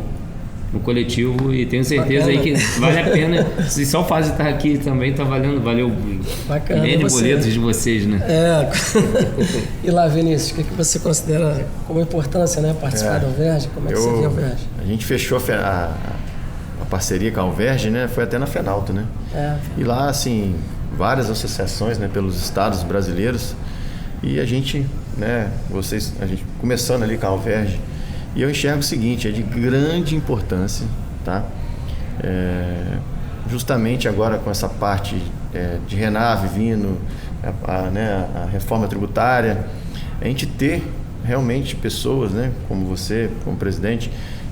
coletivo e tenho certeza aí que vale a pena. Se só o fato de estar aqui também valeu N boletos de vocês, né? E lá, Vinícius, o que você considera como importância, né, participar da Alverge? Como é que você vê a Alverge? A gente fechou a parceria com a Alverge, né? Foi até na FENALTO, né? E lá, assim, várias associações, né, pelos estados brasileiros, e a gente começando ali com a Alverge, e eu enxergo o seguinte, é de grande importância, tá? Justamente agora com essa parte de Renave vindo, a reforma tributária, a gente ter realmente pessoas, né, como você, como presidente,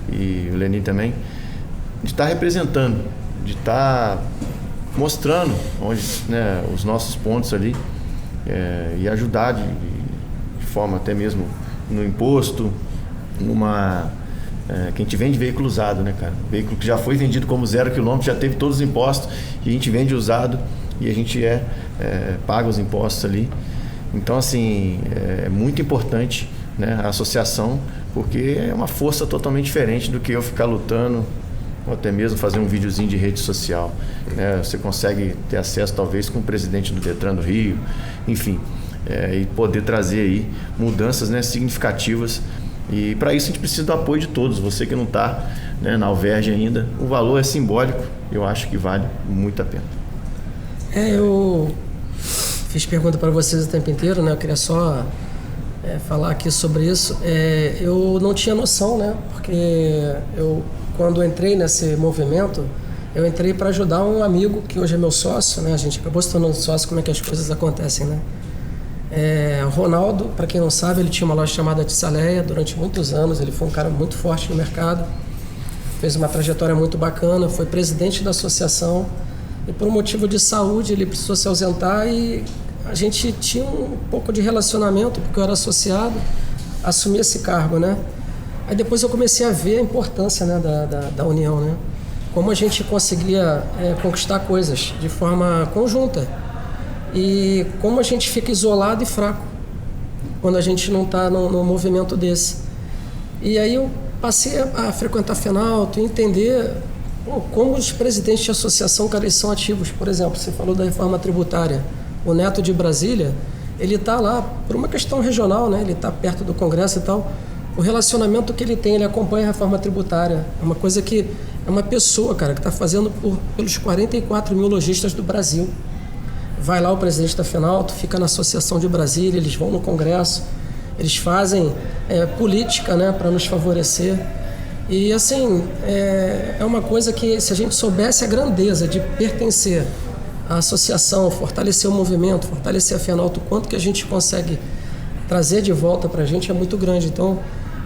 e o Lenine também, de estar representando, de estar mostrando onde, né, os nossos pontos ali, e ajudar de forma até mesmo no imposto, que a gente vende veículo usado, né, cara? Veículo que já foi vendido como 0 km, já teve todos os impostos, e a gente vende usado e a gente paga os impostos ali. Então, assim, é muito importante, né, a associação, porque é uma força totalmente diferente do que eu ficar lutando, ou até mesmo fazer um videozinho de rede social, né? Você consegue ter acesso talvez com o presidente do Detran do Rio, enfim, e poder trazer aí mudanças, né, significativas, e para isso a gente precisa do apoio de todos. Você que não está, né, na Alverge ainda, o valor é simbólico, eu acho que vale muito a pena. Eu fiz pergunta para vocês o tempo inteiro, né? Eu queria só falar aqui sobre isso. Eu não tinha noção, né? Porque quando entrei nesse movimento, eu entrei para ajudar um amigo que hoje é meu sócio, né? A gente acabou se tornando sócio, como é que as coisas acontecem, né? O Ronaldo, para quem não sabe, ele tinha uma loja chamada Tissaleia durante muitos anos, ele foi um cara muito forte no mercado, fez uma trajetória muito bacana, foi presidente da associação e por um motivo de saúde ele precisou se ausentar e a gente tinha um pouco de relacionamento, porque eu era associado, assumi esse cargo, né? Aí depois eu comecei a ver a importância, né, da união, né? Como a gente conseguia conquistar coisas de forma conjunta e como a gente fica isolado e fraco quando a gente não está num movimento desse. E aí eu passei a frequentar a FENALTO e entender como os presidentes de associação, cara, eles são ativos. Por exemplo, você falou da reforma tributária. O Neto de Brasília, ele está lá por uma questão regional, né? Ele está perto do Congresso e tal. O relacionamento que ele tem, ele acompanha a reforma tributária. É uma coisa que é uma pessoa, cara, que está fazendo pelos 44 mil lojistas do Brasil. Vai lá o presidente da FENALTO, fica na Associação de Brasília, eles vão no Congresso, eles fazem política, né, para nos favorecer. E assim, é uma coisa que, se a gente soubesse a grandeza de pertencer à associação, fortalecer o movimento, fortalecer a FENALTA, o quanto que a gente consegue trazer de volta para a gente é muito grande. Então,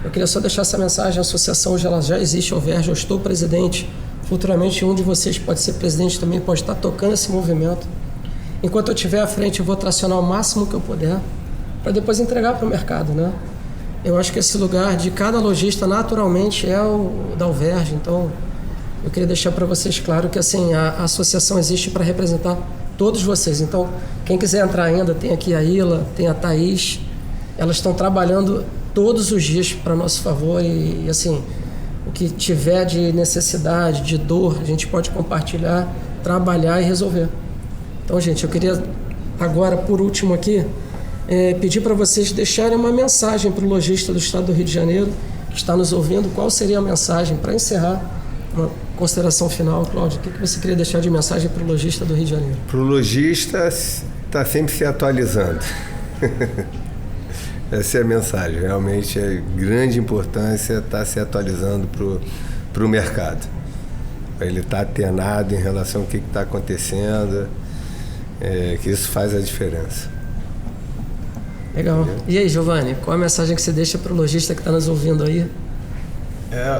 eu queria só deixar essa mensagem: a associação hoje ela já existe, a Alverge, eu estou presidente. Futuramente, um de vocês pode ser presidente também, pode estar tocando esse movimento. Enquanto eu estiver à frente, eu vou tracionar o máximo que eu puder, para depois entregar para o mercado, né? Eu acho que esse lugar de cada lojista, naturalmente, é o da Alverge. Então, eu queria deixar para vocês claro que assim, a associação existe para representar todos vocês. Então, quem quiser entrar ainda, tem aqui a Ila, tem a Thaís. Elas estão trabalhando todos os dias para nosso favor e assim, o que tiver de necessidade, de dor, a gente pode compartilhar, trabalhar e resolver. Então, gente, eu queria agora, por último aqui, pedir para vocês deixarem uma mensagem para o lojista do estado do Rio de Janeiro que está nos ouvindo. Qual seria a mensagem para encerrar? Uma consideração final, Cláudio. O que você queria deixar de mensagem para o lojista do Rio de Janeiro? Para o lojista, está sempre se atualizando. Essa é a mensagem. Realmente é grande importância estar se atualizando para o mercado. Para ele estar atenado em relação ao que está acontecendo, que isso faz a diferença. Legal. E aí, Giovanni, qual a mensagem que você deixa para o lojista que está nos ouvindo aí?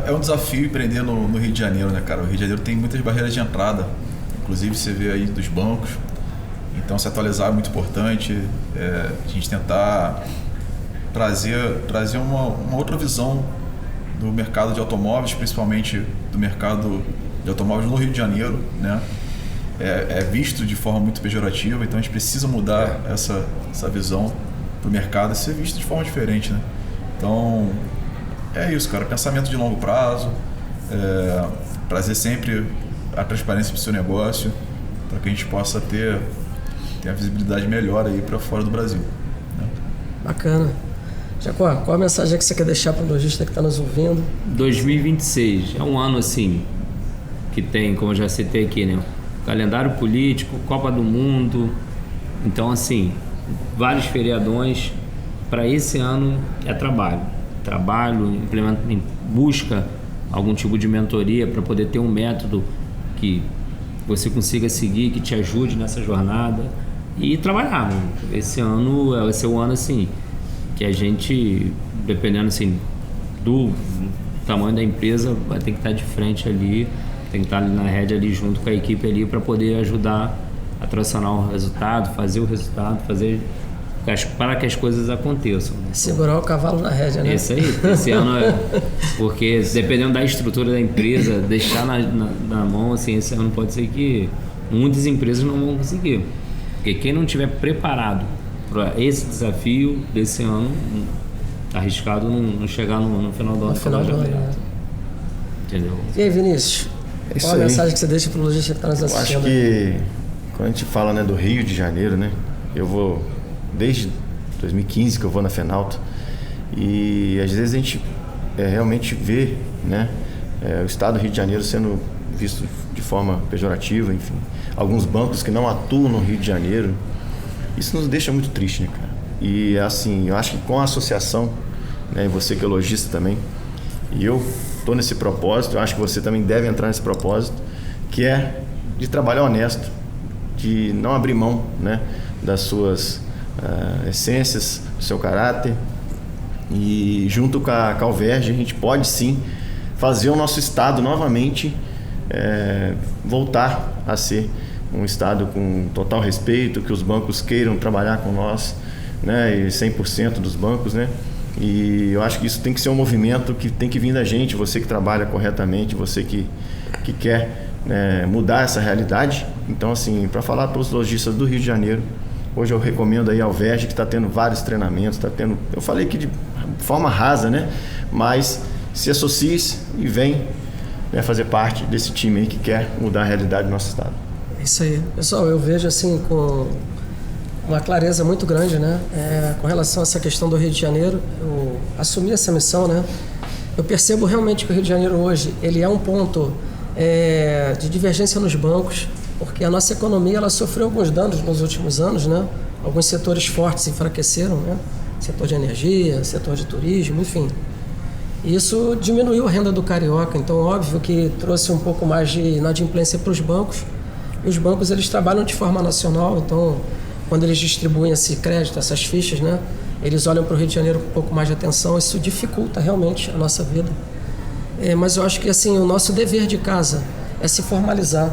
É um desafio empreender no Rio de Janeiro, né, cara? O Rio de Janeiro tem muitas barreiras de entrada, inclusive você vê aí dos bancos. Então, se atualizar é muito importante. A gente tentar trazer uma outra visão do mercado de automóveis, principalmente do mercado de automóveis no Rio de Janeiro, né? É visto de forma muito pejorativa, então a gente precisa mudar essa visão para o mercado e ser visto de forma diferente, né? Então, é isso, cara. Pensamento de longo prazo, trazer sempre a transparência para o seu negócio, para que a gente possa ter a visibilidade melhor aí para fora do Brasil, né? Bacana. Jacó, qual a mensagem que você quer deixar para o lojista que está nos ouvindo? 2026 é um ano assim que tem, como eu já citei aqui, né? Calendário político, Copa do Mundo. Então, assim, vários feriadões. Para esse ano é trabalho, busca algum tipo de mentoria para poder ter um método que você consiga seguir, que te ajude nessa jornada e trabalhar, mano. Esse ano vai ser o ano assim que a gente, dependendo assim do tamanho da empresa, vai ter que estar de frente ali, tem que estar ali na rédea ali junto com a equipe ali para poder ajudar a tracionar o resultado, fazer o resultado, para que as coisas aconteçam, né? Segurar o cavalo na rédea, né? Isso aí, esse ano porque dependendo da estrutura da empresa, deixar na mão, assim, esse ano pode ser que muitas empresas não vão conseguir. Porque quem não estiver preparado para esse desafio desse ano, tá arriscado não chegar no final do ano. No final do ano. Entendeu? E aí, Vinícius? Qual a mensagem que você deixa para o lojista que está nos assistindo? Eu acho que quando a gente fala, né, do Rio de Janeiro, né, eu vou desde 2015 que eu vou na FENALTA e às vezes a gente realmente vê, né, o estado do Rio de Janeiro sendo visto de forma pejorativa, enfim, alguns bancos que não atuam no Rio de Janeiro. Isso nos deixa muito triste, né, cara? E assim, eu acho que com a associação, né, você que é lojista também, e eu estou nesse propósito, eu acho que você também deve entrar nesse propósito, que é de trabalhar honesto, de não abrir mão, né, das suas essências, do seu caráter. E junto com a Alverge a gente pode sim fazer o nosso estado novamente voltar a ser um estado com total respeito, que os bancos queiram trabalhar com nós, né, e 100% dos bancos, né? E eu acho que isso tem que ser um movimento que tem que vir da gente, você que trabalha corretamente, você que quer mudar essa realidade. Então, assim, para falar para os lojistas do Rio de Janeiro, hoje eu recomendo aí a Alverge, que está tendo vários treinamentos, eu falei que de forma rasa, né? Mas se associe e vem, né, fazer parte desse time aí que quer mudar a realidade do nosso estado. Isso aí. Pessoal, eu vejo assim com uma clareza muito grande, né? Com relação a essa questão do Rio de Janeiro, eu assumi essa missão, né? Eu percebo realmente que o Rio de Janeiro hoje, ele é um ponto de divergência nos bancos, porque a nossa economia ela sofreu alguns danos nos últimos anos, né? Alguns setores fortes enfraqueceram, né? Setor de energia, setor de turismo, enfim. E isso diminuiu a renda do carioca, então óbvio que trouxe um pouco mais de inadimplência para os bancos. E os bancos eles trabalham de forma nacional, então quando eles distribuem esse crédito, essas fichas, né, eles olham para o Rio de Janeiro com um pouco mais de atenção, isso dificulta realmente a nossa vida. Mas eu acho que assim, o nosso dever de casa é se formalizar,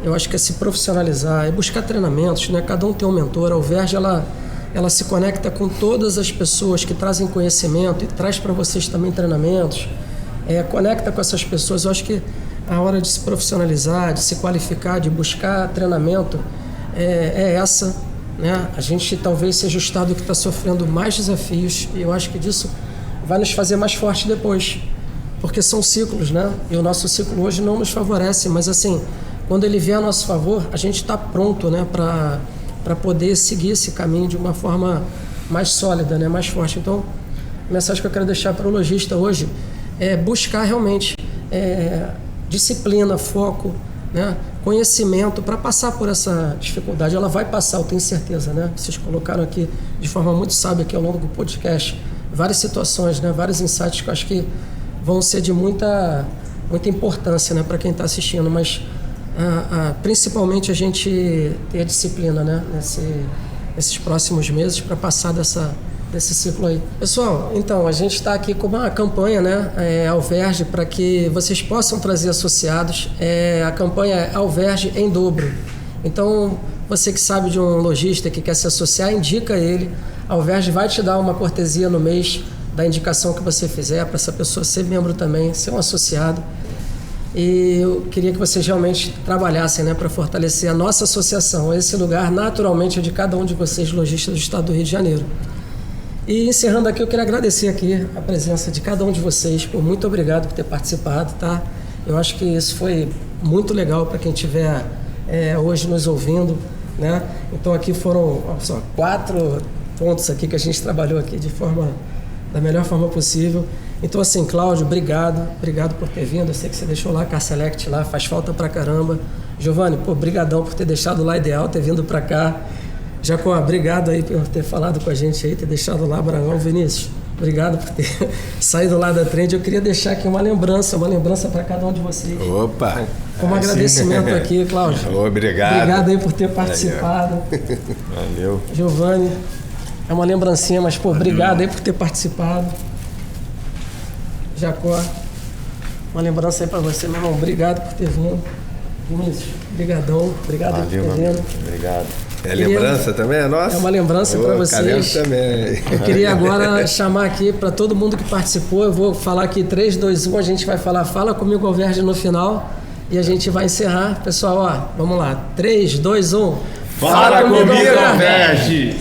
eu acho que é se profissionalizar, é buscar treinamentos, né? Cada um tem um mentor. A Alverge, ela se conecta com todas as pessoas que trazem conhecimento e traz para vocês também treinamentos, conecta com essas pessoas. Eu acho que a hora de se profissionalizar, de se qualificar, de buscar treinamento é essa, né? A gente talvez seja o estado que está sofrendo mais desafios e eu acho que disso vai nos fazer mais forte depois, porque são ciclos, né? E o nosso ciclo hoje não nos favorece, mas assim, quando ele vier a nosso favor, a gente está pronto, né, para poder seguir esse caminho de uma forma mais sólida, né, mais forte. Então, a mensagem que eu quero deixar para o lojista hoje é buscar realmente disciplina, foco, né, conhecimento para passar por essa dificuldade. Ela vai passar, eu tenho certeza, né? Vocês colocaram aqui de forma muito sábia aqui ao longo do podcast várias situações, né, vários insights que eu acho que vão ser de muita importância, né, para quem está assistindo, mas principalmente a gente ter a disciplina, né, nesses próximos meses para passar desse ciclo aí. Pessoal, então a gente está aqui com uma campanha, né, Alverge, para que vocês possam trazer associados. A campanha é Alverge em dobro. Então, você que sabe de um lojista que quer se associar, indica ele. A Alverge vai te dar uma cortesia no mês da indicação que você fizer, para essa pessoa ser membro também, ser um associado. E eu queria que vocês realmente trabalhassem, né, para fortalecer a nossa associação. Esse lugar, naturalmente, é de cada um de vocês, lojistas do estado do Rio de Janeiro. E encerrando aqui, eu queria agradecer aqui a presença de cada um de vocês. Muito obrigado por ter participado, tá? Eu acho que isso foi muito legal para quem estiver hoje nos ouvindo, né? Então aqui foram 4 pontos aqui que a gente trabalhou aqui da melhor forma possível. Então, assim, Cláudio, obrigado por ter vindo. Eu sei que você deixou lá a Car Select lá, faz falta pra caramba. Giovanni, brigadão por ter deixado lá Ideal, ter vindo pra cá. Jacó, obrigado aí por ter falado com a gente aí, ter deixado lá Bragão. Vinícius, obrigado por ter saído lá da Trend. Eu queria deixar aqui uma lembrança para cada um de vocês. Opa! Como agradecimento aqui, Cláudio. Obrigado. Obrigado aí por ter participado. Valeu. Giovanni, é uma lembrancinha, mas, obrigado aí por ter participado. Jacó, uma lembrança aí para você, meu irmão. Obrigado por ter vindo. Vinícius, brigadão. Obrigado por ter vindo. Obrigado. Lembrança também é nossa? É uma lembrança para vocês. Também. Eu queria agora chamar aqui para todo mundo que participou. Eu vou falar aqui 3, 2, 1. A gente vai falar Fala Comigo Alverge no final. E a gente vai encerrar. Pessoal, vamos lá. 3, 2, 1. Fala comigo, Alverge!